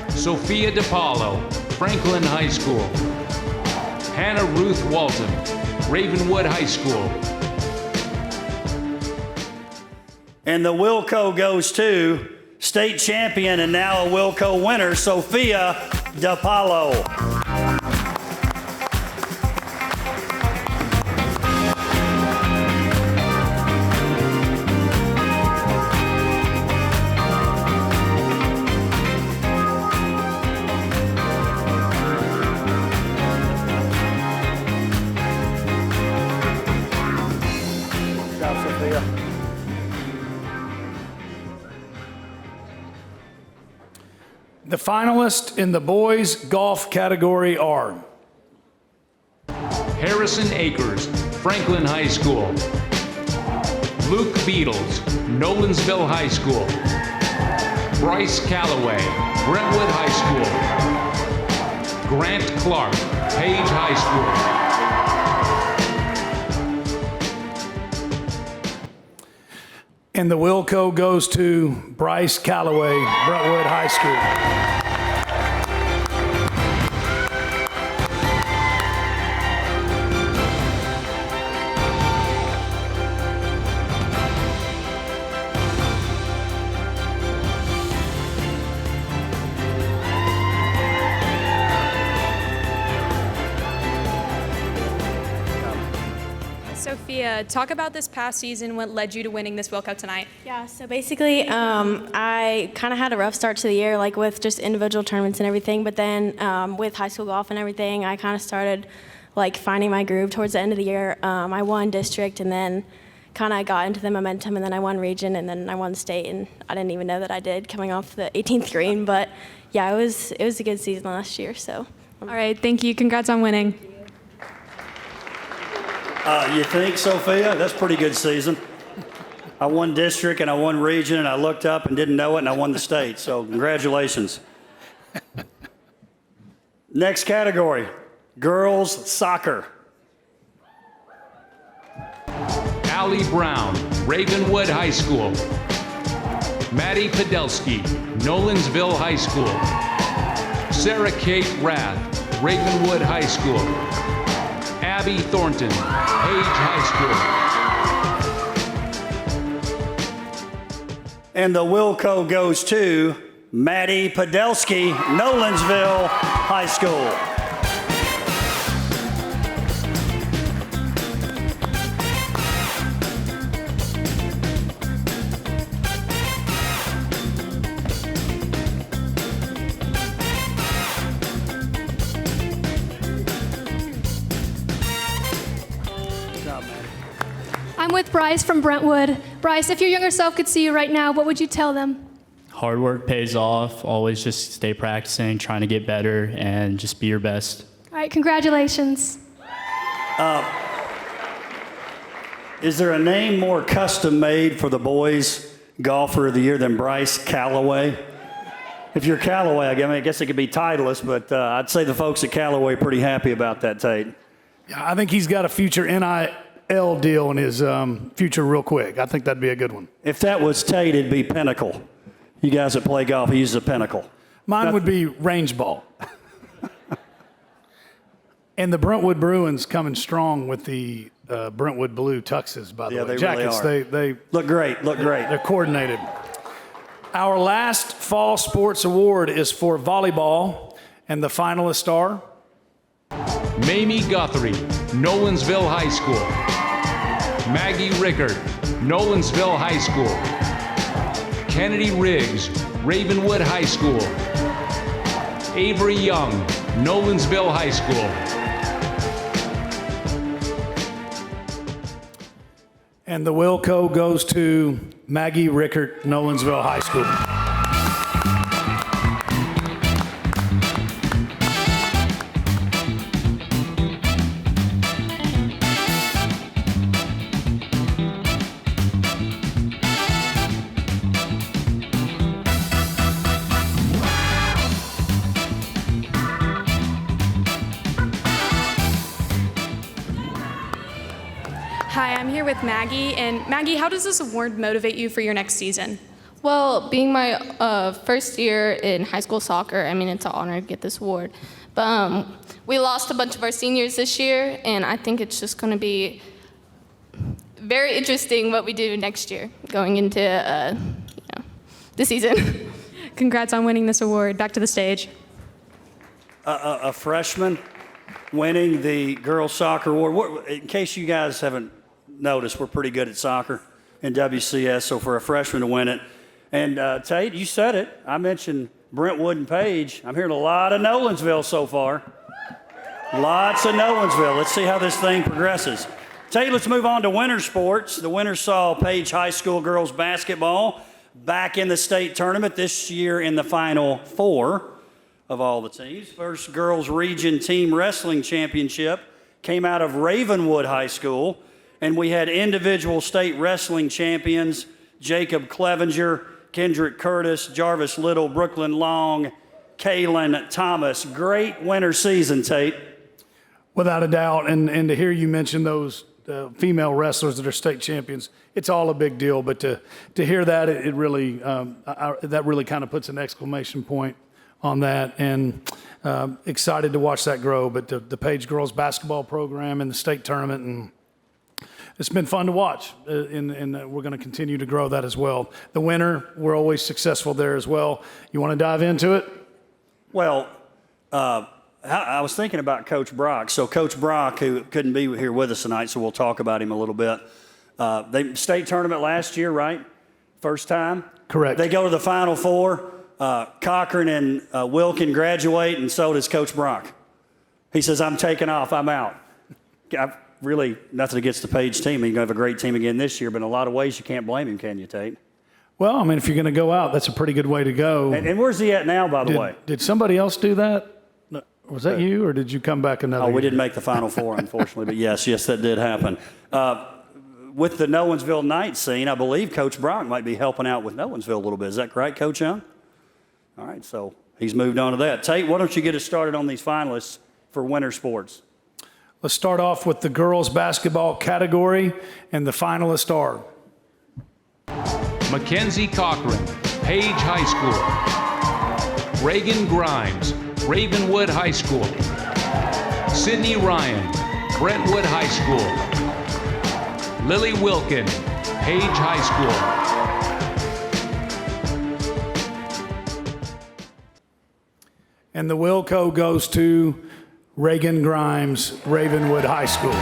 Sophia DePaulo, Franklin High School. Hannah Ruth Walton, Ravenwood High School. And the Wilco goes to state champion and now a Wilco winner, Sophia DePaulo. The finalists in the boys golf category are Harrison Akers, Franklin High School. Luke Beatles, Nolensville High School. Bryce Calloway, Brentwood High School. Grant Clark, Page High School. And the Wilco goes to Bryce Calloway, Brentwood High School. Sophia, talk about this past season, what led you to winning this Wilco tonight? Yeah, so basically I kind of had a rough start to the year, like with just individual tournaments and everything, but then with high school golf and everything, I kind of started like finding my groove towards the end of the year. I won district and then kind of got into the momentum, and then I won region, and then I won state, and I didn't even know that I did coming off the 18th green, but yeah, it was a good season last year, so. All right, thank you. Congrats on winning. You think, Sophia? That's a pretty good season. I won district and I won region, and I looked up and didn't know it, and I won the state. So congratulations. Next category, girls soccer. Allie Brown, Ravenwood High School. Maddie Podelsky, Nolensville High School. Sarah Kate Rath, Ravenwood High School. Abby Thornton, Page High School. And the Wilco goes to Maddie Podelsky, Nolensville High School. I'm with Bryce from Brentwood. Bryce, if your younger self could see you right now, what would you tell them? Hard work pays off. Always just stay practicing, trying to get better, and just be your best. All right, congratulations. Is there a name more custom made for the boys golfer of the year than Bryce Calloway? If you're Calloway, I guess it could be Titleist, but I'd say the folks at Callaway are pretty happy about that, Tate. Yeah, I think he's got a future NIL deal in his future real quick. I think that'd be a good one. If that was Tate, it'd be Pinnacle. You guys that play golf, he uses a Pinnacle. Mine would be range ball. And the Brentwood Bruins coming strong with the Brentwood blue tuxes, by the way. They Jackets, really are. They look great, look great. They're coordinated. Our last fall sports award is for volleyball, and the finalists are Mamie Guthrie, Nolensville High School. Maggie Rickard, Nolensville High School. Kennedy Riggs, Ravenwood High School. Avery Young, Nolensville High School. And the WILLCO goes to Maggie Rickard, Nolensville High School. Hi, I'm here with Maggie. And Maggie, how does this award motivate you for your next season? Well, being my first year in high school soccer, I mean, it's an honor to get this award. But we lost a bunch of our seniors this year, and I think it's just going to be very interesting what we do next year going into the season. Congrats on winning this award. Back to the stage. A freshman winning the girls soccer award. In case you guys haven't noticed, we're pretty good at soccer in WCS, so for a freshman to win it. And Tate, you said it. I mentioned Brentwood and Page. I'm hearing a lot of Nolensville so far. Lots of Nolensville. Let's see how this thing progresses. Tate, let's move on to winter sports. The winners saw Page High School girls basketball back in the state tournament this year in the Final Four of all the teams. First girls region team wrestling championship came out of Ravenwood High School, and we had individual state wrestling champions Jacob Clevenger, Kendrick Curtis, Jarvis Little, Brooklyn Long, Kaylin Thomas. Great winter season, Tate. Without a doubt, and to hear you mention those female wrestlers that are state champions, it's all a big deal. But to hear that, it really that really kind of puts an exclamation point on that, and excited to watch that grow. But the Page girls basketball program in the state tournament, and it's been fun to watch, and we're going to continue to grow that as well. The winter, we're always successful there as well. You want to dive into it? Well, I was thinking about Coach Brock. So Coach Brock, who couldn't be here with us tonight, so we'll talk about him a little bit. They state tournament last year, right? First time? Correct. They go to the Final Four. Cochran and Wilkin graduate, and so does Coach Brock. He says, I'm taking off, I'm out. I've really, nothing against the Page team. You're going to have a great team again this year, but in a lot of ways you can't blame him, can you, Tate? Well, I mean, if you're going to go out, that's a pretty good way to go. And where's he at now, by the way? Did somebody else do that? Was that you, or did you come back another year? We didn't make the Final Four, unfortunately, but yes, that did happen. With the Nolensville night scene, I believe Coach Brock might be helping out with Nolensville a little bit. Is that correct, Coach Young? All right, so he's moved on to that. Tate, why don't you get us started on these finalists for winter sports? Let's start off with the girls basketball category, and the finalists are Mackenzie Cochran, Page High School. Reagan Grimes, Ravenwood High School. Sydney Ryan, Brentwood High School. Lily Wilkin, Page High School. And the WILLCO goes to Reagan Grimes, Ravenwood High School.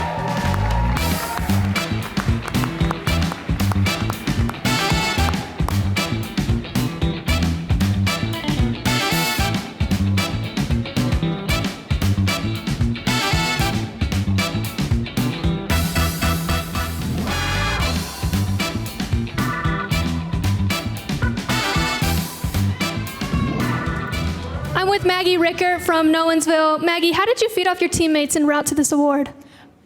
I'm with Maggie Rickert from Nolensville. Maggie, how did you feed off your teammates en route to this award?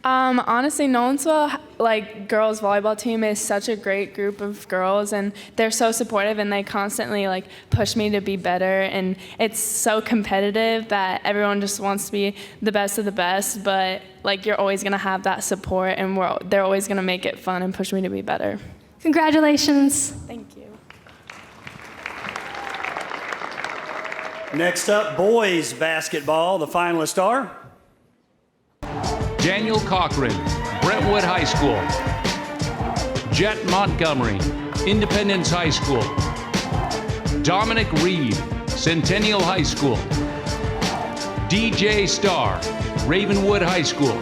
Honestly, Nolensville, girls volleyball team is such a great group of girls, and they're so supportive, and they constantly push me to be better, and it's so competitive that everyone just wants to be the best of the best, but you're always gonna have that support, and they're always gonna make it fun and push me to be better. Congratulations. Thank you. Next up, boys basketball. The finalists are Daniel Cochran, Brentwood High School. Jet Montgomery, Independence High School. Dominic Reed, Centennial High School. DJ Starr, Ravenwood High School.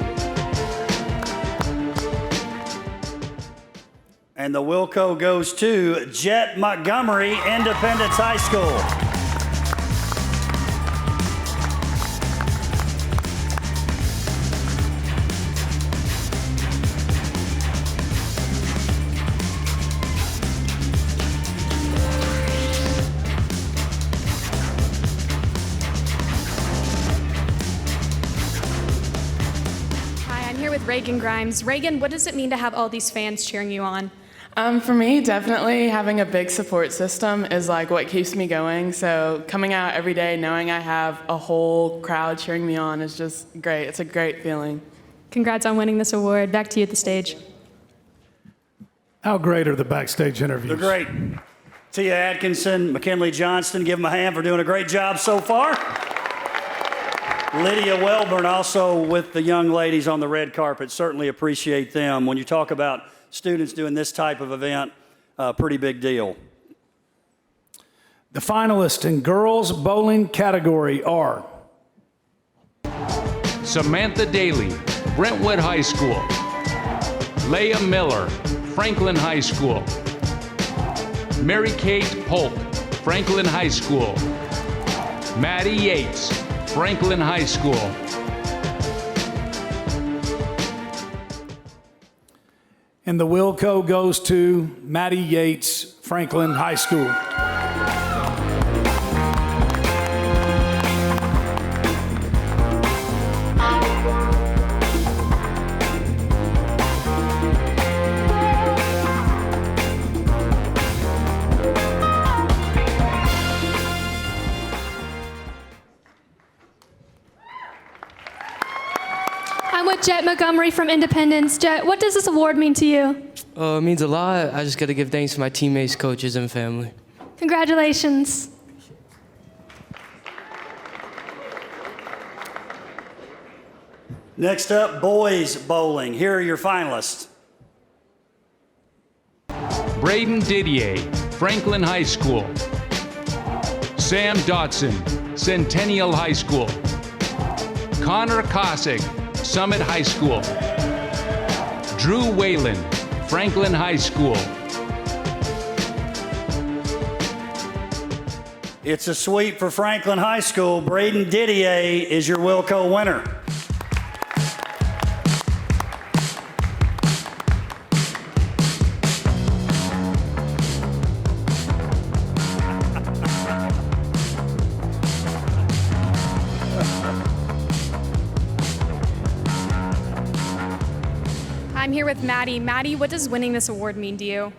And the Wilco goes to Jet Montgomery, Independence High School. Hi, I'm here with Reagan Grimes. Reagan, what does it mean to have all these fans cheering you on? For me, definitely having a big support system is like what keeps me going. So coming out every day knowing I have a whole crowd cheering me on is just great. It's a great feeling. Congrats on winning this award. Back to you at the stage. How great are the backstage interviews? They're great. Tia Atkinson, McKinley Johnston, give them a hand for doing a great job so far. Lydia Welburn also with the young ladies on the red carpet. Certainly appreciate them. When you talk about students doing this type of event, pretty big deal. The finalists in girls bowling category are Samantha Daly, Brentwood High School. Leah Miller, Franklin High School. Mary Kate Polk, Franklin High School. Maddie Yates, Franklin High School. And the Wilco goes to Maddie Yates, Franklin High School. I'm with Jet Montgomery from Independence. Jet, what does this award mean to you? It means a lot. I just got to give thanks to my teammates, coaches, and family. Congratulations. Next up, boys bowling. Here are your finalists. Braden Didier, Franklin High School. Sam Dotson, Centennial High School. Connor Cossack, Summit High School. Drew Whalen, Franklin High School. It's a sweep for Franklin High School. Braden Didier is your Wilco winner. I'm here with Maddie. Maddie, what does winning this award mean to you?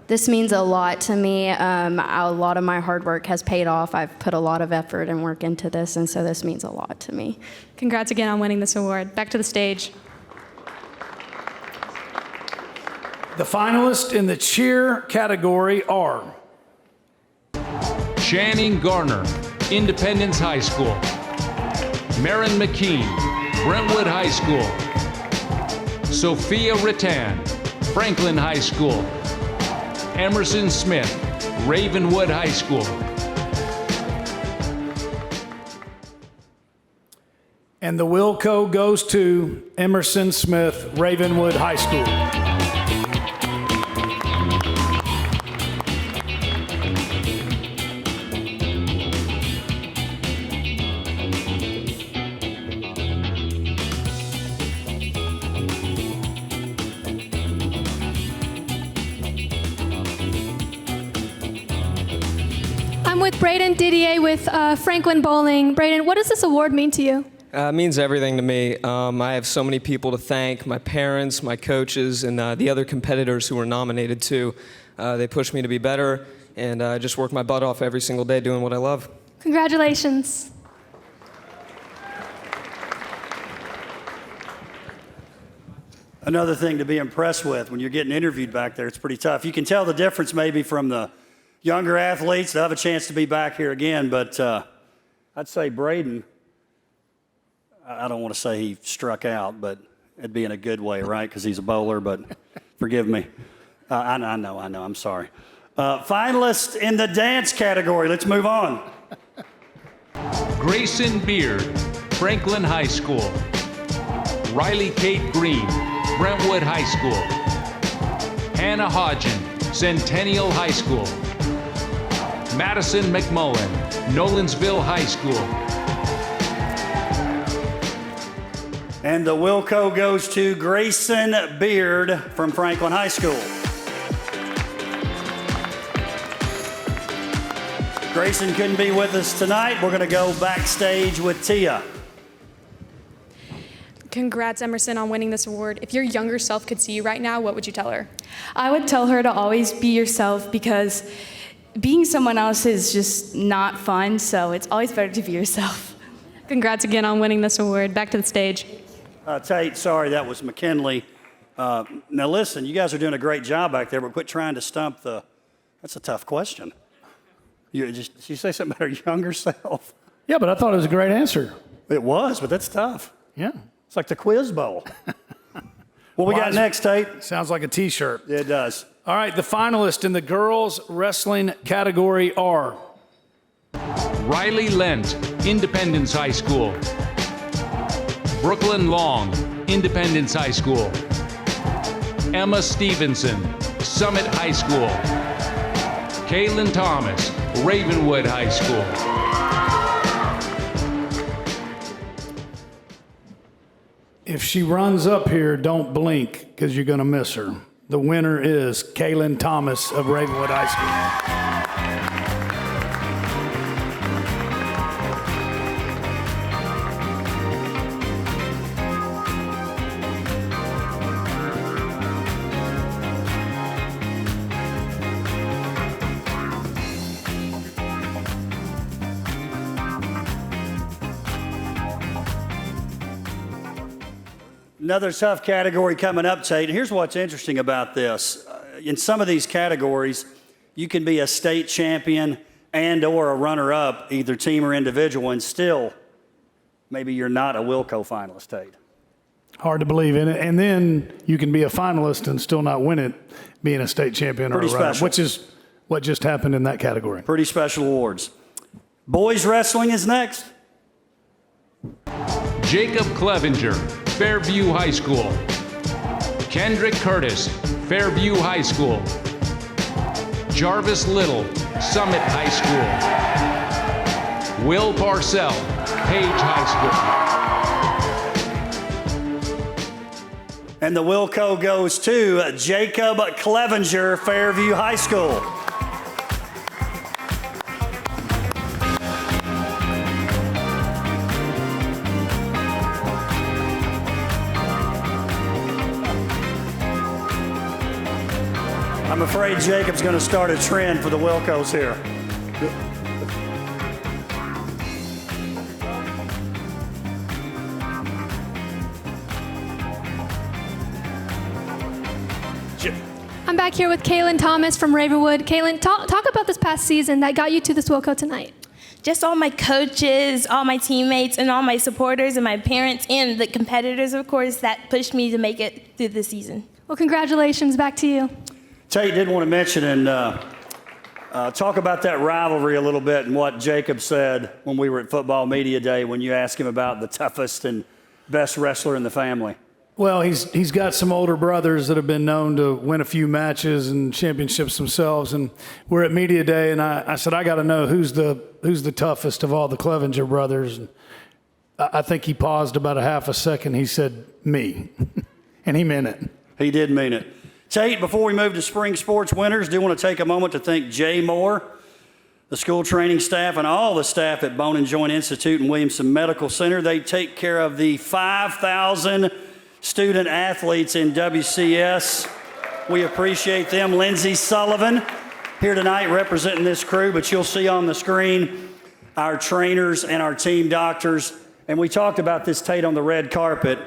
This means a lot to me. A lot of my hard work has paid off. I've put a lot of effort and work into this, and so this means a lot to me. Congrats again on winning this award. Back to the stage. The finalists in the cheer category are Channing Garner, Independence High School. Marin McKean, Brentwood High School. Sophia Rattan, Franklin High School. Emerson Smith, Ravenwood High School. And the Wilco goes to Emerson Smith, Ravenwood High School. I'm with Braden Didier with Franklin Bowling. Braden, what does this award mean to you? It means everything to me. I have so many people to thank, my parents, my coaches, and the other competitors who were nominated too. They pushed me to be better, and I just work my butt off every single day doing what I love. Congratulations. Another thing to be impressed with when you're getting interviewed back there, it's pretty tough. You can tell the difference maybe from the younger athletes. They'll have a chance to be back here again, but I'd say Braden, I don't want to say he struck out, but it'd be in a good way, right? Because he's a bowler, but forgive me. I know, I'm sorry. Finalists in the dance category. Let's move on. Grayson Beard, Franklin High School. Riley Kate Green, Brentwood High School. Hannah Hodgen, Centennial High School. Madison McMullen, Nolensville High School. And the Wilco goes to Grayson Beard from Franklin High School. Grayson couldn't be with us tonight. We're going to go backstage with Tia. Congrats, Emerson, on winning this award. If your younger self could see you right now, what would you tell her? I would tell her to always be yourself, because being someone else is just not fun, so it's always better to be yourself. Congrats again on winning this award. Back to the stage. Tate, sorry, that was McKinley. Now listen, you guys are doing a great job back there, but quit trying to stump the, that's a tough question. Did you say something about her younger self? Yeah, but I thought it was a great answer. It was, but that's tough. Yeah. It's like the quiz bowl. What we got next, Tate? Sounds like a T-shirt. It does. All right, the finalists in the girls wrestling category are Riley Lent, Independence High School. Brooklyn Long, Independence High School. Emma Stevenson, Summit High School. Kaylin Thomas, Ravenwood High School. If she runs up here, don't blink, because you're going to miss her. The winner is Kaylin Thomas of Ravenwood High School. Another tough category coming up, Tate. And here's what's interesting about this. In some of these categories, you can be a state champion and or a runner-up, either team or individual, and still maybe you're not a Wilco finalist, Tate. Hard to believe in it. And then you can be a finalist and still not win it, being a state champion or a runner-up, which is what just happened in that category. Pretty special awards. Boys wrestling is next. Jacob Clevenger, Fairview High School. Kendrick Curtis, Fairview High School. Jarvis Little, Summit High School. Will Parcell, Page High School. And the Wilco goes to Jacob Clevenger, Fairview High School. I'm afraid Jacob's going to start a trend for the Wilcos here. I'm back here with Kaylin Thomas from Ravenwood. Kaylin, talk about this past season that got you to this Wilco tonight. Just all my coaches, all my teammates, and all my supporters and my parents and the competitors, of course, that pushed me to make it through the season. Well, congratulations. Back to you. Tate did want to mention and talk about that rivalry a little bit and what Jacob said when we were at Football Media Day when you asked him about the toughest and best wrestler in the family. Well, he's got some older brothers that have been known to win a few matches and championships themselves. And we're at Media Day, and I said, I got to know who's the toughest of all the Clevenger brothers. And I think he paused about a half a second. He said, me. And he meant it. He did mean it. Tate, before we move to spring sports winners, do want to take a moment to thank Jay Moore, the school training staff, and all the staff at Bone and Joint Institute and Williamson Medical Center. They take care of the 5,000 student athletes in WCS. We appreciate them. Lindsay Sullivan here tonight representing this crew, but you'll see on the screen our trainers and our team doctors. And we talked about this, Tate, on the red carpet.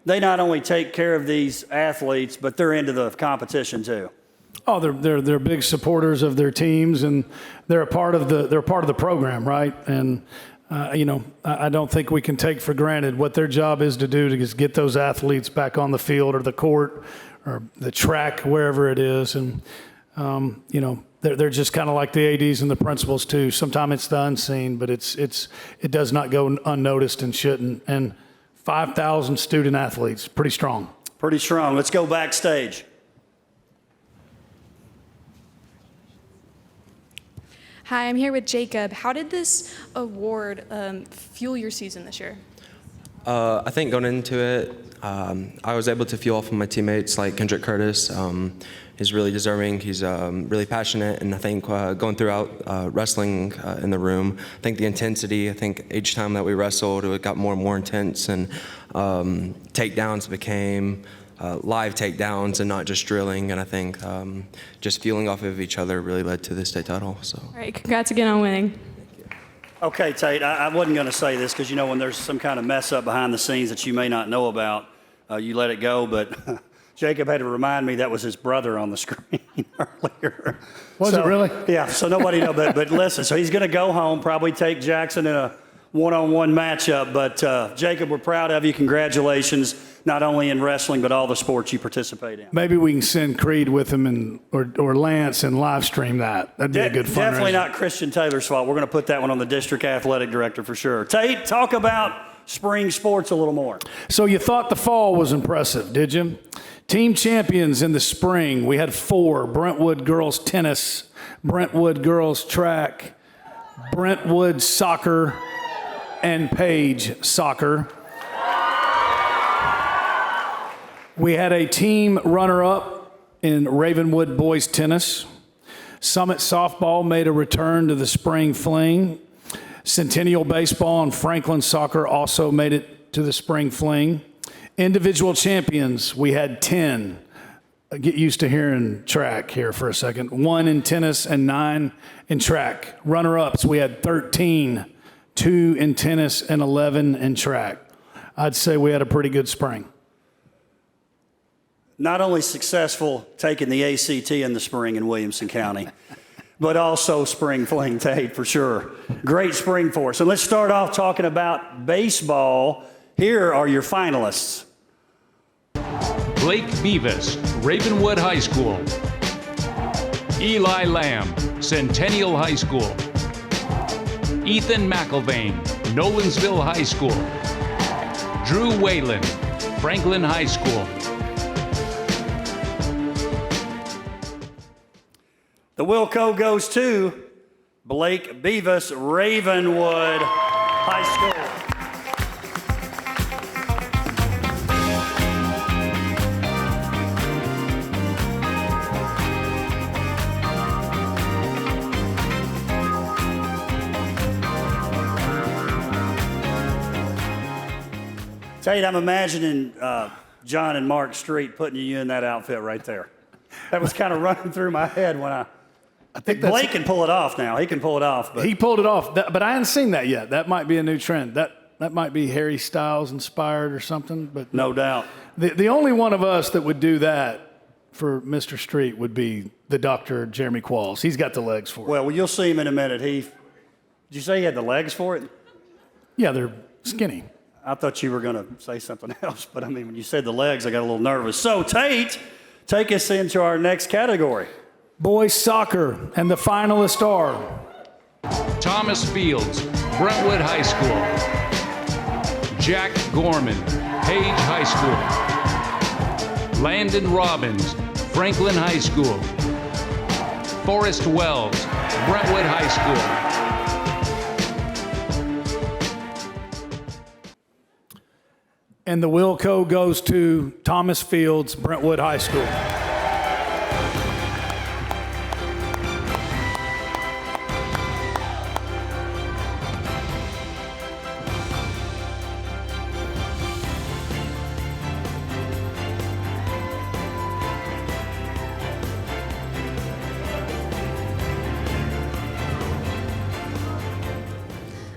They not only take care of these athletes, but they're into the competition too. Oh, they're big supporters of their teams, and they're a part of the program, right? And I don't think we can take for granted what their job is to do to just get those athletes back on the field or the court or the track, wherever it is. And they're just kind of like the ADs and the principals too. Sometimes it's the unseen, but it does not go unnoticed and shouldn't. And 5,000 student athletes, pretty strong. Pretty strong. Let's go backstage. Hi, I'm here with Jacob. How did this award fuel your season this year? I think going into it, I was able to feel off of my teammates like Kendrick Curtis. He's really deserving. He's really passionate, and I think going throughout wrestling in the room, I think the intensity. I think each time that we wrestled, it got more and more intense, and takedowns became live takedowns and not just drilling. And I think just feeling off of each other really led to the state title. So. All right, congrats again on winning. Okay, Tate, I wasn't going to say this because, when there's some kind of mess up behind the scenes that you may not know about, you let it go. But Jacob had to remind me that was his brother on the screen earlier. Was it really? Yeah, so nobody knows. But listen, so he's going to go home, probably take Jackson in a one-on-one matchup. But Jacob, we're proud of you. Congratulations, not only in wrestling, but all the sports you participate in. Maybe we can send Creed with him or Lance and live stream that. That'd be a good fundraiser. Definitely not Christian Taylor's fault. We're going to put that one on the district athletic director for sure. Tate, talk about spring sports a little more. So you thought the fall was impressive, did you? Team champions in the spring, we had 4: Brentwood girls tennis, Brentwood girls track, Brentwood soccer, and Page soccer. We had a team runner-up in Ravenwood boys tennis. Summit softball made a return to the spring fling. Centennial baseball and Franklin soccer also made it to the spring fling. Individual champions, we had 10. Get used to hearing track here for a second. 1 in tennis and 9 in track. Runner-ups, we had 13. 2 in tennis and 11 in track. I'd say we had a pretty good spring. Not only successful taking the ACT in the spring in Williamson County, but also spring fling, Tate, for sure. Great spring for us. And let's start off talking about baseball. Here are your finalists. Blake Beavis, Ravenwood High School. Eli Lamb, Centennial High School. Ethan McIlvain, Nolensville High School. Drew Whalen, Franklin High School. The Wilco goes to Blake Beavis, Ravenwood High School. Tate, I'm imagining John and Mark Street putting you in that outfit right there. That was kind of running through my head when I think Blake can pull it off now. He can pull it off. But. He pulled it off, but I hadn't seen that yet. That might be a new trend. That might be Harry Styles inspired or something. But no doubt. The only one of us that would do that for Mr. Street would be the Dr. Jeremy Qualls. He's got the legs for it. Well, you'll see him in a minute. Did you say he had the legs for it? Yeah, they're skinny. I thought you were going to say something else, but I mean, when you said the legs, I got a little nervous. So, Tate, take us into our next category. Boys soccer, and the finalists are Thomas Fields, Brentwood High School. Jack Gorman, Page High School. Landon Robbins, Franklin High School. Forrest Wells, Brentwood High School. And the Wilco goes to Thomas Fields, Brentwood High School.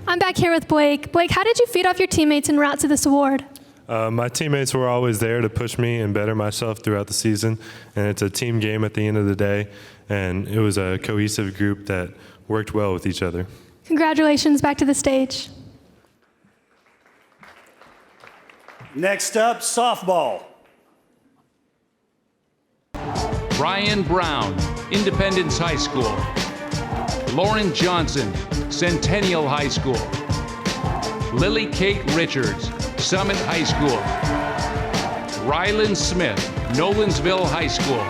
I'm back here with Blake. Blake, how did you feed off your teammates en route to this award? My teammates were always there to push me and better myself throughout the season, and it's a team game at the end of the day, and it was a cohesive group that worked well with each other. Congratulations, back to the stage. Next up, softball. Brian Brown, Independence High School. Lauren Johnson, Centennial High School. Lily Kate Richards, Summit High School. Rylan Smith, Nolensville High School.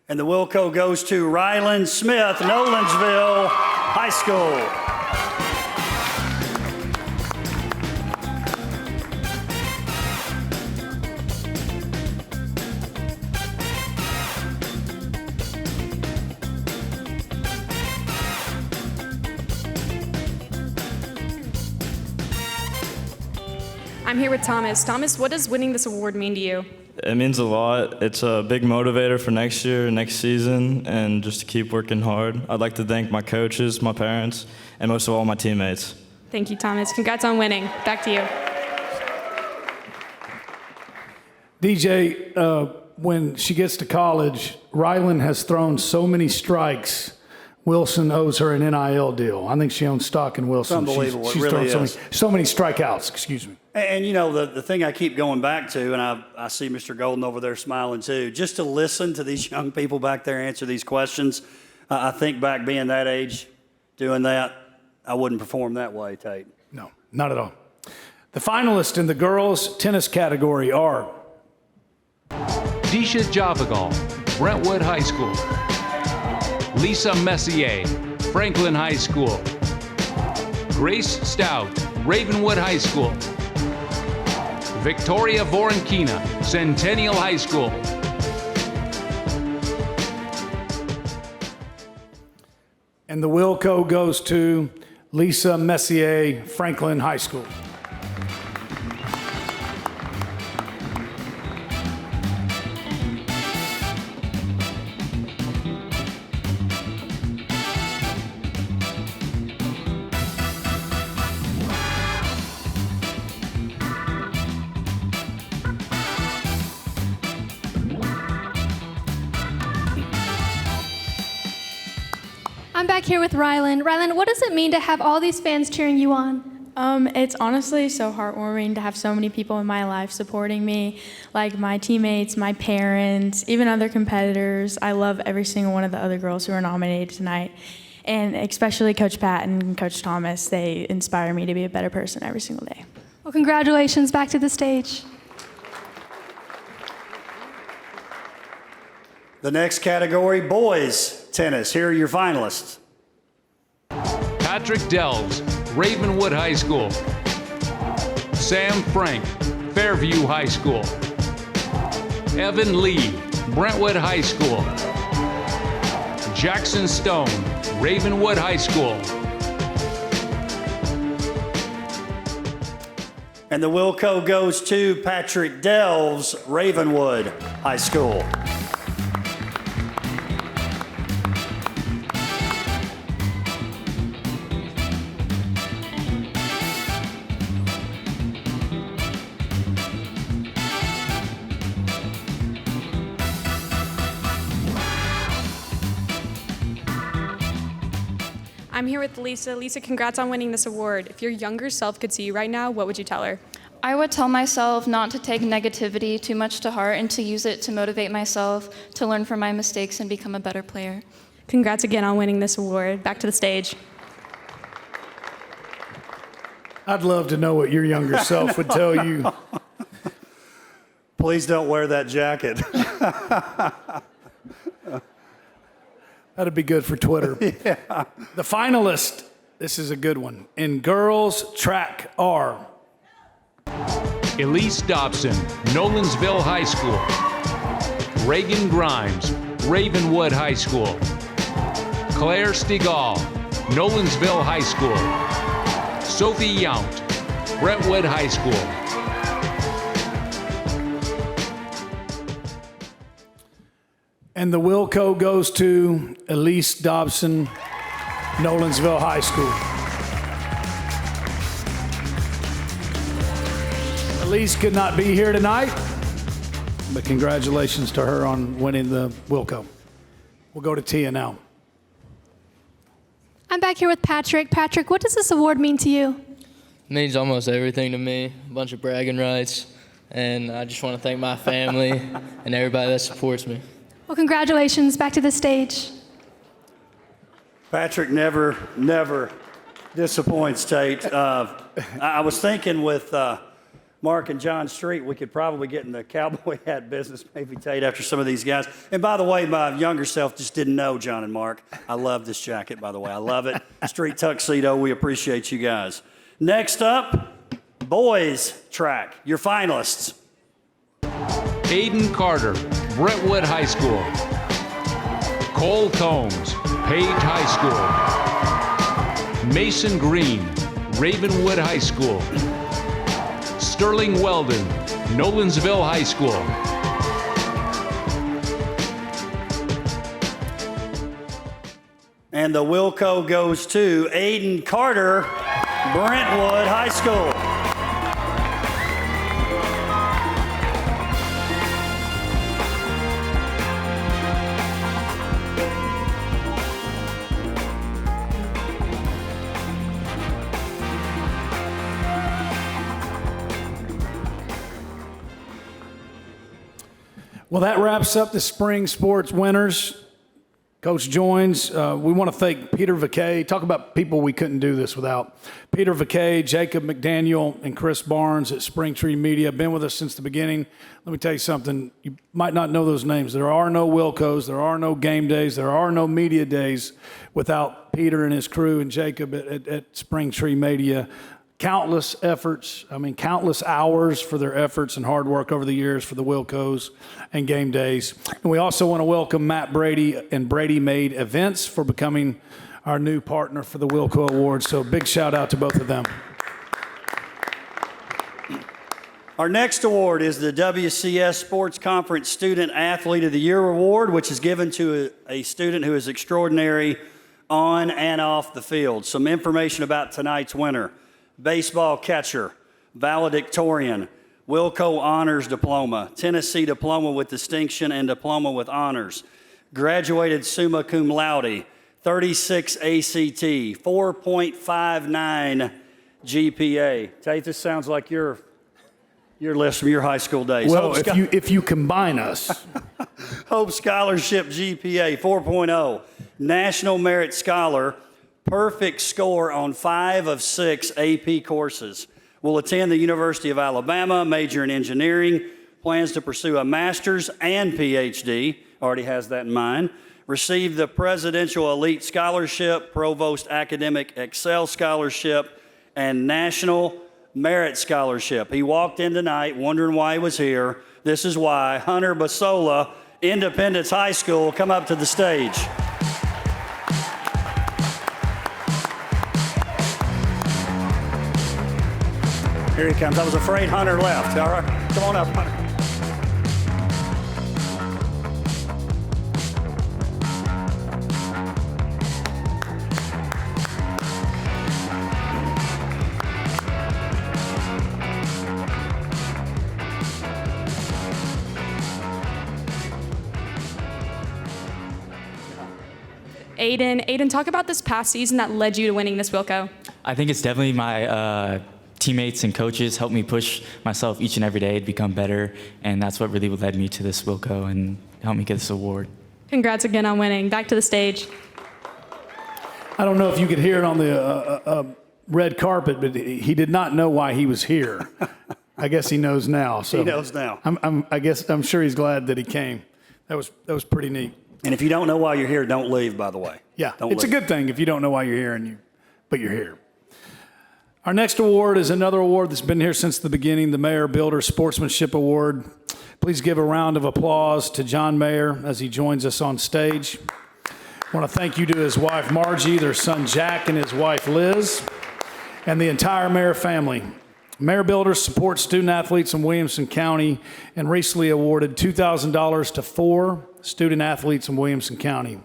And the Wilco goes to Rylan Smith, Nolensville High School. I'm here with Thomas. Thomas, what does winning this award mean to you? It means a lot. It's a big motivator for next year, next season, and just to keep working hard. I'd like to thank my coaches, my parents, and most of all, my teammates. Thank you, Thomas. Congrats on winning. Back to you. DJ, when she gets to college, Rylan has thrown so many strikes. Wilson owes her an NIL deal. I think she owns stock in Wilson. It's unbelievable. She's It really thrown is. so many strikeouts, excuse me. And you know, the thing I keep going back to, and I see Mr. Golden over there smiling too, just to listen to these young people back there answer these questions. I think back being that age, doing that, I wouldn't perform that way, Tate. No, not at all. The finalists in the girls' tennis category are Disha Javagal, Brentwood High School. Lisa Messier, Franklin High School. Grace Stout, Ravenwood High School. Victoria Voronkina, Centennial High School. And the Wilco goes to Lisa Messier, Franklin High School. I'm back here with Rylan. Rylan, what does it mean to have all these fans cheering you on? It's honestly so heartwarming to have so many people in my life supporting me, like my teammates, my parents, even other competitors. I love every single one of the other girls who are nominated tonight, and especially Coach Pat and Coach Thomas. They inspire me to be a better person every single day. Well, congratulations. Back to the stage. The next category, boys tennis. Here are your finalists. Patrick Delves, Ravenwood High School. Sam Frank, Fairview High School. Evan Lee, Brentwood High School. Jackson Stone, Ravenwood High School. And the Wilco goes to Patrick Delves, Ravenwood High School. I'm here with Lisa. Lisa, congrats on winning this award. If your younger self could see you right now, what would you tell her? I would tell myself not to take negativity too much to heart and to use it to motivate myself, to learn from my mistakes and become a better player. Congrats again on winning this award. Back to the stage. I'd love to know what your younger self would tell you. Please don't wear that jacket. That'd be good for Twitter. Yeah. The finalist, this is a good one, in girls track are Elise Dobson, Nolensville High School. Reagan Grimes, Ravenwood High School. Claire Stigall, Nolensville High School. Sophie Yount, Brentwood High School. And the Wilco goes to Elise Dobson, Nolensville High School. Elise could not be here tonight, but congratulations to her on winning the Wilco. We'll go to Tia now. I'm back here with Patrick. Patrick, what does this award mean to you? It means almost everything to me. A bunch of bragging rights, and I just want to thank my family and everybody that supports me. Well, congratulations. Back to the stage. Patrick never disappoints, Tate. I was thinking with Mark and John Street, we could probably get in the cowboy hat business, maybe Tate, after some of these guys. And by the way, my younger self just didn't know John and Mark. I love this jacket, by the way. I love it. Street tuxedo. We appreciate you guys. Next up, boys track. Your finalists. Aiden Carter, Brentwood High School. Cole Combs, Page High School. Mason Green, Ravenwood High School. Sterling Weldon, Nolensville High School. And the Wilco goes to Aiden Carter, Brentwood High School. Well, that wraps up the spring sports winners. Coach joins. We want to thank Peter Vaquet. Talk about people we couldn't do this without. Peter Vaquet, Jacob McDaniel, and Chris Barnes at Springtree Media. Been with us since the beginning. Let me tell you something. You might not know those names. There are no Wilcos. There are no game days. There are no media days without Peter and his crew and Jacob at Springtree Media. Countless efforts, countless hours for their efforts and hard work over the years for the Wilcos and game days. And we also want to welcome Matt Brady and Brady Made Events for becoming our new partner for the WILLCO Awards. So big shout out to both of them. Our next award is the WCS Sports Conference Student Athlete of the Year Award, which is given to a student who is extraordinary on and off the field. Some information about tonight's winner. Baseball catcher, valedictorian, Wilco Honors Diploma, Tennessee Diploma with Distinction and Diploma with Honors, graduated summa cum laude, 36 ACT, 4.59 GPA. Tate, this sounds like your list from your high school days. Well, if you combine us. Hope Scholarship GPA, 4.0, National Merit Scholar, perfect score on 5 of 6 AP courses. Will attend the University of Alabama, major in engineering, plans to pursue a master's and PhD, already has that in mind. Received the Presidential Elite Scholarship, Provost Academic Excel Scholarship, and National Merit Scholarship. He walked in tonight wondering why he was here. This is why. Hunter Basola, Independence High School, come up to the stage. Here he comes. I was afraid Hunter left. All right, come on up, Hunter. Aiden, talk about this past season that led you to winning this Wilco. I think it's definitely my teammates and coaches helped me push myself each and every day to become better, and that's what really led me to this Wilco and helped me get this award. Congrats again on winning. Back to the stage. I don't know if you could hear it on the red carpet, but he did not know why he was here. I guess he knows now. So he knows now. I'm sure he's glad that he came. That was pretty neat. And if you don't know why you're here, don't leave, by the way. Yeah, don't it's leave. a good thing if you don't know why you're here, but you're here. Our next award is another award that's been here since the beginning, the Mayor Builder Sportsmanship Award. Please give a round of applause to John Mayer as he joins us on stage. I want to thank you to his wife, Margie, their son, Jack, and his wife, Liz, and the entire Mayer family. Mayor Builders supports student athletes in Williamson County and recently awarded $2,000 to 4 student athletes in Williamson County.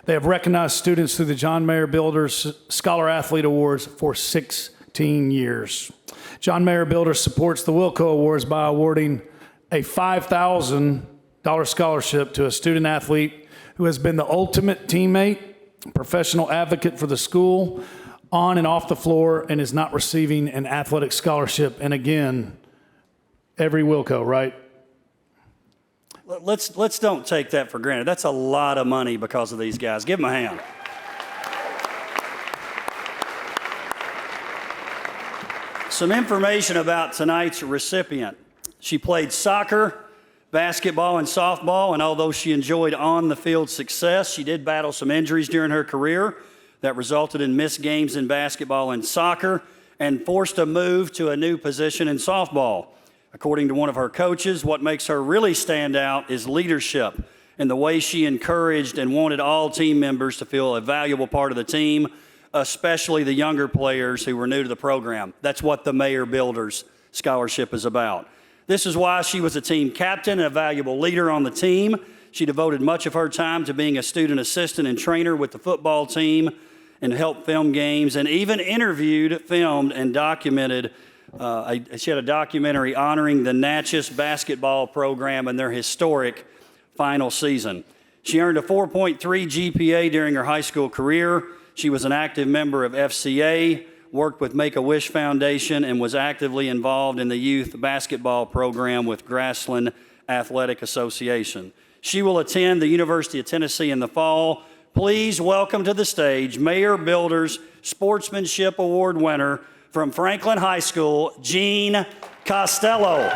They have recognized students through the John Mayer Builders Scholar Athlete Awards for 16 years. John Mayer Builders supports the WILLCO Awards by awarding a $5,000 scholarship to a student athlete who has been the ultimate teammate, professional advocate for the school, on and off the floor, and is not receiving an athletic scholarship. And again, Every Wilco, right? Let's don't take that for granted. That's a lot of money because of these guys. Give them a hand. Some information about tonight's recipient. She played soccer, basketball, and softball, and although she enjoyed on-the-field success, she did battle some injuries during her career that resulted in missed games in basketball and soccer and forced a move to a new position in softball. According to one of her coaches, what makes her really stand out is leadership and the way she encouraged and wanted all team members to feel a valuable part of the team, especially the younger players who were new to the program. That's what the Mayor Builders Scholarship is about. This is why she was a team captain and a valuable leader on the team. She devoted much of her time to being a student assistant and trainer with the football team and helped film games and even interviewed, filmed, and documented. She had a documentary honoring the Natchez basketball program and their historic final season. She earned a 4.3 GPA during her high school career. She was an active member of FCA, worked with Make-A-Wish Foundation, and was actively involved in the youth basketball program with Grassland Athletic Association. She will attend the University of Tennessee in the fall. Please welcome to the stage Mayor Builders Sportsmanship Award winner from Franklin High School, Jean Costello.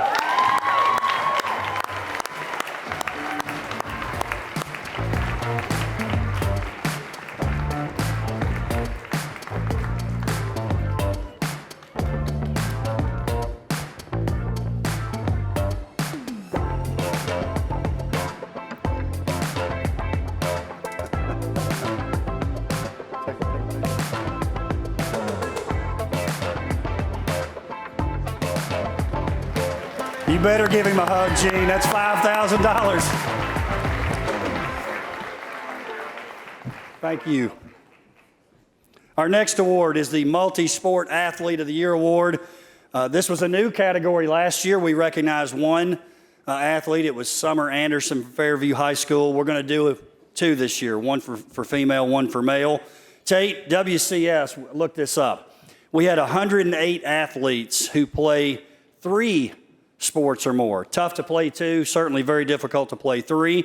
You better give him a hug, Gene. That's $5,000. Thank you. Our next award is the Multi-Sport Athlete of the Year Award. This was a new category last year. We recognized one athlete. It was Summer Anderson from Fairview High School. We're going to do two this year, one for female, one for male. Tate, WCS, look this up. We had 108 athletes who play 3 sports or more. Tough to play 2, certainly very difficult to play 3.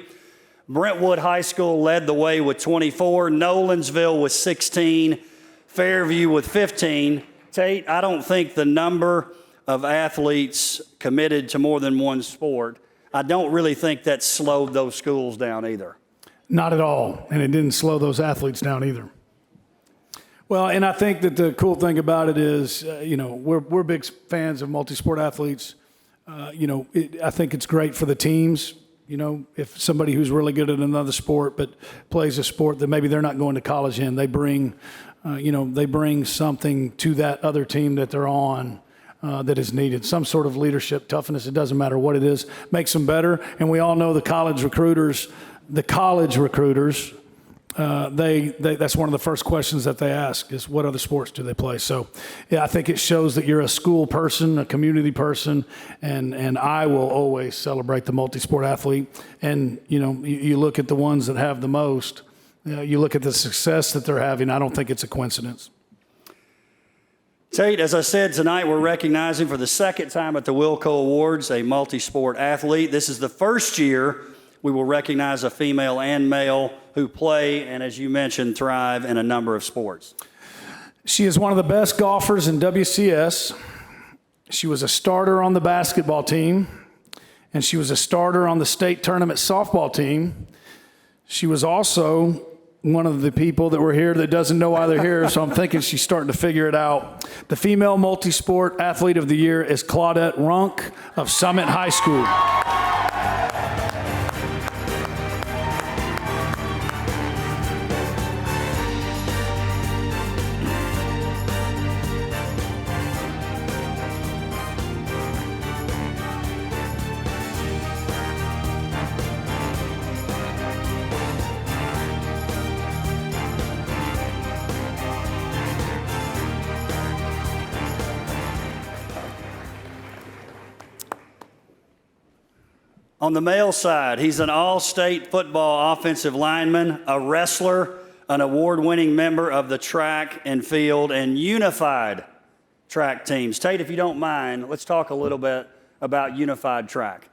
Brentwood High School led the way with 24, Nolensville with 16, Fairview with 15. Tate, I don't think the number of athletes committed to more than one sport, I don't really think that slowed those schools down either. Not at all, and it didn't slow those athletes down either. Well, and I think that the cool thing about it is, we're big fans of multi-sport athletes. I think it's great for the teams. If somebody who's really good at another sport but plays a sport that maybe they're not going to college in, they bring something to that other team that they're on that is needed. Some sort of leadership, toughness, it doesn't matter what it is, makes them better. And we all know the college recruiters, that's one of the first questions that they ask is what other sports do they play? So, yeah, I think it shows that you're a school person, a community person, and I will always celebrate the multi-sport athlete. And, you look at the ones that have the most, you look at the success that they're having, I don't think it's a coincidence. Tate, as I said, tonight we're recognizing for the second time at the WILLCO Awards a multi-sport athlete. This is the first year we will recognize a female and male who play and, as you mentioned, thrive in a number of sports. She is one of the best golfers in WCS. She was a starter on the basketball team, and she was a starter on the state tournament softball team. She was also one of the people that were here that doesn't know why they're here, so I'm thinking she's starting to figure it out. The female multi-sport athlete of the year is Claudette Runk of Summit High School. On the male side, he's an all-state football offensive lineman, a wrestler, an award-winning member of the track and field and unified track teams. Tate, if you don't mind, let's talk a little bit about unified track?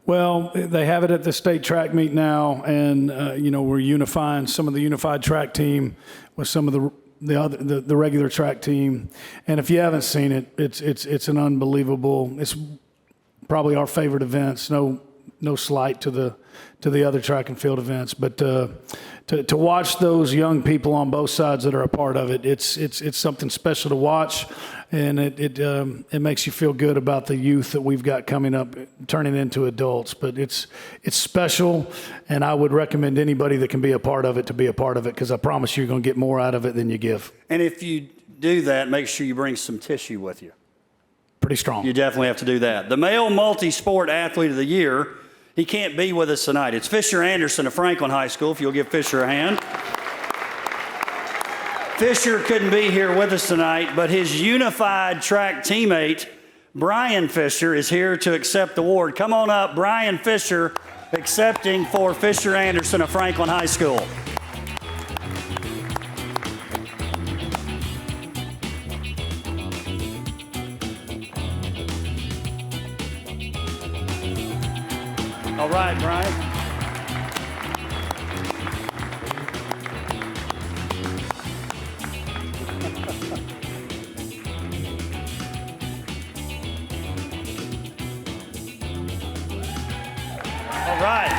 Well, they have it at the state track meet now, and we're unifying some of the unified track team with some of the regular track team. And if you haven't seen it, it's an unbelievable. It's probably our favorite events. No slight to the other track and field events, but to watch those young people on both sides that are a part of it, it's something special to watch, and it makes you feel good about the youth that we've got coming up, turning into adults. But it's special, and I would recommend anybody that can be a part of it to be a part of it, because I promise you're going to get more out of it than you give. And if you do that, make sure you bring some tissue with you. Pretty strong. You definitely have to do that. The male multi-sport athlete of the year, he can't be with us tonight. It's Fisher Anderson of Franklin High School, if you'll give Fisher a hand. Fisher couldn't be here with us tonight, but his unified track teammate, Brian Fisher, is here to accept the award. Come on up, Brian Fisher, accepting for Fisher Anderson of Franklin High School. All right, Brian. All right.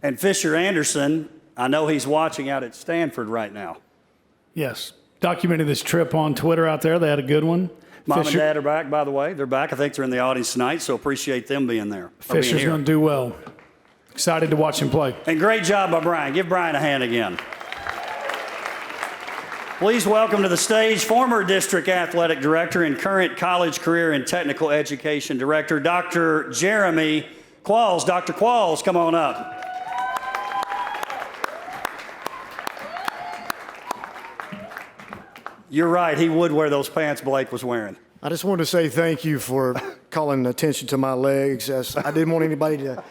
And Fisher Anderson, I know he's watching out at Stanford right now. Yes. Documented this trip on Twitter out there. They had a good one. Mom and Dad are back, by the way. They're back. I think they're in the audience tonight, so appreciate them being there. Fisher's going to do well. Excited to watch him play. And great job by Brian. Give Brian a hand again. Please welcome to the stage former district athletic director and current college career and technical education director, Dr. Jeremy Qualls. Dr. Qualls, come on up. You're right, he would wear those pants Blake was wearing. I just wanted to say thank you for calling attention to my legs, as I didn't want anybody to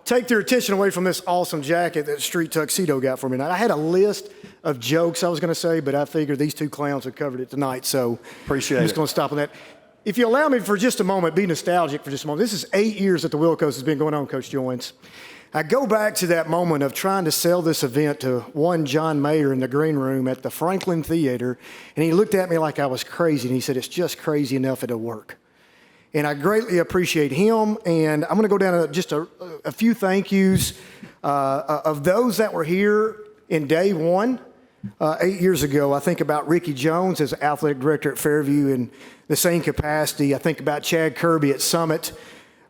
take their attention away from this awesome jacket that Street Tuxedo got for me tonight. I had a list of jokes I was going to say, but I figured these two clowns have covered it tonight, so appreciate I'm just going to stop on that. If you allow me for just a moment, be nostalgic for just a moment. This is 8 years that the WILLCO's has been going on, Coach Joins. I go back to that moment of trying to sell this event to one John Mayer in the green room at the Franklin Theater, and he looked at me like I was crazy, and he said, "It's just crazy enough, it'll work." And I greatly appreciate him, and I'm going to go down to just a few thank yous of those that were here in day one 8 years ago. I think about Ricky Jones as athletic director at Fairview in the same capacity. I think about Chad Kirby at Summit,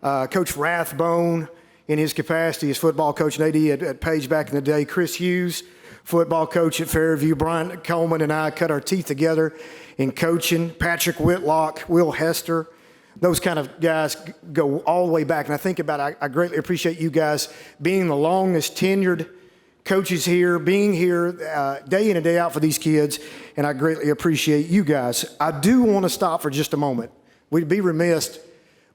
Coach Rathbone in his capacity as football coach and AD at Page back in the day, Chris Hughes, football coach at Fairview, Brian Coleman and I cut our teeth together in coaching, Patrick Whitlock, Will Hester. Those kind of guys go all the way back. And I think about, I greatly appreciate you guys being the longest tenured coaches here, being here day in and day out for these kids, and I greatly appreciate you guys. I do want to stop for just a moment. We'd be remiss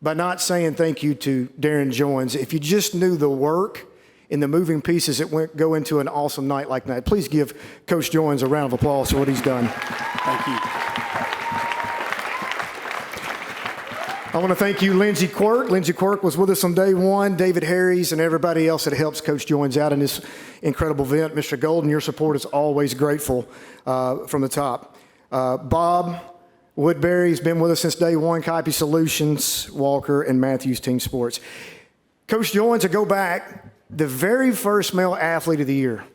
by not saying thank you to Darren Joins. If you just knew the work and the moving pieces that go into an awesome night like that, please give Coach Joins a round of applause for what he's done. Thank you. I want to thank you, Lindsey Quirk. Lindsey Quirk was with us on day one, David Harries, and everybody else that helps Coach Joins out in this incredible event. Mr. Golden, your support is always grateful from the top. Bob Woodbury's been with us since day one, Copy Solutions, Walker, and Matthews Team Sports. Coach Joins, I go back, the very first male athlete of the year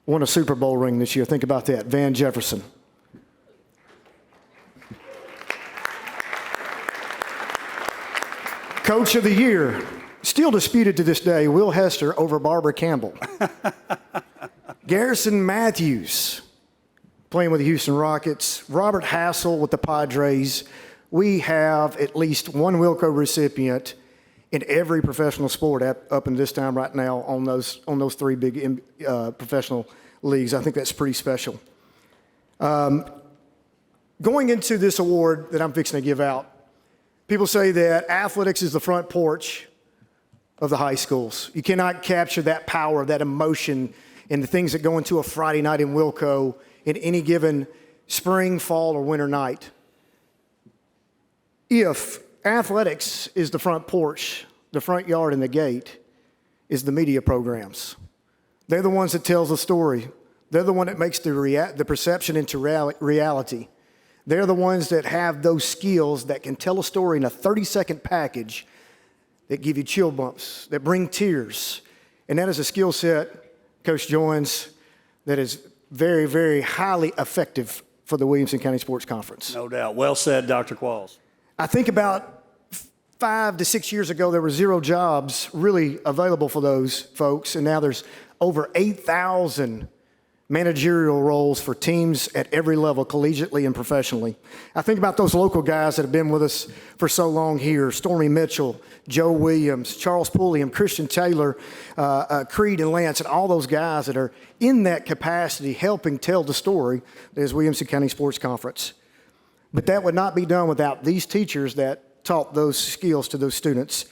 won a Super Bowl ring this year. Think about that, Van Jefferson. Coach of the year, still disputed to this day, Will Hester over Barbara Campbell. Garrison Matthews, playing with the Houston Rockets. Robert Hassel with the Padres. We have at least one WILLCO recipient in every professional sport up in this time right now on those three big professional leagues. I think that's pretty special. Going into this award that I'm fixing to give out, people say that athletics is the front porch of the high schools. You cannot capture that power, that emotion, and the things that go into a Friday night in Wilco in any given spring, fall, or winter night. If athletics is the front porch, the front yard, and the gate is the media programs. They're the ones that tells the story. They're the one that makes the perception into reality. They're the ones that have those skills that can tell a story in a 30-second package that give you chill bumps, that bring tears. And that is a skill set, Coach Joins, that is very, very highly effective for the Williamson County Sports Conference. No doubt. Well said, Dr. Qualls. I think about 5 to 6 years ago, there were 0 jobs really available for those folks, and now there's over 8,000 managerial roles for teams at every level, collegiately and professionally. I think about those local guys that have been with us for so long here: Stormy Mitchell, Joe Williams, Charles Pulliam, Christian Taylor, Creed and Lance, and all those guys that are in that capacity helping tell the story that is Williamson County Sports Conference. But that would not be done without these teachers that taught those skills to those students.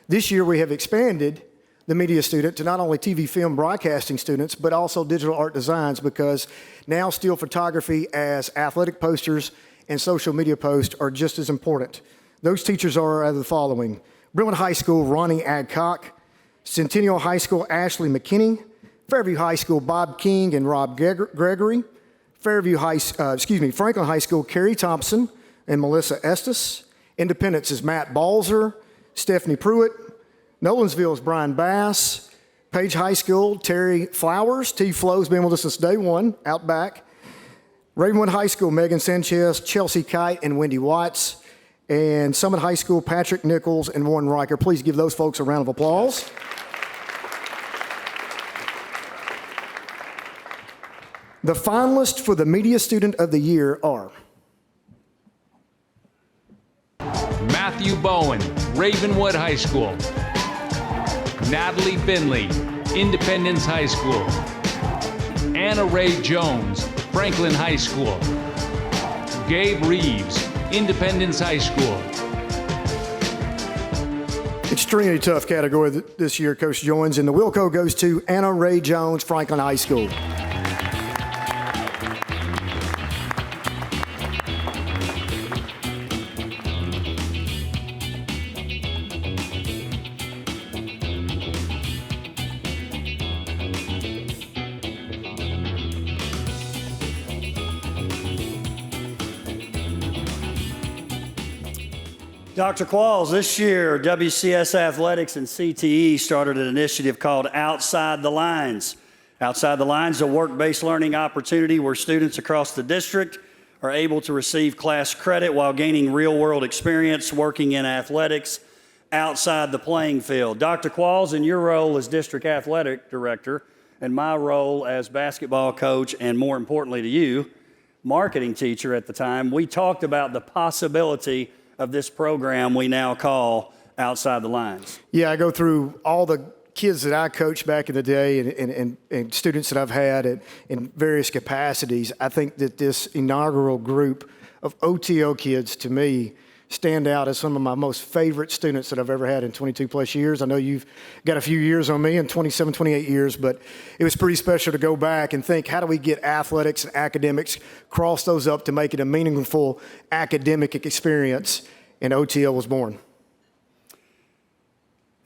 This year we have expanded the media student to not only TV, film, broadcasting students, but also digital art designs, because now still photography as athletic posters and social media posts are just as important. Those teachers are the following: Breland High School, Ronnie Adcock; Centennial High School, Ashley McKinney; Fairview High School, Bob King and Rob Gregory; Franklin High School, Carrie Thompson and Melissa Estes; Independence is Matt Balzer, Stephanie Pruitt; Nolensville is Brian Bass; Page High School, Terry Flowers. T. Flo's been with us since day one, out back. Ravenwood High School, Megan Sanchez, Chelsea Kite, and Wendy Watts. And Summit High School, Patrick Nichols and Warren Riker. Please give those folks a round of applause. The finalists for the Media Student of the Year are Matthew Bowen, Ravenwood High School. Natalie Finley, Independence High School. Anna Ray Jones, Franklin High School. Gabe Reeves, Independence High School. Extremely tough category this year, Coach Joins, and the Wilco goes to Anna Ray Jones, Franklin High School. Dr. Qualls, this year, WCS Athletics and CTE started an initiative called Outside the Lines. Outside the Lines is a work-based learning opportunity where students across the district are able to receive class credit while gaining real-world experience working in athletics outside the playing field. Dr. Qualls, in your role as district athletic director and my role as basketball coach, and more importantly to you, marketing teacher at the time, we talked about the possibility of this program we now call Outside the Lines. Yeah, I go through all the kids that I coached back in the day and students that I've had in various capacities. I think that this inaugural group of OTO kids, to me, stand out as some of my most favorite students that I've ever had in 22 plus years. I know you've got a few years on me, in 27, 28 years, but it was pretty special to go back and think, how do we get athletics and academics, cross those up to make it a meaningful academic experience? And OTO was born.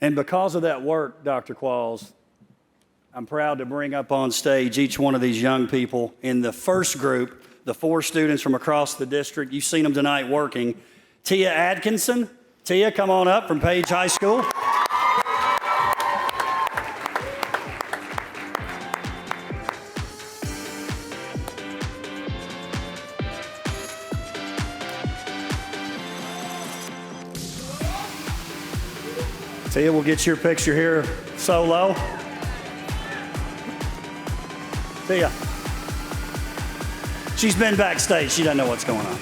And because of that work, Dr. Qualls, I'm proud to bring up on stage each one of these young people. In the first group, the 4 students from across the district, you've seen them tonight working. Tia Atkinson. Tia, come on up from Page High School. Tia, we'll get your picture here solo. Tia. She's been backstage. She doesn't know what's going on.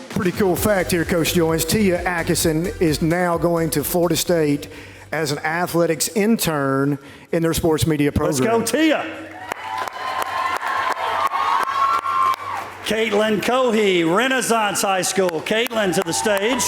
Pretty cool fact here, Coach Joins. Tia Atkinson is now going to Florida State as an athletics intern in their sports media program. Let's go, Tia. Caitlin Cohey, Renaissance High School. Caitlin to the stage.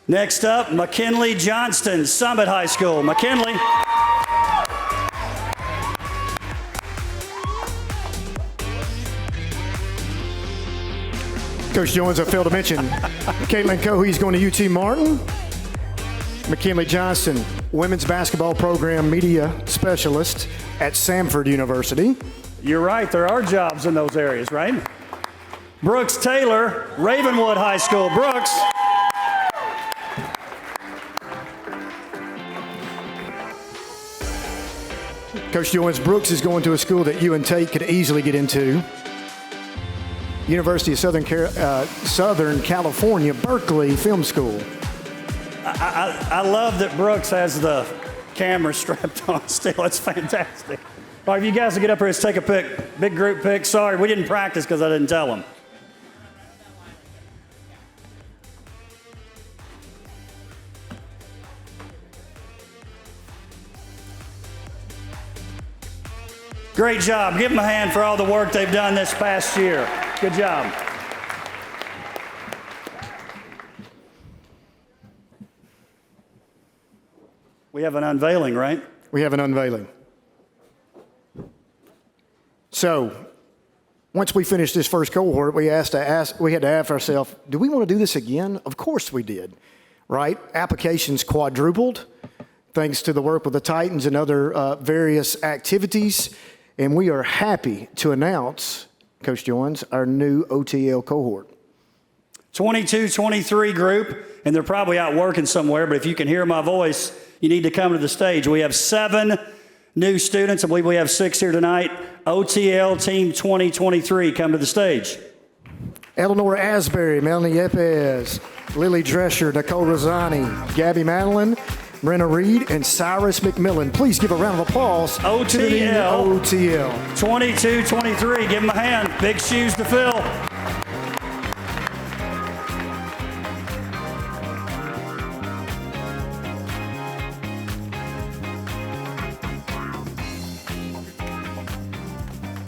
Next up, McKinley Johnston, Summit High School. McKinley. Coach Jones, I failed to mention, Caitlin Cohey's going to UT Martin. McKinley Johnston, women's basketball program media specialist at Samford University. You're right, there are jobs in those areas, right? Brooks Taylor, Ravenwood High School. Brooks. Coach Jones, Brooks is going to a school that you and Tate could easily get into. University of Southern California, Berkeley Film School. I love that Brooks has the camera strapped on still. It's fantastic. All right, if you guys will get up here, let's take a pic. Big group pic. Sorry, we didn't practice because I didn't tell them. Great job. Give them a hand for all the work they've done this past year. Good job. We have an unveiling, right? We have an unveiling. So, once we finished this first cohort, we had to ask ourselves, do we want to do this again? Of course we did, right? Applications quadrupled, thanks to the work with the Titans and other various activities. And we are happy to announce, Coach Jones, our new OTL cohort. 22-23 group, and they're probably out working somewhere, but if you can hear my voice, you need to come to the stage. We have 7 new students. I believe we have 6 here tonight. OTL Team 2023, come to the stage. Eleanor Asbury, Melanie Yepes, Lily Drescher, Nicole Rosani, Gabby Madeline, Brenna Reed, and Cyrus McMillan. Please give a round of applause to the OTL. 22-23, give them a hand. Big shoes to fill.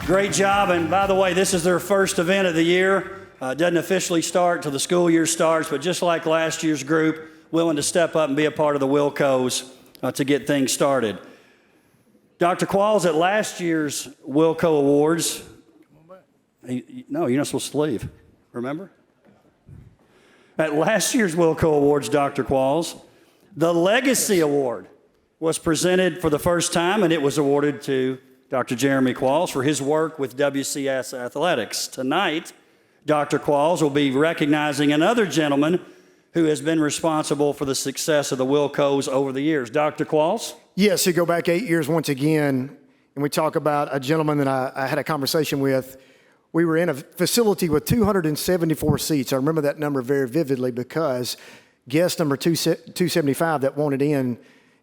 Great job, and by the way, this is their first event of the year. It doesn't officially start till the school year starts, but just like last year's group, willing to step up and be a part of the WILLCOs to get things started. Dr. Qualls, at last year's WILLCO Awards, no, you're not supposed to leave, remember? At last year's WILLCO Awards, Dr. Qualls, the Legacy Award was presented for the first time, and it was awarded to Dr. Jeremy Qualls for his work with WCS Athletics. Tonight, Dr. Qualls will be recognizing another gentleman who has been responsible for the success of the WILLCOs over the years. Dr. Qualls? Yes, you go back 8 years once again, and we talk about a gentleman that I had a conversation with. We were in a facility with 274 seats. I remember that number very vividly because guest number 275 that wanted in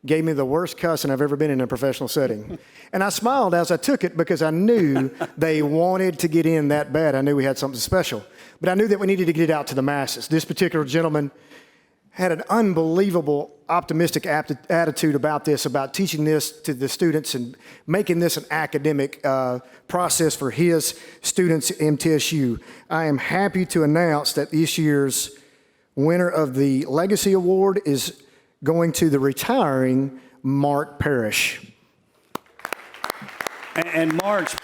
gave me the worst cussing I've ever been in a professional setting. And I smiled as I took it because I knew they wanted to get in that bad. I knew we had something special. But I knew that we needed to get it out to the masses. This particular gentleman had an unbelievable optimistic attitude about this, about teaching this to the students and making this an academic process for his students at MTSU. I am happy to announce that this year's winner of the Legacy Award is going to the retiring Mark Parrish. And Mark's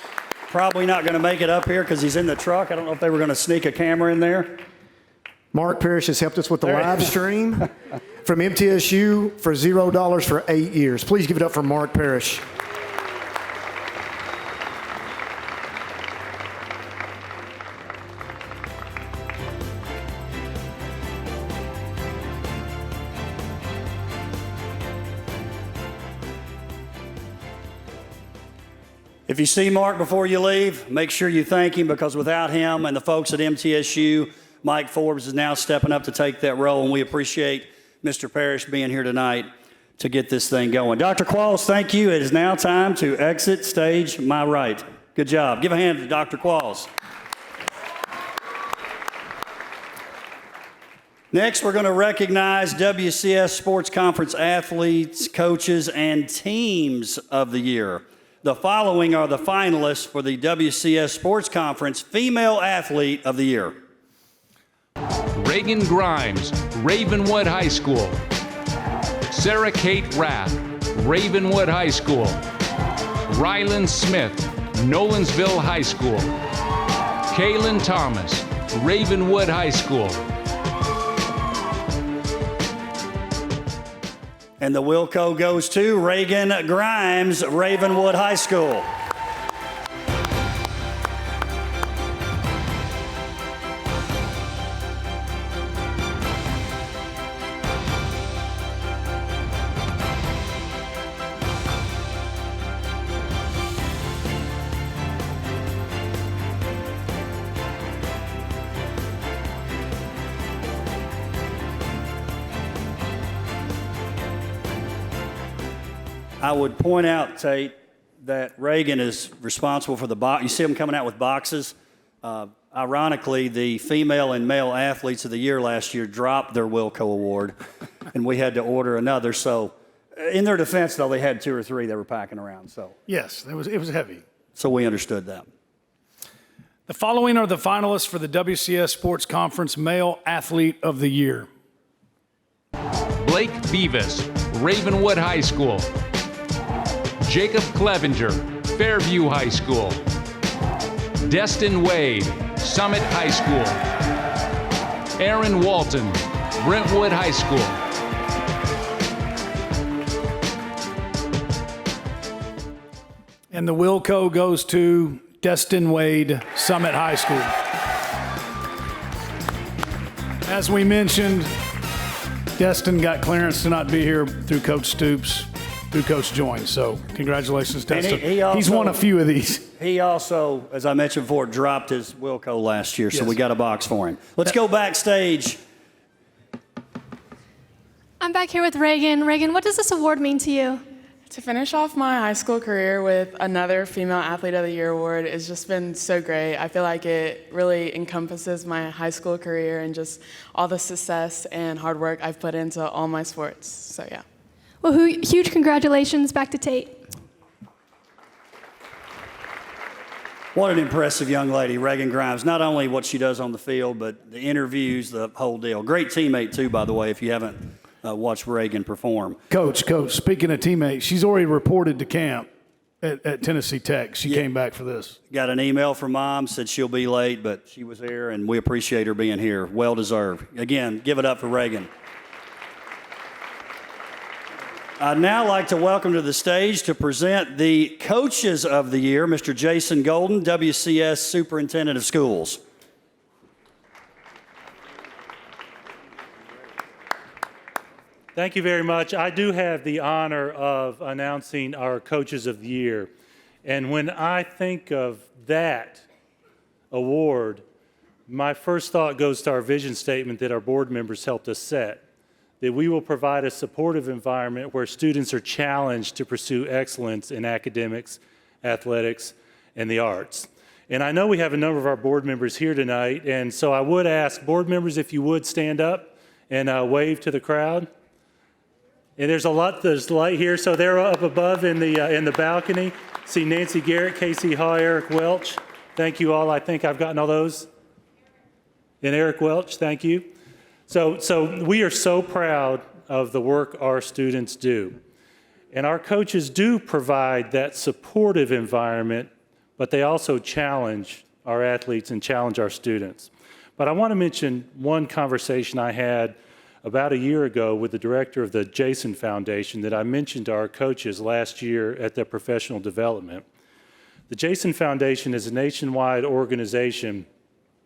probably not going to make it up here because he's in the truck. I don't know if they were going to sneak a camera in there. Mark Parrish has helped us with the live stream from MTSU for $0 for 8 years. Please give it up for Mark Parrish. If you see Mark before you leave, make sure you thank him because without him and the folks at MTSU, Mike Forbes is now stepping up to take that role, and we appreciate Mr. Parrish being here tonight to get this thing going. Dr. Qualls, thank you. It is now time to exit stage my right. Good job. Give a hand to Dr. Qualls. Next, we're going to recognize WCS Sports Conference athletes, coaches, and teams of the year. The following are the finalists for the WCS Sports Conference Female Athlete of the Year. Reagan Grimes, Ravenwood High School. Sarah Kate Rath, Ravenwood High School. Rylan Smith, Nolensville High School. Kaylin Thomas, Ravenwood High School. And the Wilco goes to Reagan Grimes, Ravenwood High School. I would point out, Tate, that Reagan is responsible for the box. You see them coming out with boxes. Ironically, the female and male athletes of the year last year dropped their Wilco Award, and we had to order another. So, in their defense, though, they had 2 or 3 they were packing around. So Yes, it was heavy. So we understood that. The following are the finalists for the WCS Sports Conference Male Athlete of the Year. Blake Beavis, Ravenwood High School. Jacob Clevenger, Fairview High School. Destin Wade, Summit High School. Aaron Walton, Brentwood High School. And the Wilco goes to Destin Wade, Summit High School. As we mentioned, Destin got clearance to not be here through Coach Stoops, through Coach Joynes. So congratulations, Destin. He's won a few of these. He also, as I mentioned before, dropped his Wilco last year, so we got a box for him. Let's go backstage. I'm back here with Reagan. Reagan, what does this award mean to you? To finish off my high school career with another Female Athlete of the Year award has just been so great. I feel like it really encompasses my high school career and just all the success and hard work I've put into all my sports. So yeah. Well, huge congratulations back to Tate. What an impressive young lady, Reagan Grimes. Not only what she does on the field, but the interviews, the whole deal. Great teammate, too, by the way, if you haven't watched Reagan perform. Coach, speaking of teammates, she's already reported to camp at Tennessee Tech. She came back for this. Got an email from Mom, said she'll be late, but she was here, and we appreciate her being here. Well deserved. Again, give it up for Reagan. I'd now like to welcome to the stage to present the Coaches of the Year, Mr. Jason Golden, WCS Superintendent of Schools. Thank you very much. I do have the honor of announcing our Coaches of the Year. And when I think of that award, my first thought goes to our vision statement that our board members helped us set, that we will provide a supportive environment where students are challenged to pursue excellence in academics, athletics, and the arts. And I know we have a number of our board members here tonight, and so I would ask board members if you would stand up and wave to the crowd. And there's light here, so they're up above in the balcony. See Nancy Garrett, Casey Haw, Eric Welch. Thank you all. I think I've gotten all those. And Eric Welch, thank you. So we are so proud of the work our students do. And our coaches do provide that supportive environment, but they also challenge our athletes and challenge our students. But I want to mention one conversation I had about a year ago with the director of the Jason Foundation that I mentioned to our coaches last year at their professional development. The Jason Foundation is a nationwide organization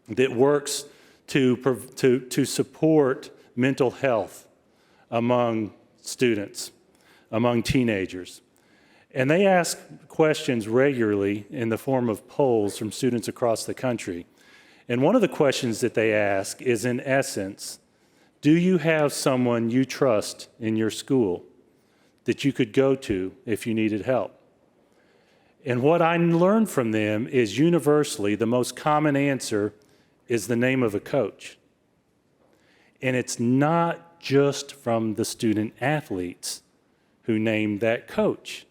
that works to support mental health among students, among teenagers. And they ask questions regularly in the form of polls from students across the country. And one of the questions that they ask is, in essence, do you have someone you trust in your school that you could go to if you needed help? And what I learned from them is universally the most common answer is the name of a coach. And it's not just from the student athletes who named that coach.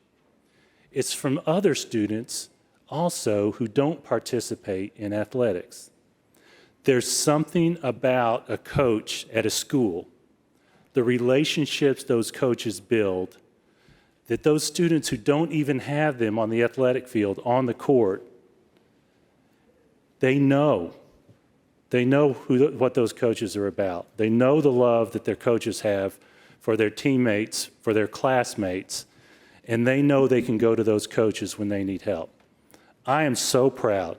It's from other students also who don't participate in athletics. There's something about a coach at a school, the relationships those coaches build, that those students who don't even have them on the athletic field, on the court, they know. They know what those coaches are about. They know the love that their coaches have for their teammates, for their classmates, and they know they can go to those coaches when they need help. I am so proud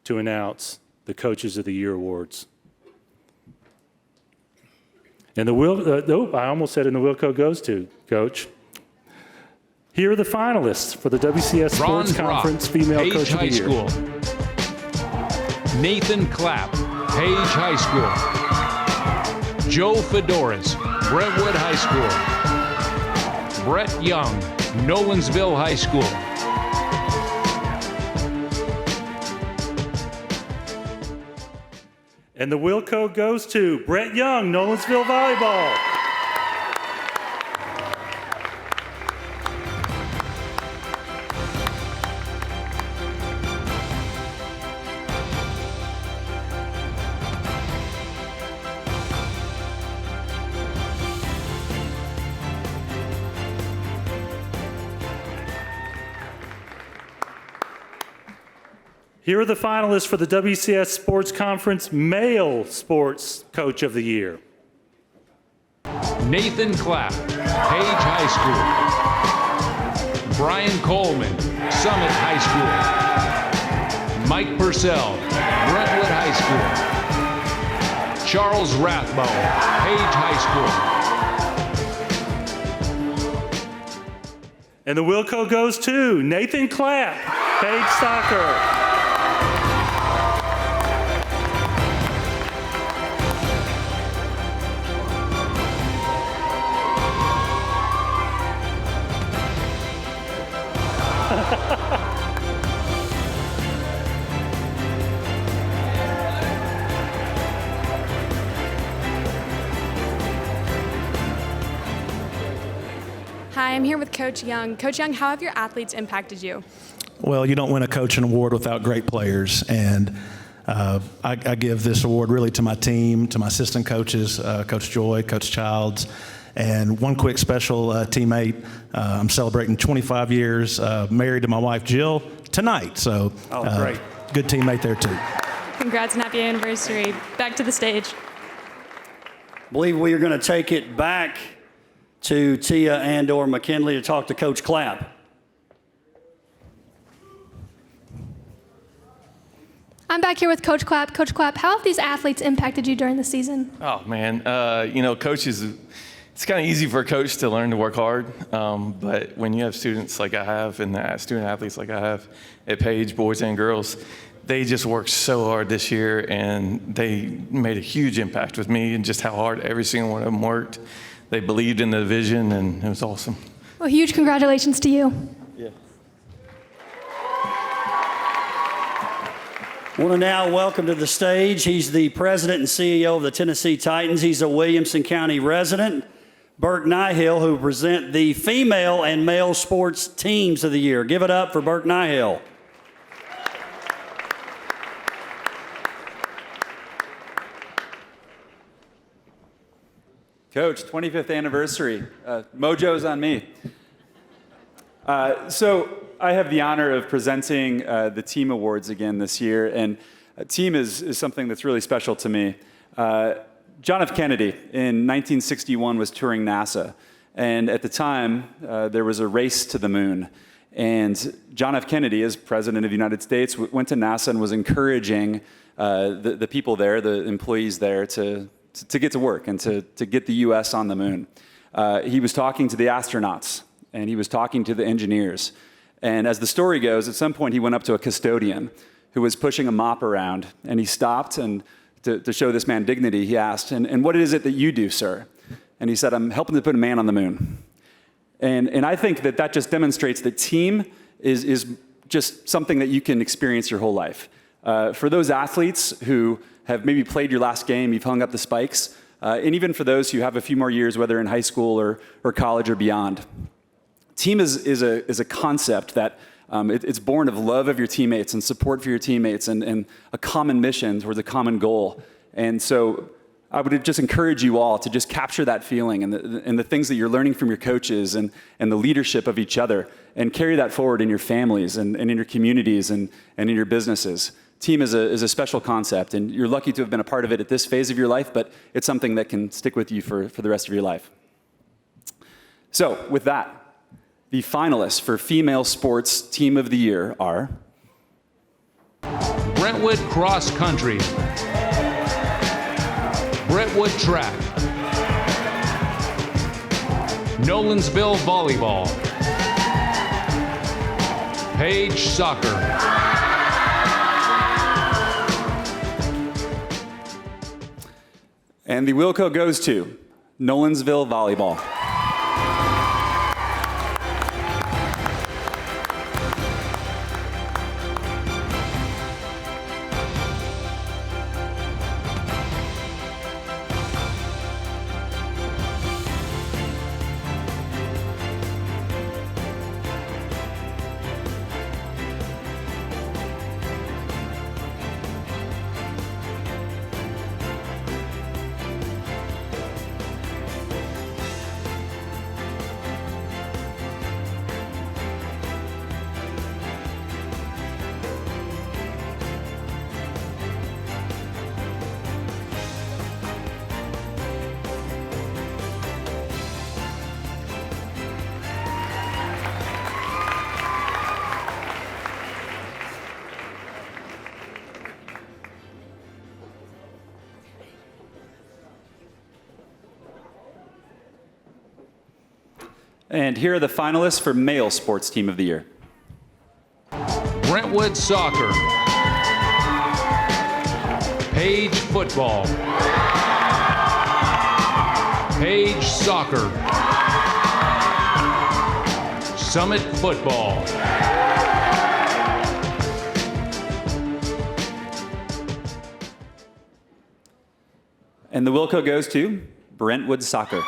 to announce the Coaches of the Year Awards. And I almost said, and the WILLCO goes to, Coach. Here are the finalists for the WCS Sports Conference Female Coach of the Year. High School. Nathan Clapp, Page High School. Joe Fedoras, Brentwood High School. Brett Young, Nolensville High School. And the WILLCO goes to Brett Young, Nolensville Volleyball. Here are the finalists for the WCS Sports Conference Male Sports Coach of the Year. Nathan Clapp, Page High School. Brian Coleman, Summit High School. Mike Purcell, Brentwood High School. Charles Rathbone, Page High School. And the WILLCO goes to Nathan Clapp, Page Soccer. Hi, I'm here with Coach Young. Coach Young, how have your athletes impacted you? Well, you don't win a coaching award without great players, and I give this award really to my team, to my assistant coaches, Coach Joy, Coach Childs, and one quick special teammate. I'm celebrating 25 years, married to my wife Jill tonight, so great. Good teammate there too. Congrats and happy anniversary. Back to the stage. I believe we are going to take it back to Tia and/or McKinley to talk to Coach Clapp. I'm back here with Coach Clapp. Coach Clapp, how have these athletes impacted you during the season? Oh, man. Coaches, it's kind of easy for a coach to learn to work hard. But when you have students like I have and student athletes like I have at Page, boys and girls, they just worked so hard this year, and they made a huge impact with me and just how hard every single one of them worked. They believed in the vision, and it was awesome. Well, huge congratulations to you. Yeah. I want to now welcome to the stage, he's the president and CEO of the Tennessee Titans. He's a Williamson County resident, Burke Nihill, who present the female and male sports teams of the year. Give it up for Burke Nihill. Coach, 25th anniversary. Mojo's on me. So I have the honor of presenting the team awards again this year, and a team is something that's really special to me. John F. Kennedy in 1961 was touring NASA, and at the time there was a race to the moon. And John F. Kennedy, as President of the United States, went to NASA and was encouraging the people there, the employees there, to get to work and to get the U.S. on the moon. He was talking to the astronauts, and he was talking to the engineers. And as the story goes, at some point he went up to a custodian who was pushing a mop around, and he stopped, and to show this man dignity, he asked, and what is it that you do, sir? And he said, I'm helping to put a man on the moon. And I think that just demonstrates that team is just something that you can experience your whole life. For those athletes who have maybe played your last game, you've hung up the spikes, and even for those who have a few more years, whether in high school or college or beyond. Team is a concept that It's born of love of your teammates and support for your teammates and a common mission towards a common goal. And so I would just encourage you all to just capture that feeling and the things that you're learning from your coaches and the leadership of each other, and carry that forward in your families and in your communities and in your businesses. Team is a special concept, and you're lucky to have been a part of it at this phase of your life, but it's something that can stick with you for the rest of your life. So with that, the finalists for Female Sports Team of the Year are Brentwood Cross Country, Brentwood Track, Nolensville Volleyball, Page Soccer. And the Wilco goes to Nolensville Volleyball. And here are the finalists for Male Sports Team of the Year. Brentwood Soccer, Page Football, Page Soccer, Summit Football. And the Wilco goes to Brentwood Soccer.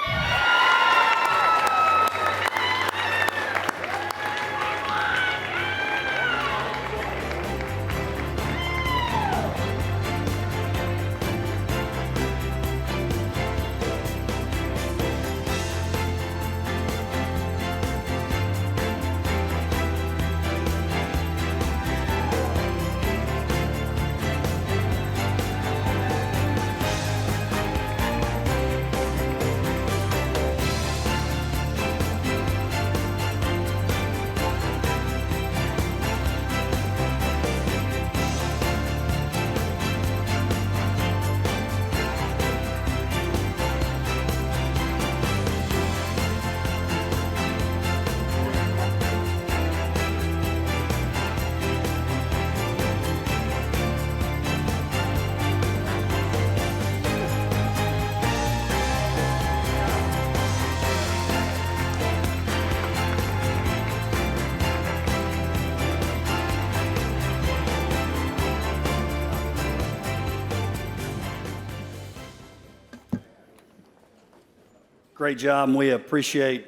Great job, and we appreciate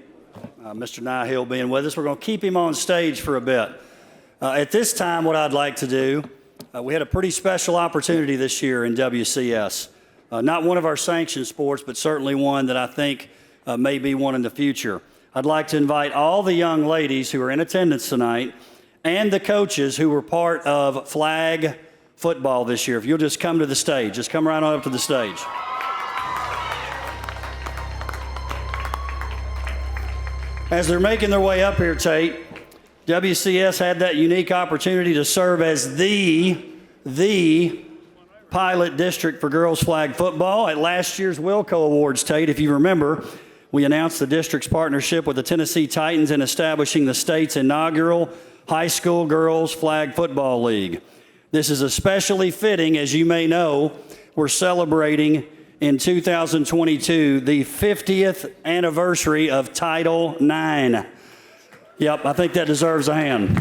Mr. Nihill being with us. We're going to keep him on stage for a bit. At this time, what I'd like to do, we had a pretty special opportunity this year in WCS. Not one of our sanctioned sports, but certainly one that I think may be one in the future. I'd like to invite all the young ladies who are in attendance tonight and the coaches who were part of flag football this year. If you'll just come to the stage, just come right on up to the stage. As they're making their way up here, Tate, WCS had that unique opportunity to serve as the pilot district for girls flag football at last year's WILLCO Awards, Tate. If you remember, we announced the district's partnership with the Tennessee Titans in establishing the state's inaugural high school girls flag football league. This is especially fitting, as you may know, we're celebrating in 2022 the 50th anniversary of Title IX. Yep, I think that deserves a hand.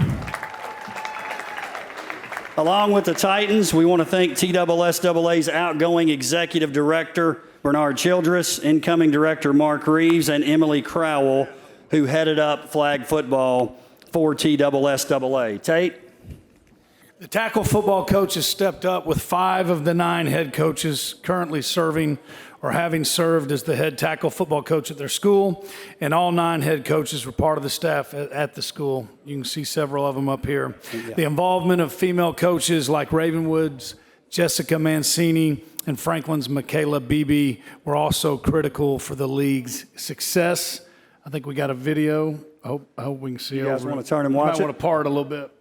Along with the Titans, we want to thank TSSAA's outgoing executive director, Bernard Childress, incoming director, Mark Reeves, and Emily Crowell, who headed up flag football for TSSAA. Tate? The tackle football coaches stepped up with 5 of the 9 head coaches currently serving or having served as the head tackle football coach at their school, and all 9 head coaches were part of the staff at the school. You can see several of them up here. Yeah. The involvement of female coaches like Ravenwood's Jessica Mancini and Franklin's Michaela Beebe were also critical for the league's success. I think we got a video. I hope we can see it. You guys want to turn and watch it? I want to part a little bit.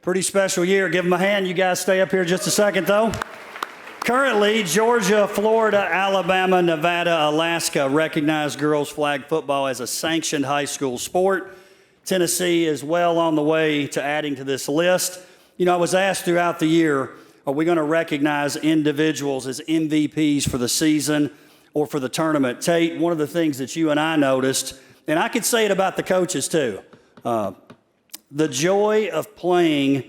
Pretty special year. Give them a hand. You guys stay up here just a second, though. Currently, Georgia, Florida, Alabama, Nevada, Alaska recognize girls flag football as a sanctioned high school sport. Tennessee is well on the way to adding to this list. You know, I was asked throughout the year, are we going to recognize individuals as MVPs for the season or for the tournament? Tate, one of the things that you and I noticed, and I could say it about the coaches too, the joy of playing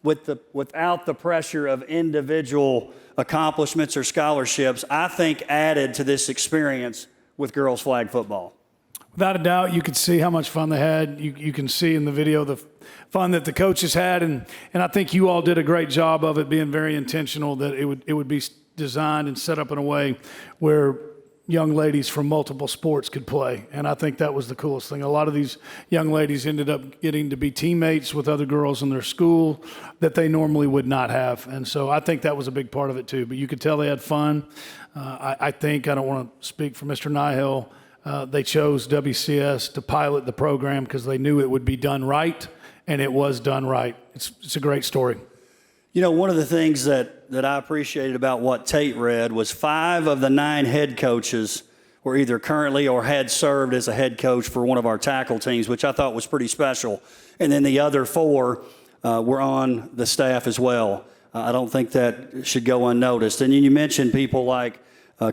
without the pressure of individual accomplishments or scholarships, I think added to this experience with girls flag football. Without a doubt, you could see how much fun they had. You can see in the video the fun that the coaches had, and I think you all did a great job of it being very intentional, that it would be designed and set up in a way where young ladies from multiple sports could play, and I think that was the coolest thing. A lot of these young ladies ended up getting to be teammates with other girls in their school that they normally would not have, and so I think that was a big part of it too. But you could tell they had fun. I think, I don't want to speak for Mr. Nihil, they chose WCS to pilot the program because they knew it would be done right, and it was done right. It's a great story. You know, one of the things that I appreciated about what Tate read was 5 of the 9 head coaches were either currently or had served as a head coach for one of our tackle teams, which I thought was pretty special. And then the other 4 were on the staff as well. I don't think that should go unnoticed. And you mentioned people like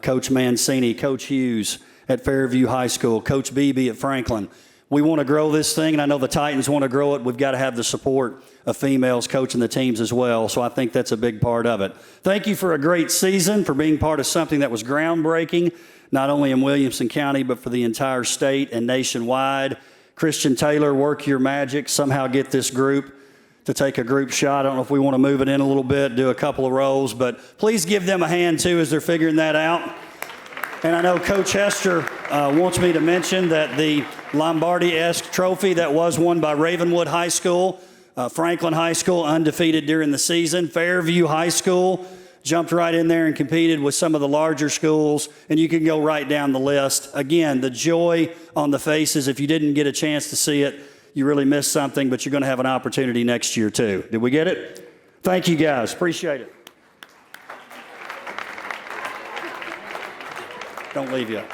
Coach Mancini, Coach Hughes at Fairview High School, Coach Beebe at Franklin. We want to grow this thing, and I know the Titans want to grow it. We've got to have the support of females coaching the teams as well, so I think that's a big part of it. Thank you for a great season, for being part of something that was groundbreaking, not only in Williamson County, but for the entire state and nationwide. Christian Taylor, work your magic. Somehow get this group to take a group shot. I don't know if we want to move it in a little bit, do a couple of rows, but please give them a hand, too, as they're figuring that out. And I know Coach Hester wants me to mention that the Lombardi-esque trophy that was won by Ravenwood High School, Franklin High School undefeated during the season, Fairview High School jumped right in there and competed with some of the larger schools, and you can go right down the list. Again, the joy on the faces, if you didn't get a chance to see it, you really missed something, but you're going to have an opportunity next year too. Did we get it? Thank you guys, appreciate it. Don't leave yet.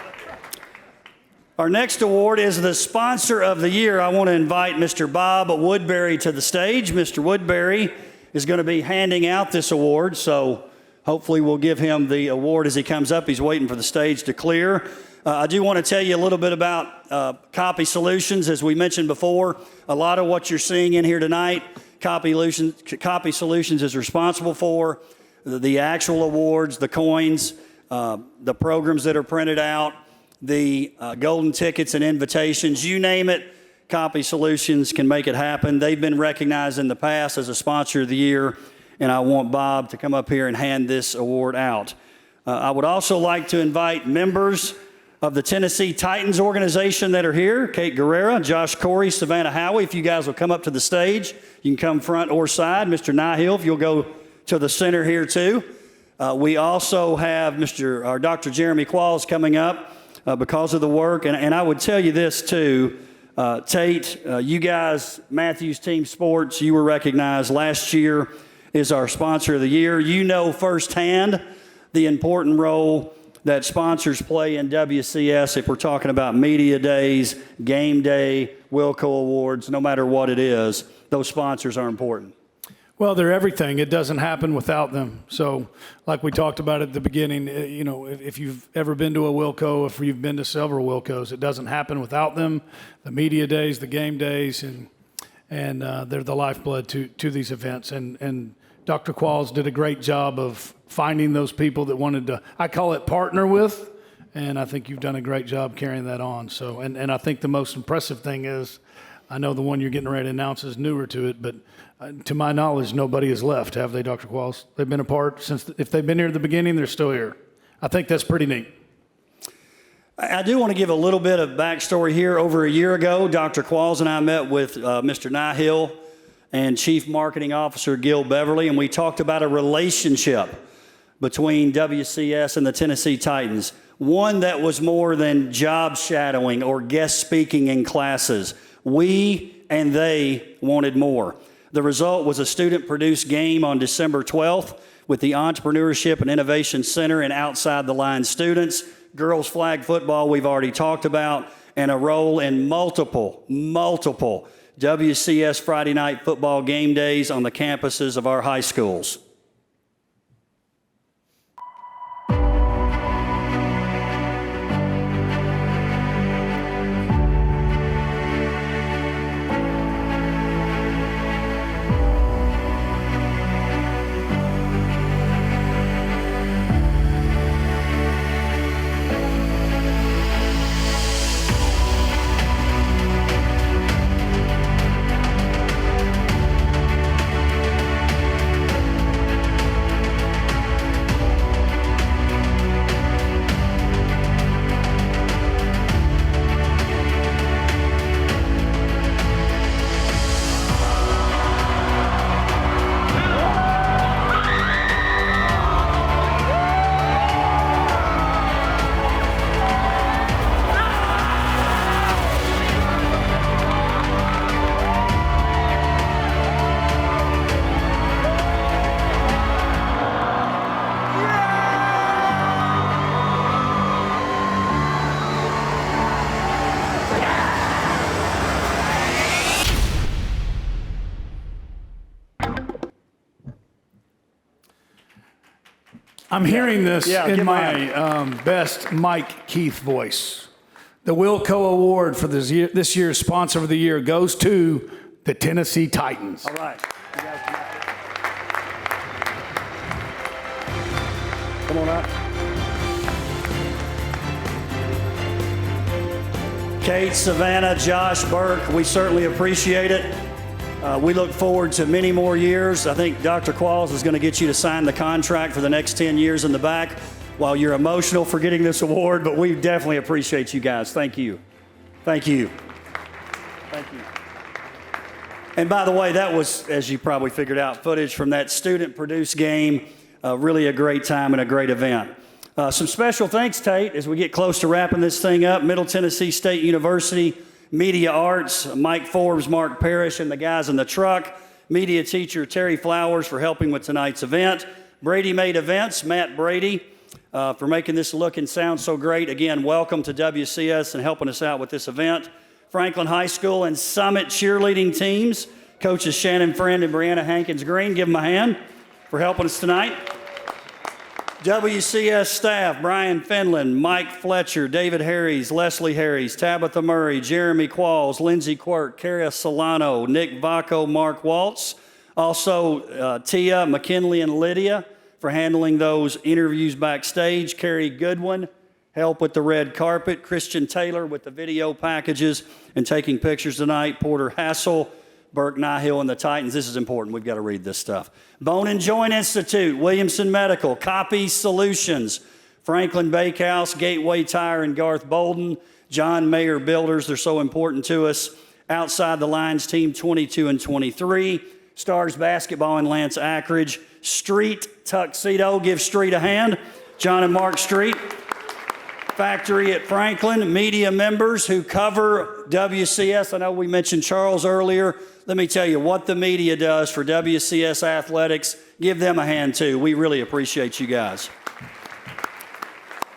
Our next award is the Sponsor of the Year. I want to invite Mr. Bob Woodbury to the stage. Mr. Woodbury is going to be handing out this award, so hopefully we'll give him the award as he comes up. He's waiting for the stage to clear. I do want to tell you a little bit about Copy Solutions. As we mentioned before, a lot of what you're seeing in here tonight, Copy Solutions is responsible for. The actual awards, the coins, the programs that are printed out, the golden tickets and invitations, you name it, Copy Solutions can make it happen. They've been recognized in the past as a Sponsor of the Year, and I want Bob to come up here and hand this award out. I would also like to invite members of the Tennessee Titans organization that are here, Kate Guerrera, Josh Corey, Savannah Howie. If you guys will come up to the stage, you can come front or side. Mr. Nihill, if you'll go to the center here too. We also have Dr. Jeremy Qualls coming up because of the work. And I would tell you this too, Tate, you guys, Matthews Team Sports, you were recognized last year as our sponsor of the year. You know firsthand the important role that sponsors play in WCS if we're talking about media days, game day, WILLCO Awards, no matter what it is, those sponsors are important. Well, they're everything. It doesn't happen without them. So like we talked about at the beginning, you know, if you've ever been to a WILLCO, if you've been to several WILLCOs, it doesn't happen without them. The media days, the game days, and they're the lifeblood to these events. And Dr. Qualls did a great job of finding those people that wanted to, I call it partner with, and I think you've done a great job carrying that on. So, and I think the most impressive thing is, I know the one you're getting ready to announce is newer to it, but to my knowledge, nobody has left, have they, Dr. Qualls? They've been a part since, if they've been here at the beginning, they're still here. I think that's pretty neat. I do want to give a little bit of backstory here. Over a year ago, Dr. Qualls and I met with Mr. Nihill and Chief Marketing Officer Gil Beverly, and we talked about a relationship between WCS and the Tennessee Titans, one that was more than job shadowing or guest speaking in classes. We and they wanted more. The result was a student-produced game on December 12th with the Entrepreneurship and Innovation Center and outside the line students, girls flag football we've already talked about, and a role in multiple WCS Friday night football game days on the campuses of our high schools. I'm hearing this in my my best Mike Keith voice. The WILLCO Award for this year's Sponsor of the Year goes to the Tennessee Titans. All right. Come on up. Kate, Savannah, Josh, Burke, we certainly appreciate it. We look forward to many more years. I think Dr. Qualls is going to get you to sign the contract for the next 10 years in the back while you're emotional for getting this award, but we definitely appreciate you guys. Thank you. Thank you. Thank you. And by the way, that was, as you probably figured out, footage from that student-produced game. Really a great time and a great event. Some special thanks, Tate, as we get close to wrapping this thing up. Middle Tennessee State University, Media Arts, Mike Forbes, Mark Parrish, and the guys in the truck. Media teacher Terry Flowers for helping with tonight's event. Brady Made Events, Matt Brady, for making this look and sound so great. Again, welcome to WCS and helping us out with this event. Franklin High School and Summit cheerleading teams, coaches Shannon Friend and Brianna Hankins-Green. Give them a hand for helping us tonight. WCS staff, Brian Finland, Mike Fletcher, David Harries, Leslie Harries, Tabitha Murray, Jeremy Qualls, Lindsey Quirk, Kara Solano, Nick Vacco, Mark Waltz. Also, Tia, McKinley, and Lydia for handling those interviews backstage. Carrie Goodwin, help with the red carpet. Christian Taylor with the video packages and taking pictures tonight. Porter Hassel, Burke Nihill and the Titans. This is important. We've got to read this stuff. Bone and Joint Institute, Williamson Medical, Copy Solutions, Franklin Bakehouse, Gateway Tire, and Garth Bolden, John Mayer Builders. They're so important to us. Outside the Lines, Team 22 and 23, Stars Basketball and Lance Ackridge, Street Tuxedo. Give Street a hand. John and Mark Street. Factory at Franklin, media members who cover WCS. I know we mentioned Charles earlier. Let me tell you what the media does for WCS athletics. Give them a hand too. We really appreciate you guys.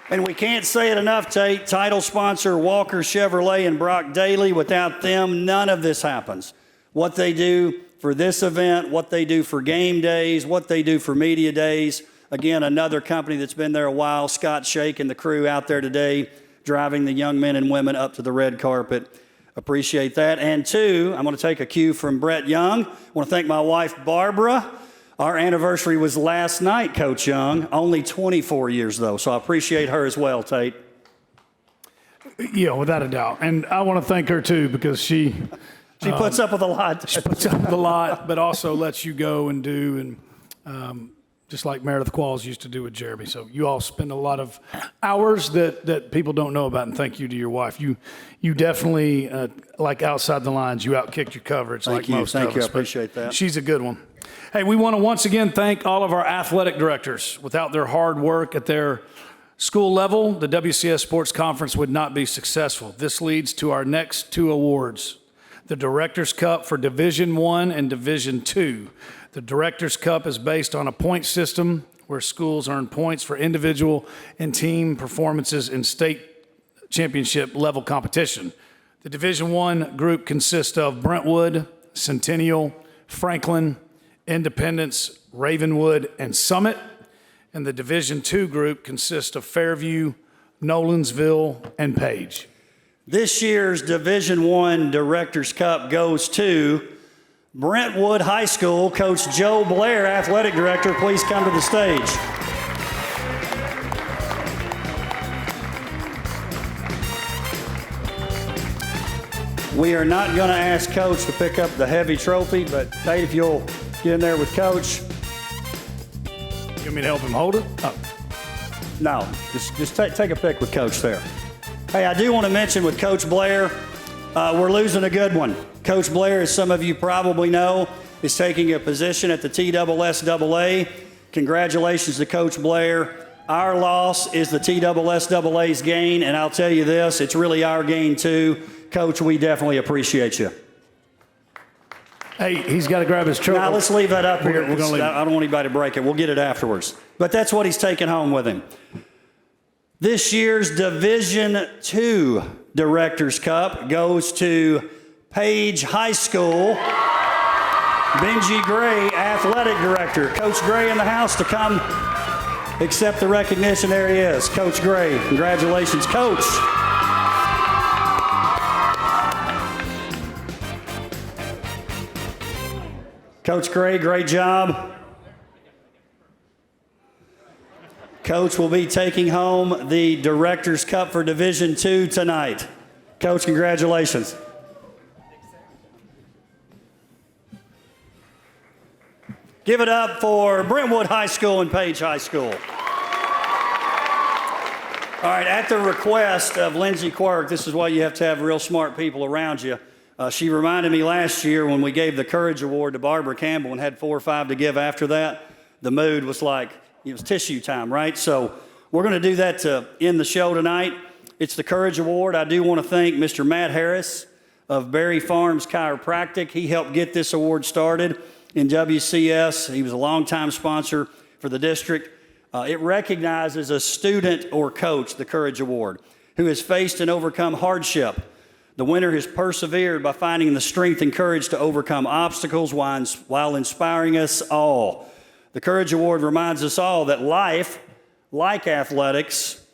And we can't say it enough, Tate. Title sponsor Walker Chevrolet and Brock Daly. Without them, none of this happens. What they do for this event, what they do for game days, what they do for media days. Again, another company that's been there a while, Scott Shake and the crew out there today, driving the young men and women up to the red carpet. Appreciate that. And two, I'm going to take a cue from Brett Young. I want to thank my wife, Barbara. Our anniversary was last night, Coach Young. Only 24 years, though, so I appreciate her as well, Tate. Yeah, without a doubt. And I want to thank her, too, because she puts up with a lot. She puts up with a lot, but also lets you go and do, and just like Meredith Qualls used to do with Jeremy. So you all spend a lot of hours that people don't know about, and thank you to your wife. You definitely, like Outside the Lines, you outkicked your coverage Thank like you. most Thank of you. us. I appreciate that. She's a good one. Hey, we want to once again thank all of our athletic directors. Without their hard work at their school level, the WCS Sports Conference would not be successful. This leads to our next two awards. The Directors Cup for Division I and Division II. The Directors Cup is based on a point system where schools earn points for individual and team performances in state championship level competition. The Division I group consists of Brentwood, Centennial, Franklin, Independence, Ravenwood, and Summit. And the Division II group consists of Fairview, Nolensville, and Page. This year's Division I Directors Cup goes to Brentwood High School. Coach Joe Blair, Athletic Director, please come to the stage. We are not going to ask Coach to pick up the heavy trophy, but Tate, if you'll get in there with Coach. You want me to help him hold it? Oh. No, just take a pic with Coach there. Hey, I do want to mention with Coach Blair, we're losing a good one. Coach Blair, as some of you probably know, is taking a position at the TSSAA. Congratulations to Coach Blair. Our loss is the TSSAA's gain, and I'll tell you this, it's really our gain too. Coach, we definitely appreciate you. Hey, he's got to grab his trophy. Now, let's leave that up here. We're gonna leave it. I don't want anybody to break it. We'll get it afterwards. But that's what he's taking home with him. This year's Division II Directors Cup goes to Page High School. Benji Gray, Athletic Director. Coach Gray in the house to come accept the recognition. There he is. Coach Gray. Congratulations, Coach. Coach Gray, great job. Coach will be taking home the Directors Cup for Division II tonight. Coach, congratulations. Give it up for Brentwood High School and Page High School. All right, at the request of Lindsay Quirk, this is why you have to have real smart people around you. She reminded me last year when we gave the Courage Award to Barbara Campbell and had 4 or 5 to give after that, the mood was like, it was tissue time, right? So we're going to do that to end the show tonight. It's the Courage Award. I do want to thank Mr. Matt Harris of Berry Farms Chiropractic. He helped get this award started in WCS. He was a longtime sponsor for the district. It recognizes a student or coach, the Courage Award, who has faced and overcome hardship. The winner has persevered by finding the strength and courage to overcome obstacles while inspiring us all. The Courage Award reminds us all that life, like athletics,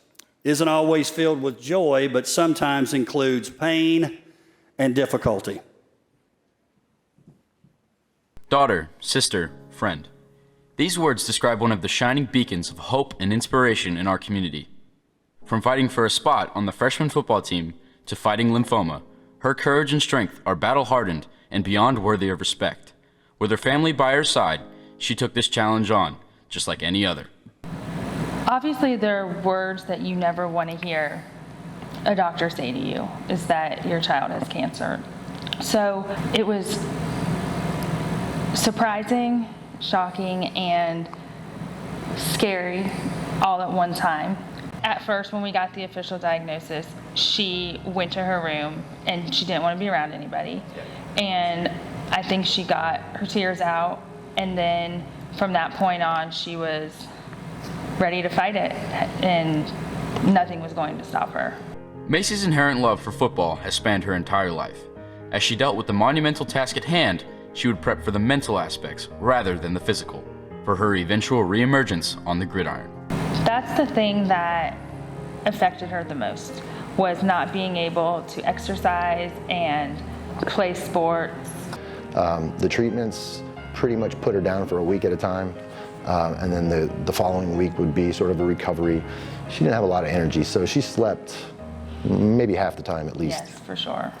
isn't always filled with joy, but sometimes includes pain and difficulty. Daughter, sister, friend. These words describe one of the shining beacons of hope and inspiration in our community. From fighting for a spot on the freshman football team to fighting lymphoma, her courage and strength are battle-hardened and beyond worthy of respect. With her family by her side, she took this challenge on, just like any other. Obviously, there are words that you never want to hear a doctor say to you, is that your child has cancer. So it was surprising, shocking, and scary all at one time. At first, when we got the official diagnosis, she went to her room and she didn't want to be around anybody. And I think she got her tears out, and then from that point on, she was ready to fight it, and nothing was going to stop her. Macy's inherent love for football has spanned her entire life. As she dealt with the monumental task at hand, she would prep for the mental aspects rather than the physical, for her eventual reemergence on the gridiron. That's the thing that affected her the most, was not being able to exercise and play sports. The treatments pretty much put her down for a week at a time, and then the following week would be sort of a recovery. She didn't have a lot of energy, so she slept maybe half the time at least. Yes, for sure.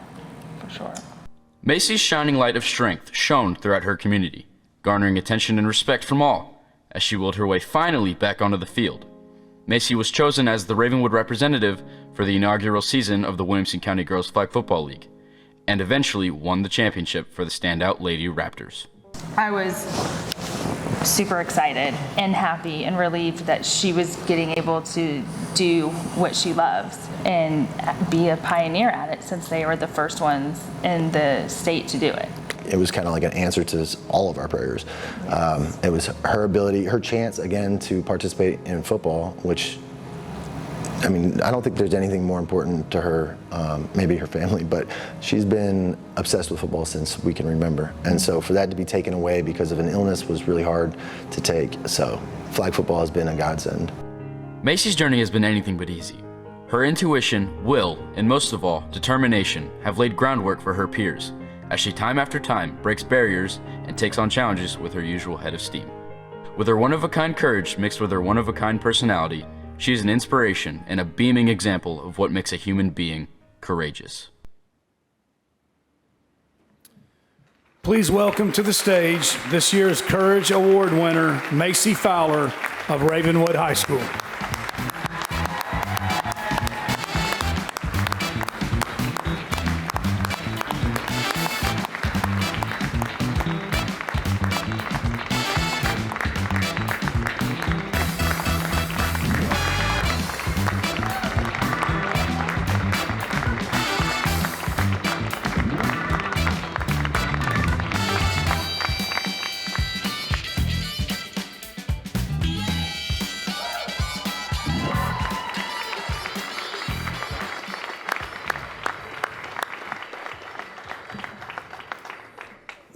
Macy's shining light of strength shone throughout her community, garnering attention and respect from all, as she willed her way finally back onto the field. Macy was chosen as the Ravenwood representative for the inaugural season of the Williamson County Girls Flag Football League, and eventually won the championship for the standout Lady Raptors. I was super excited and happy and relieved that she was getting able to do what she loves and be a pioneer at it, since they were the first ones in the state to do it. It was kind of like an answer to all of our prayers. It was her ability, her chance again to participate in football, which, I mean, I don't think there's anything more important to her, maybe her family, but she's been obsessed with football since we can remember. And so for that to be taken away because of an illness was really hard to take. So flag football has been a godsend. Macy's journey has been anything but easy. Her intuition, will, and most of all, determination have laid groundwork for her peers, as she time after time breaks barriers and takes on challenges with her usual head of steam. With her one-of-a-kind courage mixed with her one-of-a-kind personality, she is an inspiration and a beaming example of what makes a human being courageous. Please welcome to the stage this year's Courage Award winner, Macy Fowler of Ravenwood High School.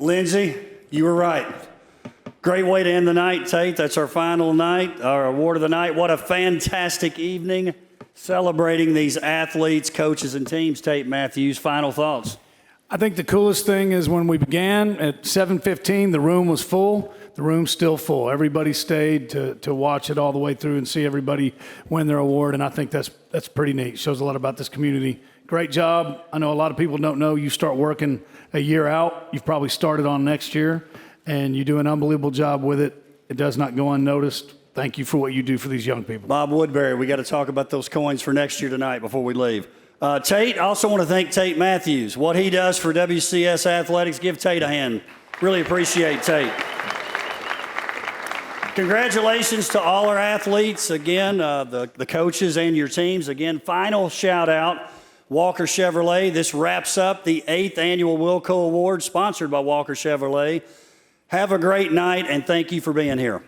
Lindsay, you were right. Great way to end the night, Tate. That's our final night, our award of the night. What a fantastic evening celebrating these athletes, coaches, and teams. Tate Matthews, final thoughts. I think the coolest thing is when we began at 7:15, the room was full. The room's still full. Everybody stayed to watch it all the way through and see everybody win their award, and I think that's pretty neat. Shows a lot about this community. Great job. I know a lot of people don't know you start working a year out. You've probably started on next year, and you do an unbelievable job with it. It does not go unnoticed. Thank you for what you do for these young people. Bob Woodbury, we got to talk about those coins for next year tonight before we leave. Tate, I also want to thank Tate Matthews. What he does for WCS Athletics, give Tate a hand. Really appreciate Tate. Congratulations to all our athletes. Again, the coaches and your teams. Again, final shout out, Walker Chevrolet. This wraps up the 8th annual WILLCO Awards, sponsored by Walker Chevrolet. Have a great night, and thank you for being here.